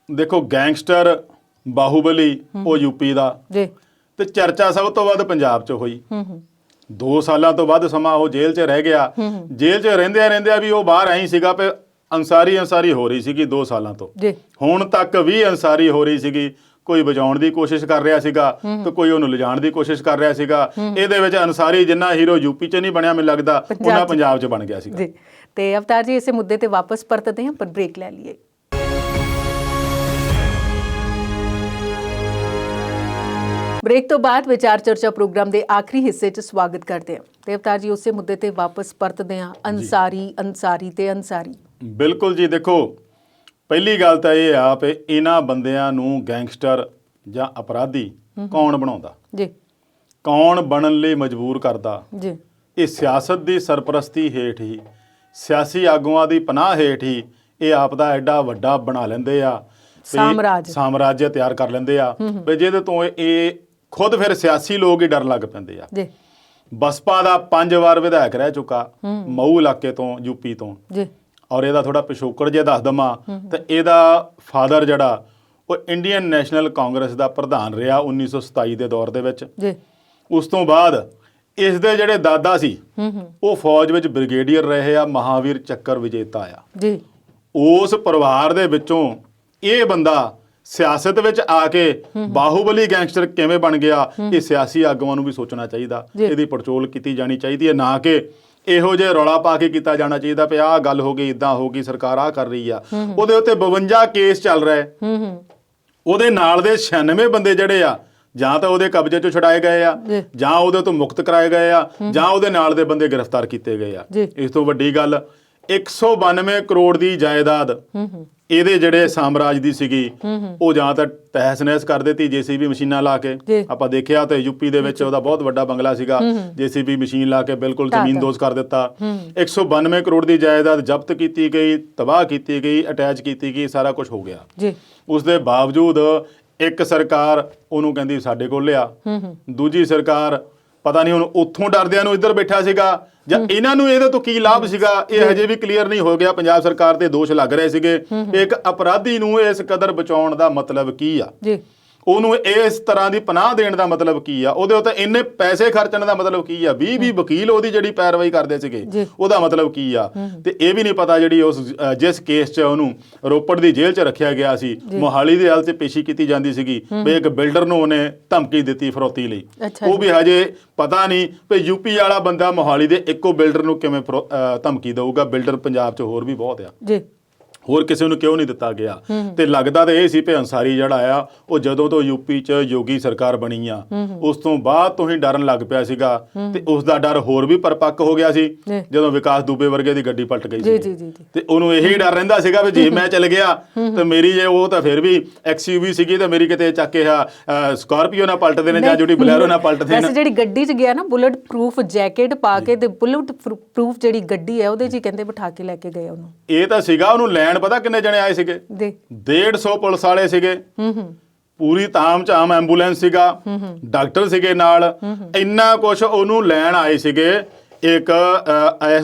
ਦੇਖੋ, ਗੈਂਗਸਟਰ ਬਾਹੂਬਲੀ ਉਹ UP ਦਾ ਜੀ, ਤੇ ਚਰਚਾ ਸਭ ਤੋਂ ਵੱਧ ਪੰਜਾਬ 'ਚ ਹੋਈ। 2 ਸਾਲਾਂ ਤੋਂ ਵੱਧ ਸਮਾਂ ਉਹ ਜੇਲ੍ਹ 'ਚ ਰਹਿ ਗਿਆ। ਜੇਲ੍ਹ 'ਚ ਰਹਿੰਦਿਆਂ ਵੀ ਉਹ ਬਾਹਰ ਆਈ ਸੀਗਾ ਤੇ ਅੰਸਾਰੀ ਹੋ ਰਹੀ ਸੀਗੀ 2 ਸਾਲਾਂ ਤੋਂ। ਹੁਣ ਤੱਕ ਵੀ ਅੰਸਾਰੀ ਹੋ ਰਹੀ ਸੀਗੀ। ਕੋਈ ਬਚਾਉਣ ਦੀ ਕੋਸ਼ਿਸ਼ ਕਰ ਰਿਹਾ ਸੀਗਾ ਤੇ ਕੋਈ ਉਹਨੂੰ ਲਿਜਾਣ ਦੀ ਕੋਸ਼ਿਸ਼ ਕਰ ਰਿਹਾ ਸੀਗਾ। ਇਹਦੇ ਵਿੱਚ ਅੰਸਾਰੀ ਜਿੰਨਾ ਹੀਰੋ UP 'ਚ ਨਹੀਂ ਬਣਿਆ, ਮੈਨੂੰ ਲੱਗਦਾ ਉਹਨਾਂ ਪੰਜਾਬ 'ਚ ਬਣ ਗਿਆ ਸੀਗਾ। ਤੇ ਅਵਤਾਰ ਜੀ, ਇਸੇ ਮੁੱਦੇ ਤੇ ਵਾਪਸ ਪਰਤਦੇ ਹਾਂ, ਪਰ ਬ੍ਰੇਕ ਲੈ ਲਈਏ। ਬ੍ਰੇਕ ਤੋਂ ਬਾਅਦ ਵਿਚਾਰ ਚਰਚਾ ਪ੍ਰੋਗਰਾਮ ਦੇ ਆਖਰੀ ਹਿੱਸੇ 'ਚ ਸਵਾਗਤ ਕਰਦੇ ਹਾਂ। ਤੇ ਅਵਤਾਰ ਜੀ, ਉਸੇ ਮੁੱਦੇ ਤੇ ਵਾਪਸ ਪਰਤਦੇ ਹਾਂ, ਅੰਸਾਰੀ ਤੇ ਅੰਸਾਰੀ। ਬਿਲਕੁਲ ਜੀ। ਦੇਖੋ, ਪਹਿਲੀ ਗੱਲ ਤਾਂ ਇਹ ਆ ਵੀ ਇਹਨਾਂ ਬੰਦਿਆਂ ਨੂੰ ਗੈਂਗਸਟਰ ਜਾਂ ਅਪਰਾਧੀ ਕੌਣ ਬਣਾਉਂਦਾ ਜੀ, ਕੌਣ ਬਣਨ ਲਈ ਮਜਬੂਰ ਕਰਦਾ ਜੀ। ਇਹ ਸਿਆਸਤ ਦੀ ਸਰਪ੍ਰਸਤੀ ਹੇਠ ਹੀ, ਸਿਆਸੀ ਆਗੂਆਂ ਦੀ ਪਨਾਹ ਹੇਠ ਹੀ ਇਹ ਆਪ ਦਾ ਐਡਾ ਵੱਡਾ ਬਣਾ ਲੈਂਦੇ ਆ, ਸਾਮਰਾਜ ਤਿਆਰ ਕਰ ਲੈਂਦੇ ਆ ਵੀ ਜਿਹਦੇ ਤੋਂ ਇਹ ਖੁਦ ਫਿਰ ਸਿਆਸੀ ਲੋਕ ਹੀ ਡਰਨ ਲੱਗ ਪੈਂਦੇ ਆ ਜੀ। ਬਸਪਾ ਦਾ 5 ਵਾਰ ਵਿਧਾਇਕ ਰਹਿ ਚੁੱਕਾ ਮਊ ਇਲਾਕੇ ਤੋਂ, UP ਤੋਂ ਜੀ। ਔਰ ਇਹਦਾ ਥੋੜਾ ਪਿਛੋਕੜ ਜੇ ਦੱਸ ਦਵਾਂ ਤਾਂ ਇਹਦਾ ਫਾਦਰ ਜਿਹੜਾ ਉਹ ਇੰਡੀਅਨ ਨੈਸ਼ਨਲ ਕਾਂਗਰਸ ਦਾ ਪ੍ਰਧਾਨ ਰਿਹਾ 1927 ਦੇ ਦੌਰ ਦੇ ਵਿੱਚ ਜੀ। ਉਸ ਤੋਂ ਬਾਅਦ ਇਸ ਦੇ ਜਿਹੜੇ ਦਾਦਾ ਸੀ ਉਹ ਫੌਜ ਵਿੱਚ ਬ੍ਰਿਗੇਡੀਅਰ ਰਹੇ ਆ, ਮਹਾਵੀਰ ਚੱਕਰ ਵਿਜੇਤਾ ਆ ਜੀ। ਉਸ ਪਰਿਵਾਰ ਦੇ ਵਿੱਚੋਂ ਇਹ ਬੰਦਾ ਸਿਆਸਤ ਵਿੱਚ ਆ ਕੇ ਬਾਹੂਬਲੀ ਗੈਂਗਸਟਰ ਕਿਵੇਂ ਬਣ ਗਿਆ, ਇਹ ਸਿਆਸੀ ਆਗੂਆਂ ਨੂੰ ਵੀ ਸੋਚਣਾ ਚਾਹੀਦਾ। ਇਹਦੀ ਪੜਚੋਲ ਕੀਤੀ ਜਾਣੀ ਚਾਹੀਦੀ ਹੈ, ਨਾ ਕਿ ਇਹੋ ਜਿਹੇ ਰੌਲਾ ਪਾ ਕੇ ਕੀਤਾ ਜਾਣਾ ਚਾਹੀਦਾ ਵੀ ਆਹ ਗੱਲ ਹੋ ਗਈ, ਇਦਾਂ ਹੋ ਗਈ, ਸਰਕਾਰ ਆਹ ਕਰ ਰਹੀ ਆ। ਉਹਦੇ ਉੱਤੇ 52 ਕੇਸ ਚੱਲ ਰਹੇ। ਉਹਦੇ ਨਾਲ ਦੇ 96 ਬੰਦੇ ਜਿਹੜੇ ਆ ਜਾਂ ਤਾਂ ਉਹਦੇ ਕਬਜ਼ੇ ਚੋਂ ਛੁਡਾਏ ਗਏ ਆ, ਜਾਂ ਉਹਦੇ ਤੋਂ ਮੁਕਤ ਕਰਾਏ ਗਏ ਆ, ਜਾਂ ਉਹਦੇ ਨਾਲ ਦੇ ਬੰਦੇ ਗ੍ਰਿਫਤਾਰ ਕੀਤੇ ਗਏ ਆ। ਇਸ ਤੋਂ ਵੱਡੀ ਗੱਲ, 192 ਕਰੋੜ ਦੀ ਜਾਇਦਾਦ ਇਹਦੇ ਜਿਹੜੇ ਸਾਮਰਾਜ ਦੀ ਸੀਗੀ ਉਹ ਜਾਂ ਤਾਂ ਤਹਿਸ ਨਹਿਸ ਕਰ ਦਿੱਤੀ ਜੀਸੀਬੀ ਮਸ਼ੀਨਾਂ ਲਾ ਕੇ। ਆਪਾਂ ਦੇਖਿਆ ਤੇ ਯੂਪੀ ਦੇ ਵਿੱਚ ਉਹਦਾ ਬਹੁਤ ਵੱਡਾ ਬੰਗਲਾ ਸੀਗਾ, ਜੀਸੀਬੀ ਮਸ਼ੀਨ ਲਾ ਕੇ ਬਿਲਕੁਲ ਜ਼ਮੀਨਦੋਜ਼ ਕਰ ਦਿੱਤਾ। 192 ਕਰੋੜ ਦੀ ਜਾਇਦਾਦ ਜ਼ਬਤ ਕੀਤੀ ਗਈ, ਤਬਾਹ ਕੀਤੀ ਗਈ, ਅਟੈਚ ਕੀਤੀ ਗਈ, ਸਾਰਾ ਕੁਝ ਹੋ ਗਿਆ। ਉਸ ਦੇ ਬਾਵਜੂਦ ਇੱਕ ਸਰਕਾਰ ਉਹਨੂੰ ਕਹਿੰਦੀ ਸਾਡੇ ਕੋਲ ਲਿਆ, ਦੂਜੀ ਸਰਕਾਰ ਪਤਾ ਨਹੀਂ ਉਹਨੂੰ ਉੱਥੋਂ ਡਰਦਿਆਂ ਨੂੰ ਇੱਧਰ ਬੈਠਾ ਸੀਗਾ ਜਾਂ ਇਹਨਾਂ ਨੂੰ ਇਹਦੇ ਤੋਂ ਕੀ ਲਾਭ ਸੀਗਾ, ਇਹ ਹਜੇ ਵੀ ਕਲੀਅਰ ਨਹੀਂ ਹੋ ਗਿਆ। ਪੰਜਾਬ ਸਰਕਾਰ ਤੇ ਦੋਸ਼ ਲੱਗ ਰਹੇ ਸੀਗੇ। ਇੱਕ ਅਪਰਾਧੀ ਨੂੰ ਇਸ ਕਦਰ ਬਚਾਉਣ ਦਾ ਮਤਲਬ ਕੀ ਆ, ਉਹਨੂੰ ਇਸ ਤਰ੍ਹਾਂ ਦੀ ਪਨਾਹ ਦੇਣ ਦਾ ਮਤਲਬ ਕੀ ਆ, ਉਹਦੇ ਉੱਤੇ ਇੰਨੇ ਪੈਸੇ ਖਰਚਣ ਦਾ ਮਤਲਬ ਕੀ ਆ, 20 ਵਕੀਲ ਉਹਦੀ ਜਿਹੜੀ ਪੈਰਵਾਈ ਕਰਦੇ ਸੀਗੇ ਉਹਦਾ ਮਤਲਬ ਕੀ ਆ। ਤੇ ਇਹ ਵੀ ਨਹੀਂ ਪਤਾ ਜਿਹੜੀ ਉਸ ਜਿਸ ਕੇਸ 'ਚ ਉਹਨੂੰ ਰੋਪੜ ਦੀ ਜੇਲ੍ਹ 'ਚ ਰੱਖਿਆ ਗਿਆ ਸੀ, ਮੋਹਾਲੀ ਦੇ ਹਾਲ 'ਚ ਪੇਸ਼ੀ ਕੀਤੀ ਜਾਂਦੀ ਸੀਗੀ ਵੀ ਇੱਕ ਬਿਲਡਰ ਨੂੰ ਉਹਨੇ ਧਮਕੀ ਦਿੱਤੀ ਫਰੋਤੀ ਲਈ। ਉਹ ਵੀ ਹਜੇ ਪਤਾ ਨਹੀਂ ਵੀ ਯੂਪੀ ਵਾਲਾ ਬੰਦਾ ਮੋਹਾਲੀ ਦੇ ਇੱਕੋ ਬਿਲਡਰ ਨੂੰ ਕਿਵੇਂ ਧਮਕੀ ਦਊਗਾ। ਬਿਲਡਰ ਪੰਜਾਬ 'ਚ ਹੋਰ ਵੀ ਬਹੁਤ ਆ, ਹੋਰ ਕਿਸੇ ਨੂੰ ਕਿਉਂ ਨਹੀਂ ਦਿੱਤਾ ਗਿਆ। ਤੇ ਲੱਗਦਾ ਤਾਂ ਇਹ ਸੀ ਵੀ ਅੰਸਾਰੀ ਜਿਹੜਾ ਆ ਉਹ ਜਦੋਂ ਤੋਂ ਯੂਪੀ 'ਚ ਯੋਗੀ ਸਰਕਾਰ ਬਣੀ ਆ ਉਸ ਤੋਂ ਬਾਅਦ ਤੋਂ ਹੀ ਡਰਨ ਲੱਗ ਪਿਆ ਸੀਗਾ। ਤੇ ਉਸ ਦਾ ਡਰ ਹੋਰ ਵੀ ਪਰਪੱਕ ਹੋ ਗਿਆ ਸੀ ਜਦੋਂ ਵਿਕਾਸ ਦੁਬੇ ਵਰਗੇ ਦੀ ਗੱਡੀ ਪਲਟ ਗਈ ਸੀ। ਤੇ ਉਹਨੂੰ ਇਹੀ ਡਰ ਰਹਿੰਦਾ ਸੀਗਾ ਵੀ ਜੇ ਮੈਂ ਚੱਲ ਗਿਆ ਤੇ ਮੇਰੀ ਜੇ ਉਹ ਤਾਂ ਫਿਰ ਵੀ XUV ਸੀਗੀ ਤੇ ਮੇਰੀ ਕਿਤੇ ਚੱਕ ਕੇ ਸਕਾਰਪੀਓ ਨਾਲ ਪਲਟਦੇ ਨੇ ਜਾਂ ਜਿਹੜੀ ਬਲੈਰੋ ਨਾਲ ਪਲਟਦੇ ਨੇ। ਜਿਹੜੀ ਗੱਡੀ 'ਚ ਗਿਆ ਨਾ ਬੁਲਟ ਪ੍ਰੂਫ ਜੈਕਟ ਪਾ ਕੇ ਤੇ ਬੁਲਟ ਪ੍ਰੂਫ ਜਿਹੜੀ ਗੱਡੀ ਹੈ ਉਹਦੇ 'ਚ ਕਹਿੰਦੇ ਬਿਠਾ ਕੇ ਲੈ ਕੇ ਗਏ ਉਹਨੂੰ। ਇਹ ਤਾਂ ਸੀਗਾ ਉਹਨੂੰ ਲੈਣ ਪਤਾ ਕਿੰਨੇ ਜਣੇ ਆਏ ਸੀਗੇ, 150 ਪੁਲਿਸ ਵਾਲੇ ਸੀਗੇ, ਪੂਰੀ ਤਾਮ ਝਾਮ ਐਂਬੂਲੈਂਸ ਸੀਗਾ, ਡਾਕਟਰ ਸੀਗੇ ਨਾਲ, ਇੰਨਾ ਕੁਛ ਉਹਨੂੰ ਲੈਣ ਆਏ ਸੀਗੇ ਇੱਕ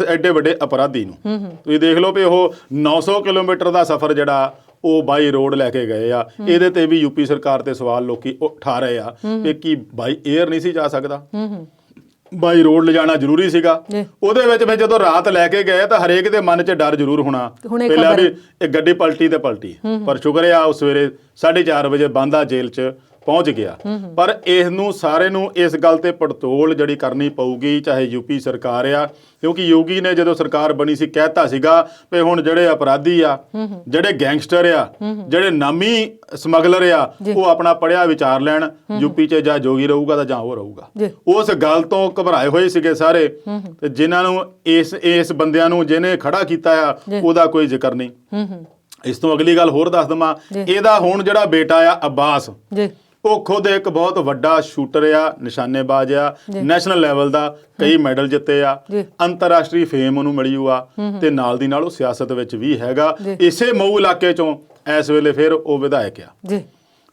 ਐਡੇ ਵੱਡੇ ਅਪਰਾਧੀ ਨੂੰ। ਤੁਸੀਂ ਦੇਖ ਲਓ ਵੀ ਉਹ 900 ਕਿਲੋਮੀਟਰ ਦਾ ਸਫ਼ਰ ਜਿਹੜਾ ਉਹ ਬਾਈ ਰੋਡ ਲੈ ਕੇ ਗਏ ਆ। ਇਹਦੇ ਤੇ ਵੀ ਯੂਪੀ ਸਰਕਾਰ ਤੇ ਸਵਾਲ ਲੋਕੀ ਉਠਾ ਰਹੇ ਆ ਕਿ ਕੀ ਬਾਈ 에ਅਰ ਨਹੀਂ ਸੀ ਜਾ ਸਕਦਾ, ਬਾਈ ਰੋਡ ਲਿਜਾਣਾ ਜ਼ਰੂਰੀ ਸੀਗਾ। ਉਹਦੇ ਵਿੱਚ ਫਿਰ ਜਦੋਂ ਰਾਤ ਲੈ ਕੇ ਗਏ ਤਾਂ ਹਰੇਕ ਦੇ ਮਨ 'ਚ ਡਰ ਜ਼ਰੂਰ ਹੋਣਾ ਪਹਿਲਾਂ ਵੀ ਇਹ ਗੱਡੀ ਪਲਟੀ ਤੇ ਪਲਟੀ, ਪਰ ਸ਼ੁਕਰ ਆ ਉਹ ਸਵੇਰੇ 4:30 ਵਜੇ ਬਾਂਦਾ ਜੇਲ੍ਹ 'ਚ ਪਹੁੰਚ ਗਿਆ। ਪਰ ਇਸ ਨੂੰ ਸਾਰੇ ਨੂੰ ਇਸ ਗੱਲ ਤੇ ਪੜਤੋਲ ਜਿਹੜੀ ਕਰਨੀ ਪਊਗੀ, ਚਾਹੇ ਯੂਪੀ ਸਰਕਾਰ ਆ, ਕਿਉਂਕਿ ਯੋਗੀ ਨੇ ਜਦੋਂ ਸਰਕਾਰ ਬਣੀ ਸੀ ਕਹਿਤਾ ਸੀਗਾ ਵੀ ਹੁਣ ਜਿਹੜੇ ਅਪਰਾਧੀ ਆ, ਜਿਹੜੇ ਗੈਂਗਸਟਰ ਆ, ਜਿਹੜੇ ਨਾਮੀ ਸਮਗਲਰ ਆ, ਉਹ ਆਪਣਾ ਪੜਿਆ ਵਿਚਾਰ ਲੈਣ, ਯੂਪੀ 'ਚ ਜਾਂ ਜੋਗੀ ਰਹੂਗਾ ਤਾਂ ਜਾਂ ਉਹ ਰਹੂਗਾ। ਉਸ ਗੱਲ ਤੋਂ ਘਬਰਾਏ ਹੋਏ ਸੀਗੇ ਸਾਰੇ, ਤੇ ਜਿਨ੍ਹਾਂ ਨੂੰ ਇਸ ਬੰਦਿਆਂ ਨੂੰ ਜਿਹਨੇ ਖੜਾ ਕੀਤਾ ਆ ਉਹਦਾ ਕੋਈ ਜ਼ਿਕਰ ਨਹੀਂ। ਇਸ ਤੋਂ ਅਗਲੀ ਗੱਲ ਹੋਰ ਦੱਸ ਦਵਾਂ, ਇਹਦਾ ਹੁਣ ਜਿਹੜਾ ਬੇਟਾ ਆ ਅੱਬਾਸ, ਉਹ ਖੁਦ ਇੱਕ ਬਹੁਤ ਵੱਡਾ ਸ਼ੂਟਰ ਆ, ਨਿਸ਼ਾਨੇਬਾਜ਼ ਆ, ਨੈਸ਼ਨਲ ਲੈਵਲ ਦਾ ਕਈ ਮੈਡਲ ਜਿੱਤੇ ਆ, ਅੰਤਰਰਾਸ਼ਟਰੀ ਫੇਮ ਉਹਨੂੰ ਮਿਲੀ ਆ, ਤੇ ਨਾਲ ਦੀ ਨਾਲ ਉਹ ਸਿਆਸਤ ਵਿੱਚ ਵੀ ਹੈਗਾ। ਇਸੇ ਮਊ ਇਲਾਕੇ ਚੋਂ ਇਸ ਵੇਲੇ ਫਿਰ ਉਹ ਵਿਧਾਇਕ ਆ।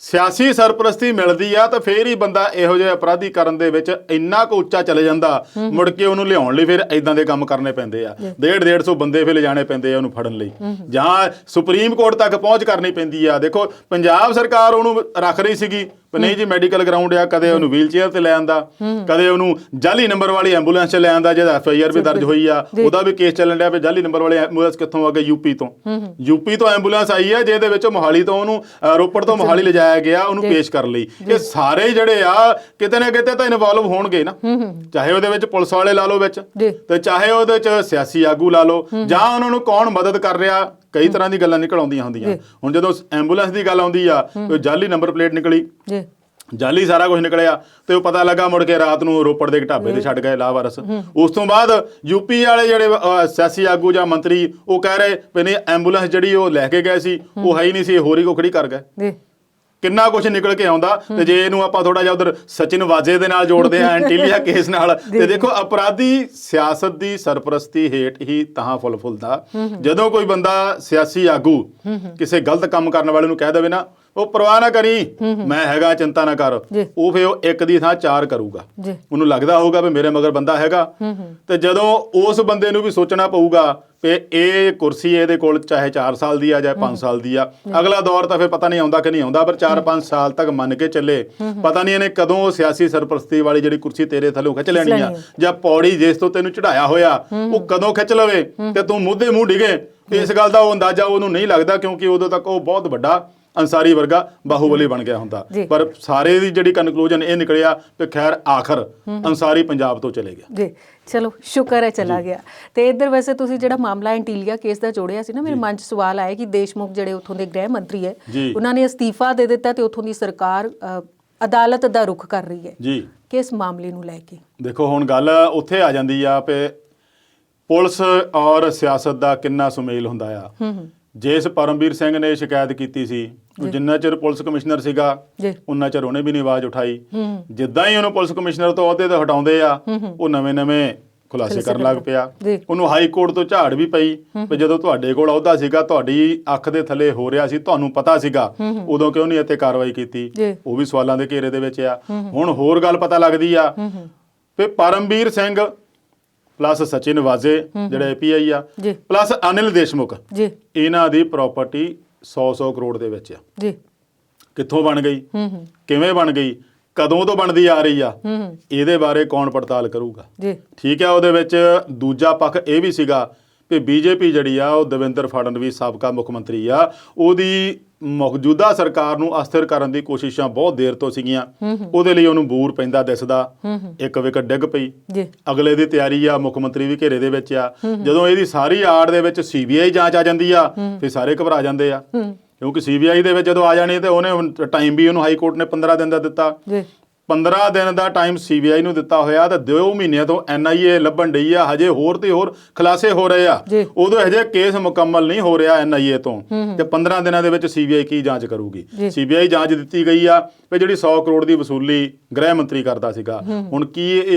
ਸਿਆਸੀ ਸਰਪ੍ਰਸਤੀ ਮਿਲਦੀ ਆ ਤਾਂ ਫੇਰ ਹੀ ਬੰਦਾ ਇਹੋ ਜਿਹੇ ਅਪਰਾਧੀ ਕਰਨ ਦੇ ਵਿੱਚ ਇੰਨਾ ਕੁ ਉੱਚਾ ਚਲੇ ਜਾਂਦਾ, ਮੁੜ ਕੇ ਉਹਨੂੰ ਲਿਆਉਣ ਲਈ ਫਿਰ ਇਦਾਂ ਦੇ ਕੰਮ ਕਰਨੇ ਪੈਂਦੇ ਆ। 150 ਬੰਦੇ ਫਿਰ ਲਿਜਾਣੇ ਪੈਂਦੇ ਆ ਉਹਨੂੰ ਫੜਨ ਲਈ, ਜਾਂ ਸੁਪਰੀਮ ਕੋਰਟ ਤੱਕ ਪਹੁੰਚ ਕਰਨੀ ਪੈਂਦੀ ਆ। ਦੇਖੋ ਪੰਜਾਬ ਸਰਕਾਰ ਉਹਨੂੰ ਰੱਖ ਰਹੀ ਸੀਗੀ ਨਹੀਂ ਜੀ ਮੈਡੀਕਲ ਗਰਾਊਂਡ ਆ, ਕਦੇ ਉਹਨੂੰ ਵੀਲ ਚੇਅਰ ਤੇ ਲੈ ਆਂਦਾ, ਕਦੇ ਉਹਨੂੰ ਜਾਲੀ ਨੰਬਰ ਵਾਲੀ ਐਂਬੂਲੈਂਸ 'ਚ ਲੈ ਆਂਦਾ ਜਿਹਦਾ FIR ਵੀ ਦਰਜ ਹੋਈ ਆ, ਉਹਦਾ ਵੀ ਕੇਸ ਚੱਲਣ ਡਿਆ ਵੀ ਜਾਲੀ ਨੰਬਰ ਵਾਲੀ ਐਂਬੂਲੈਂਸ ਕਿੱਥੋਂ ਆ ਗਈ, ਯੂਪੀ ਤੋਂ ਐਂਬੂਲੈਂਸ ਆਈ ਹੈ ਜਿਹਦੇ ਵਿੱਚ ਮੋਹਾਲੀ ਤੋਂ ਉਹਨੂੰ ਰੋਪੜ ਤੋਂ ਮੋਹਾਲੀ ਲਿਜਾਇਆ ਗਿਆ ਉਹਨੂੰ ਪੇਸ਼ ਕਰਨ ਲਈ। ਇਹ ਸਾਰੇ ਜਿਹੜੇ ਆ ਕਿਤੇ ਨਾ ਕਿਤੇ ਤਾਂ ਇਨਵੋਲਵ ਹੋਣਗੇ ਨਾ, ਚਾਹੇ ਉਹਦੇ ਵਿੱਚ ਪੁਲਿਸ ਵਾਲੇ ਲਾ ਲਓ ਵਿੱਚ, ਤੇ ਚਾਹੇ ਉਹਦੇ 'ਚ ਸਿਆਸੀ ਆਗੂ ਲਾ ਲਓ, ਜਾਂ ਉਹਨਾਂ ਨੂੰ ਕੌਣ ਮਦਦ ਕਰ ਰਿਹਾ। ਕਈ ਤਰ੍ਹਾਂ ਦੀ ਗੱਲਾਂ ਨਿਕਲ ਆਉਂਦੀਆਂ ਹੁੰਦੀਆਂ। ਹੁਣ ਜਦੋਂ ਐਂਬੂਲੈਂਸ ਦੀ ਗੱਲ ਆਉਂਦੀ ਆ, ਕੋਈ ਜਾਲੀ ਨੰਬਰ ਪਲੇਟ ਨਿਕਲੀ, ਜਾਲੀ ਸਾਰਾ ਕੁਝ ਨਿਕਲਿਆ, ਤੇ ਉਹ ਪਤਾ ਲੱਗਾ ਮੁੜ ਕੇ ਰਾਤ ਨੂੰ ਰੋਪੜ ਦੇ ਢਾਬੇ ਤੇ ਛੱਡ ਗਏ ਲਾਵਾਰਸ। ਉਸ ਤੋਂ ਬਾਅਦ ਯੂਪੀ ਵਾਲੇ ਜਿਹੜੇ ਸਿਆਸੀ ਆਗੂ ਜਾਂ ਮੰਤਰੀ ਉਹ ਕਹਿ ਰਹੇ ਵੀ ਨਹੀਂ ਐਂਬੂਲੈਂਸ ਜਿਹੜੀ ਉਹ ਲੈ ਕੇ ਗਏ ਸੀ ਉਹ ਹੈ ਹੀ ਨਹੀਂ ਸੀ, ਹੋਰ ਹੀ ਕੋ ਖੜੀ ਕਰ ਗਏ। ਕਿੰਨਾ ਕੁਝ ਨਿਕਲ ਕੇ ਆਉਂਦਾ। ਤੇ ਜੇ ਇਹਨੂੰ ਆਪਾਂ ਥੋੜਾ ਜਿਹਾ ਉਧਰ ਸਚਿਨ ਵਾਜੇ ਦੇ ਨਾਲ ਜੋੜਦੇ ਆ ਐਂਟੀਲੀਆ ਕੇਸ ਨਾਲ, ਤੇ ਦੇਖੋ ਅਪਰਾਧੀ ਸਿਆਸਤ ਦੀ ਸਰਪ੍ਰਸਤੀ ਹੇਠ ਹੀ ਤਾਂ ਫੁੱਲਦਾ। ਜਦੋਂ ਕੋਈ ਬੰਦਾ ਸਿਆਸੀ ਆਗੂ ਕਿਸੇ ਗਲਤ ਕੰਮ ਕਰਨ ਵਾਲੇ ਨੂੰ ਕਹਿ ਦੇਵੇ ਨਾ ਉਹ ਪਰਵਾਹ ਨਾ ਕਰੀ, ਮੈਂ ਹੈਗਾ, ਚਿੰਤਾ ਨਾ ਕਰ, ਉਹ ਫਿਰ ਉਹ ਇੱਕ ਦੀ ਥਾਂ ਚਾਰ ਕਰੂਗਾ। ਉਹਨੂੰ ਲੱਗਦਾ ਹੋਊਗਾ ਵੀ ਮੇਰੇ ਮਗਰ ਬੰਦਾ ਹੈਗਾ। ਤੇ ਜਦੋਂ ਉਸ ਬੰਦੇ ਨੂੰ ਵੀ ਸੋਚਣਾ ਪਊਗਾ ਵੀ ਇਹ ਕੁਰਸੀ ਇਹਦੇ ਕੋਲ ਚਾਹੇ 4 ਸਾਲ ਦੀ ਆ ਜਾਂ 5 ਸਾਲ ਦੀ ਆ, ਅਗਲਾ ਦੌਰ ਤਾਂ ਫਿਰ ਪਤਾ ਨਹੀਂ ਆਉਂਦਾ ਕਿ ਨਹੀਂ ਆਉਂਦਾ, ਪਰ 4-5 ਸਾਲ ਤੱਕ ਮੰਨ ਕੇ ਚੱਲੇ, ਪਤਾ ਨਹੀਂ ਇਹਨੇ ਕਦੋਂ ਉਹ ਸਿਆਸੀ ਸਰਪ੍ਰਸਤੀ ਵਾਲੀ ਜਿਹੜੀ ਕੁਰਸੀ ਤੇਰੇ ਥੱਲੋਂ ਖਿੱਚ ਲੈਣੀ ਆ, ਜਾਂ ਪੌੜੀ ਜਿਸ ਤੋਂ ਤੈਨੂੰ ਚੜਾਇਆ ਹੋਇਆ ਉਹ ਕਦੋਂ ਖਿੱਚ ਲਵੇ ਤੇ ਤੂੰ ਮੁੱਦੇ ਮੂੰਹ ਡਿਗੇ। ਇਸ ਗੱਲ ਦਾ ਉਹ ਅੰਦਾਜ਼ਾ ਉਹਨੂੰ ਨਹੀਂ ਲੱਗਦਾ, ਕਿਉਂਕਿ ਉਦੋਂ ਤੱਕ ਉਹ ਬਹੁਤ ਵੱਡਾ ਅੰਸਾਰੀ ਵਰਗਾ ਬਾਹੂਬਲੀ ਬਣ ਗਿਆ ਹੁੰਦਾ। ਪਰ ਸਾਰੇ ਦੀ ਜਿਹੜੀ ਕਨਕਲੂਜਨ ਇਹ ਨਿਕਲਿਆ ਕਿ ਖੈਰ ਆਖਰ ਅੰਸਾਰੀ ਪੰਜਾਬ ਤੋਂ ਚਲੇ ਗਿਆ। ਜੀ ਚਲੋ ਸ਼ੁਕਰ ਹੈ ਚਲਾ ਗਿਆ। ਤੇ ਇੱਧਰ ਵੈਸੇ ਤੁਸੀਂ ਜਿਹੜਾ ਮਾਮਲਾ ਐਂਟੀਲੀਆ ਕੇਸ ਦਾ ਜੋੜਿਆ ਸੀ ਨਾ, ਮੇਰੇ ਮਨ 'ਚ ਸਵਾਲ ਆਇਆ ਕਿ ਦੇਸ਼ਮੁਖ ਜਿਹੜੇ ਉੱਥੋਂ ਦੇ ਗ੍ਰਹਿ ਮੰਤਰੀ ਹੈ ਉਹਨਾਂ ਨੇ ਅਸਤੀਫਾ ਦੇ ਦਿੱਤਾ ਤੇ ਉੱਥੋਂ ਦੀ ਸਰਕਾਰ ਅਦਾਲਤ ਦਾ ਰੁਖ ਕਰ ਰਹੀ ਹੈ ਜੀ ਕਿਸ ਮਾਮਲੇ ਨੂੰ ਲੈ ਕੇ। ਦੇਖੋ ਹੁਣ ਗੱਲ ਉੱਥੇ ਆ ਜਾਂਦੀ ਆ ਕਿ ਪੁਲਿਸ ਔਰ ਸਿਆਸਤ ਦਾ ਕਿੰਨਾ ਸੁਮੇਲ ਹੁੰਦਾ ਆ। ਜਿਸ ਪਰਮਵੀਰ ਸਿੰਘ ਨੇ ਸ਼ਿਕਾਇਤ ਕੀਤੀ ਸੀ ਜਿੰਨਾ ਚਿਰ ਪੁਲਿਸ ਕਮਿਸ਼ਨਰ ਸੀਗਾ ਜੀ ਉਨਾ ਚਿਰ ਉਹਨੇ ਵੀ ਨਹੀਂ ਆਵਾਜ਼ ਉਠਾਈ। ਹੂੰ ਜਿੱਦਾਂ ਹੀ ਉਹਨੂੰ ਪੁਲਿਸ ਕਮਿਸ਼ਨਰ ਤੋਂ ਅਹੁਦੇ ਤੋਂ ਹਟਾਉਂਦੇ ਆ ਉਹ ਨਵੇਂ-ਨਵੇਂ ਖੁਲਾਸੇ ਕਰਨ ਲੱਗ ਪਿਆ। ਜੀ ਉਹਨੂੰ ਹਾਈ ਕੋਰਟ ਤੋਂ ਝਾੜ ਵੀ ਪਈ ਵੀ ਜਦੋਂ ਤੁਹਾਡੇ ਕੋਲ ਅਹੁਦਾ ਸੀਗਾ, ਤੁਹਾਡੀ ਅੱਖ ਦੇ ਥੱਲੇ ਹੋ ਰਿਹਾ ਸੀ, ਤੁਹਾਨੂੰ ਪਤਾ ਸੀਗਾ, ਉਦੋਂ ਕਿਉਂ ਨਹੀਂ ਇੱਥੇ ਕਾਰਵਾਈ ਕੀਤੀ? ਜੀ ਉਹ ਵੀ ਸਵਾਲਾਂ ਦੇ ਘੇਰੇ ਦੇ ਵਿੱਚ ਆ। ਹੁਣ ਹੋਰ ਗੱਲ ਪਤਾ ਲੱਗਦੀ ਆ ਵੀ ਪਰਮਵੀਰ ਸਿੰਘ ਪਲੱਸ ਸਚਿਨ ਵਾਜ਼ੇ ਜਿਹੜੇ API ਆ ਜੀ ਪਲੱਸ ਅਨਿਲ ਦੇਸ਼ਮੁਖ, ਜੀ ਇਹਨਾਂ ਦੀ ਪ੍ਰਾਪਰਟੀ 100 ਕਰੋੜ ਦੇ ਵਿੱਚ ਆ। ਜੀ ਕਿੱਥੋਂ ਬਣ ਗਈ, ਹੂੰ ਕਿਵੇਂ ਬਣ ਗਈ, ਕਦੋਂ ਤੋਂ ਬਣਦੀ ਆ ਰਹੀ ਆ, ਹੂੰ ਇਹਦੇ ਬਾਰੇ ਕੌਣ ਪੜਤਾਲ ਕਰੂਗਾ? ਜੀ ਠੀਕ ਹੈ। ਉਹਦੇ ਵਿੱਚ ਦੂਜਾ ਪੱਖ ਇਹ ਵੀ ਸੀਗਾ ਕਿ BJP ਜਿਹੜੀ ਆ ਉਹ ਦੇਵੇਂਦਰ ਫੜਨਵੀਸ ਸਾਬਕਾ ਮੁੱਖ ਮੰਤਰੀ ਆ, ਉਹਦੀ ਮੌਜੂਦਾ ਸਰਕਾਰ ਨੂੰ ਅਸਥਿਰ ਕਰਨ ਦੀ ਕੋਸ਼ਿਸ਼ਾਂ ਬਹੁਤ ਦੇਰ ਤੋਂ ਸੀਗੀਆਂ। ਉਹਦੇ ਲਈ ਉਹਨੂੰ ਬੂਰ ਪੈਂਦਾ ਦਿਸਦਾ। ਇੱਕ ਵਿਕਟ ਡਿੱਗ ਪਈ, ਜੀ ਅਗਲੇ ਦੀ ਤਿਆਰੀ ਆ, ਮੁੱਖ ਮੰਤਰੀ ਵੀ ਘੇਰੇ ਦੇ ਵਿੱਚ ਆ। ਜਦੋਂ ਇਹਦੀ ਸਾਰੀ ਆੜ ਦੇ ਵਿੱਚ CBI ਜਾਂਚ ਆ ਜਾਂਦੀ ਆ ਫਿਰ ਸਾਰੇ ਘਬਰਾ ਜਾਂਦੇ ਆ, ਕਿਉਂਕਿ CBI ਦੇ ਵਿੱਚ ਜਦੋਂ ਆ ਜਾਣੀ ਤੇ ਉਹਨੇ ਟਾਈਮ ਵੀ ਉਹਨੂੰ ਹਾਈ ਕੋਰਟ ਨੇ 15 ਦਿਨ ਦਾ ਦਿੱਤਾ। ਜੀ 15 ਦਿਨ ਦਾ ਟਾਈਮ CBI ਨੂੰ ਦਿੱਤਾ ਹੋਇਆ ਤੇ 2 ਮਹੀਨਿਆਂ ਤੋਂ NIA ਲੱਭਣ ਡਈ ਆ। ਹਜੇ ਹੋਰ ਤੇ ਹੋਰ ਖੁਲਾਸੇ ਹੋ ਰਹੇ ਆ, ਜੀ। ਉਦੋਂ ਹਜੇ ਕੇਸ ਮੁਕੰਮਲ ਨਹੀਂ ਹੋ ਰਿਹਾ NIA ਤੋਂ, ਤੇ 15 ਦਿਨਾਂ ਦੇ ਵਿੱਚ CBI ਕੀ ਜਾਂਚ ਕਰੂਗੀ? ਜੀ। CBI ਜਾਂਚ ਦਿੱਤੀ ਗਈ ਆ ਵੀ ਜਿਹੜੀ 100 ਕਰੋੜ ਦੀ ਵਸੂਲੀ ਗ੍ਰਹਿ ਮੰਤਰੀ ਕਰਦਾ ਸੀਗਾ। ਹੁਣ ਕੀ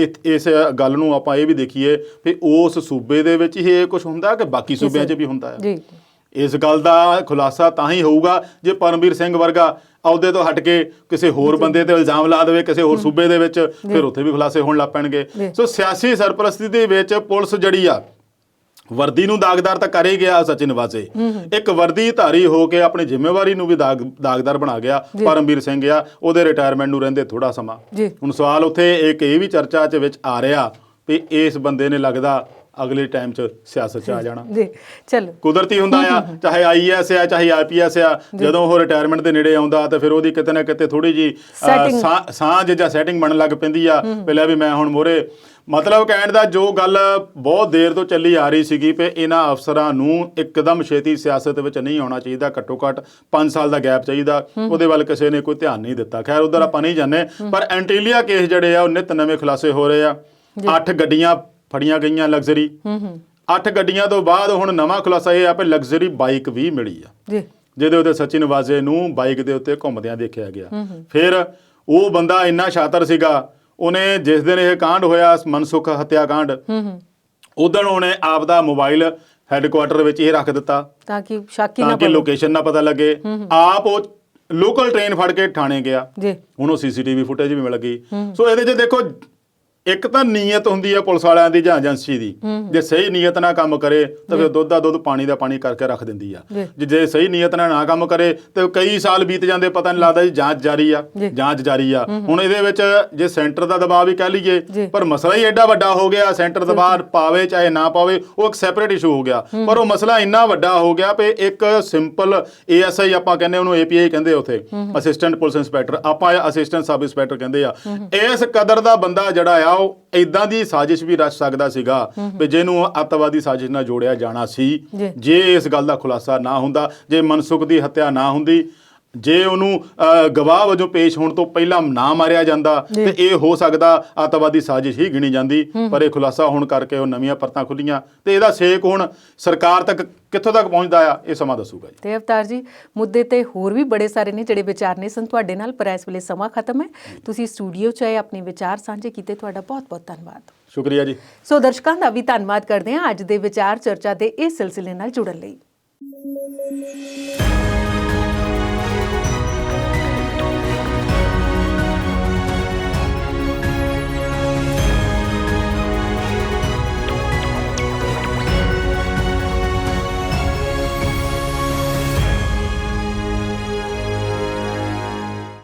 ਇਸ ਗੱਲ ਨੂੰ ਆਪਾਂ ਇਹ ਵੀ ਦੇਖੀਏ ਵੀ ਉਸ ਸੂਬੇ ਦੇ ਵਿੱਚ ਹੀ ਇਹ ਕੁਝ ਹੁੰਦਾ ਕਿ ਬਾਕੀ ਸੂਬਿਆਂ 'ਚ ਵੀ ਹੁੰਦਾ ਹੈ? ਜੀ ਇਸ ਗੱਲ ਦਾ ਖੁਲਾਸਾ ਤਾਂ ਹੀ ਹੋਊਗਾ ਜੇ ਪਰਮਵੀਰ ਸਿੰਘ ਵਰਗਾ ਅਹੁਦੇ ਤੋਂ ਹਟ ਕੇ ਕਿਸੇ ਹੋਰ ਬੰਦੇ ਤੇ ਇਲਜ਼ਾਮ ਲਾ ਦੇਵੇ ਕਿਸੇ ਹੋਰ ਸੂਬੇ ਦੇ ਵਿੱਚ, ਫਿਰ ਉੱਥੇ ਵੀ ਖੁਲਾਸੇ ਹੋਣ ਲੱਗ ਪੈਣਗੇ। ਸੋ ਸਿਆਸੀ ਸਰਪ੍ਰਸਤੀ ਦੇ ਵਿੱਚ ਪੁਲਿਸ ਜਿਹੜੀ ਆ ਵਰਦੀ ਨੂੰ ਦਾਗਦਾਰ ਤਾਂ ਕਰ ਹੀ ਗਿਆ ਸਚਿਨ ਵਾਜ਼ੇ, ਇੱਕ ਵਰਦੀ ਧਾਰੀ ਹੋ ਕੇ ਆਪਣੀ ਜ਼ਿੰਮੇਵਾਰੀ ਨੂੰ ਵੀ ਦਾਗਦਾਰ ਬਣਾ ਗਿਆ ਪਰਮਵੀਰ ਸਿੰਘ ਆ। ਉਹਦੇ ਰਿਟਾਇਰਮੈਂਟ ਨੂੰ ਰਹਿੰਦੇ ਥੋੜਾ ਸਮਾਂ। ਹੁਣ ਸਵਾਲ ਉੱਥੇ ਇੱਕ ਇਹ ਵੀ ਚਰਚਾ 'ਚ ਵਿੱਚ ਆ ਰਿਹਾ ਵੀ ਇਸ ਬੰਦੇ ਨੇ ਲੱਗਦਾ ਅਗਲੇ ਟਾਈਮ 'ਚ ਸਿਆਸਤ 'ਚ ਆ ਜਾਣਾ। ਜੀ ਚਲੋ ਕੁਦਰਤੀ ਹੁੰਦਾ ਆ, ਚਾਹੇ IAS ਆ ਚਾਹੇ IPS ਆ, ਜਦੋਂ ਉਹ ਰਿਟਾਇਰਮੈਂਟ ਦੇ ਨੇੜੇ ਆਉਂਦਾ ਤੇ ਫਿਰ ਉਹਦੀ ਕਿਤੇ ਨਾ ਕਿਤੇ ਥੋੜੀ ਜੀ ਸਾਂਝ ਜਾਂ ਸੈਟਿੰਗ ਬਣਨ ਲੱਗ ਪੈਂਦੀ ਆ। ਪਹਿਲਾਂ ਵੀ ਮੈਂ ਹੁਣ ਮੋਰੇ ਮਤਲਬ ਕਹਿਣ ਦਾ ਜੋ ਗੱਲ ਬਹੁਤ ਦੇਰ ਤੋਂ ਚੱਲੀ ਆ ਰਹੀ ਸੀਗੀ ਵੀ ਇਹਨਾਂ ਅਫਸਰਾਂ ਨੂੰ ਇੱਕਦਮ ਛੇਤੀ ਸਿਆਸਤ ਵਿੱਚ ਨਹੀਂ ਆਉਣਾ ਚਾਹੀਦਾ, ਘੱਟੋ ਘੱਟ 5 ਸਾਲ ਦਾ ਗੈਪ ਚਾਹੀਦਾ। ਉਹਦੇ ਵੱਲ ਕਿਸੇ ਨੇ ਕੋਈ ਧਿਆਨ ਨਹੀਂ ਦਿੱਤਾ। ਖੈਰ ਉਧਰ ਆਪਾਂ ਨਹੀਂ ਜਾਂਦੇ, ਪਰ ਐਂਟੀਲੀਆ ਕੇਸ ਜਿਹੜੇ ਆ ਉਹ ਨਿਤ ਨਵੇਂ ਖੁਲਾਸੇ ਹੋ ਰਹੇ ਆ। 8 ਗੱਡੀਆਂ ਫੜੀਆਂ ਗਈਆਂ ਲਗਜ਼ਰੀ, 8 ਗੱਡੀਆਂ ਤੋਂ ਬਾਅਦ ਹੁਣ ਨਵਾਂ ਖੁਲਾਸਾ ਇਹ ਆ ਕਿ ਲਗਜ਼ਰੀ ਬਾਈਕ ਵੀ ਮਿਲੀ ਆ ਜੀ ਜਿਹਦੇ ਉੱਤੇ ਸਚਿਨ ਵਾਜ਼ੇ ਨੂੰ ਬਾਈਕ ਦੇ ਉੱਤੇ ਘੁੰਮਦਿਆਂ ਦੇਖਿਆ ਗਿਆ। ਫਿਰ ਉਹ ਬੰਦਾ ਇੰਨਾ ਸ਼ਾਤਰ ਸੀਗਾ, ਉਹਨੇ ਜਿਸ ਦਿਨ ਇਹ ਕਾਂਡ ਹੋਇਆ ਮਨਸੁਖ ਹੱਤਿਆ ਕਾਂਡ, ਉਦੋਂ ਉਹਨੇ ਆਪ ਦਾ ਮੋਬਾਈਲ ਹੈੱਡਕੁਆਟਰ ਵਿੱਚ ਹੀ ਰੱਖ ਦਿੱਤਾ ਤਾਂ ਕਿ ਸ਼ੱਕੀ ਨਾ ਤਾਂ ਕਿ ਲੋਕੇਸ਼ਨ ਨਾ ਪਤਾ ਲੱਗੇ। ਆਪ ਉਹ ਲੋਕਲ ਟ੍ਰੇਨ ਫੜ ਕੇ ਥਾਣੇ ਗਿਆ। ਜੀ ਹੁਣ ਉਹ CCTV ਫੁਟੇਜ ਵੀ ਮਿਲ ਗਈ। ਸੋ ਇਹਦੇ 'ਚ ਦੇਖੋ ਇੱਕ ਤਾਂ ਨੀਅਤ ਹੁੰਦੀ ਹੈ ਪੁਲਿਸ ਵਾਲਿਆਂ ਦੀ ਜਾਂ ਏਜੰਸੀ ਦੀ, ਜੇ ਸਹੀ ਨੀਅਤ ਨਾਲ ਕੰਮ ਕਰੇ ਤਾਂ ਫਿਰ ਦੁੱਧ ਦਾ ਦੁੱਧ ਪਾਣੀ ਦਾ ਪਾਣੀ ਕਰਕੇ ਰੱਖ ਦਿੰਦੀ ਆ। ਜੇ ਸਹੀ ਨੀਅਤ ਨਾਲ ਨਾ ਕੰਮ ਕਰੇ ਤੇ ਕਈ ਸਾਲ ਬੀਤ ਜਾਂਦੇ, ਪਤਾ ਨਹੀਂ ਲੱਗਦਾ ਜੀ ਜਾਂਚ ਜਾਰੀ ਆ, ਜਾਂਚ ਜਾਰੀ ਆ। ਹੁਣ ਇਹਦੇ ਵਿੱਚ ਜੇ ਸੈਂਟਰ ਦਾ ਦਬਾਅ ਵੀ ਕਹਿ ਲਈਏ, ਪਰ ਮਸਲਾ ਹੀ ਐਡਾ ਵੱਡਾ ਹੋ ਗਿਆ, ਸੈਂਟਰ ਦਬਾਅ ਪਾਵੇ ਚਾਹੇ ਨਾ ਪਾਵੇ ਉਹ ਇੱਕ ਸੈਪਰੇਟ ਇਸ਼ੂ ਹੋ ਗਿਆ। ਪਰ ਉਹ ਮਸਲਾ ਇੰਨਾ ਵੱਡਾ ਹੋ ਗਿਆ ਵੀ ਇੱਕ ਸਿੰਪਲ ASI ਆਪਾਂ ਕਹਿੰਦੇ ਉਹਨੂੰ API ਕਹਿੰਦੇ ਉੱਥੇ ਅਸਿਸਟੈਂਟ ਪੁਲਿਸ ਇੰਸਪੈਕਟਰ, ਆਪਾਂ ਅਸਿਸਟੈਂਟ ਸਬ ਇੰਸਪੈਕਟਰ ਕਹਿੰਦੇ ਆ। ਇਸ ਕਦਰ ਦਾ ਬੰਦਾ ਜਿਹੜਾ ਆ ਉਹ ਇਦਾਂ ਦੀ ਸਾਜ਼ਿਸ਼ ਵੀ ਰਚ ਸਕਦਾ ਸੀਗਾ ਵੀ ਜਿਹਨੂੰ ਅੱਤਵਾਦੀ ਸਾਜ਼ਿਸ਼ ਨਾਲ ਜੋੜਿਆ ਜਾਣਾ ਸੀ। ਜੇ ਇਸ ਗੱਲ ਦਾ ਖੁਲਾਸਾ ਨਾ ਹੁੰਦਾ, ਜੇ ਮਨਸੁਖ ਦੀ ਹੱਤਿਆ ਨਾ ਹੁੰਦੀ, ਜੇ ਉਹਨੂੰ ਗਵਾਹ ਵਜੋਂ ਪੇਸ਼ ਹੋਣ ਤੋਂ ਪਹਿਲਾਂ ਨਾ ਮਾਰਿਆ ਜਾਂਦਾ ਤੇ ਇਹ ਹੋ ਸਕਦਾ ਅੱਤਵਾਦੀ ਸਾਜ਼ਿਸ਼ ਹੀ ਗਿਣੀ ਜਾਂਦੀ। ਪਰ ਇਹ ਖੁਲਾਸਾ ਹੋਣ ਕਰਕੇ ਉਹ ਨਵੀਆਂ ਪਰਤਾਂ ਖੁੱਲੀਆਂ ਤੇ ਇਹਦਾ ਸੇਕ ਹੁਣ ਸਰਕਾਰ ਤੱਕ ਕਿੱਥੋਂ ਤੱਕ ਪਹੁੰਚਦਾ ਆ ਇਹ ਸਮਾਂ ਦੱਸੂਗਾ ਜੀ। ਤੇ ਅਵਤਾਰ ਜੀ, ਮੁੱਦੇ ਤੇ ਹੋਰ ਵੀ ਬੜੇ ਸਾਰੇ ਨੇ ਜਿਹੜੇ ਵਿਚਾਰਨੇ ਸਨ ਤੁਹਾਡੇ ਨਾਲ, ਪਰ ਇਸ ਵੇਲੇ ਸਮਾਂ ਖਤਮ ਹੈ। ਤੁਸੀਂ ਸਟੂਡੀਓ 'ਚ ਆਏ, ਆਪਣੇ ਵਿਚਾਰ ਸਾਂਝੇ ਕੀਤੇ, ਤੁਹਾਡਾ ਬਹੁਤ ਬਹੁਤ ਧੰਨਵਾਦ। ਸ਼ੁਕਰੀਆ ਜੀ। ਸੋ ਦਰਸ਼ਕਾਂ ਦਾ ਵੀ ਧੰਨਵਾਦ ਕਰਦੇ ਹਾਂ ਅੱਜ ਦੇ ਵਿਚਾਰ ਚਰਚਾ ਦੇ ਇਸ ਸਿਲਸਿਲੇ ਨਾਲ ਜੁੜਨ ਲਈ।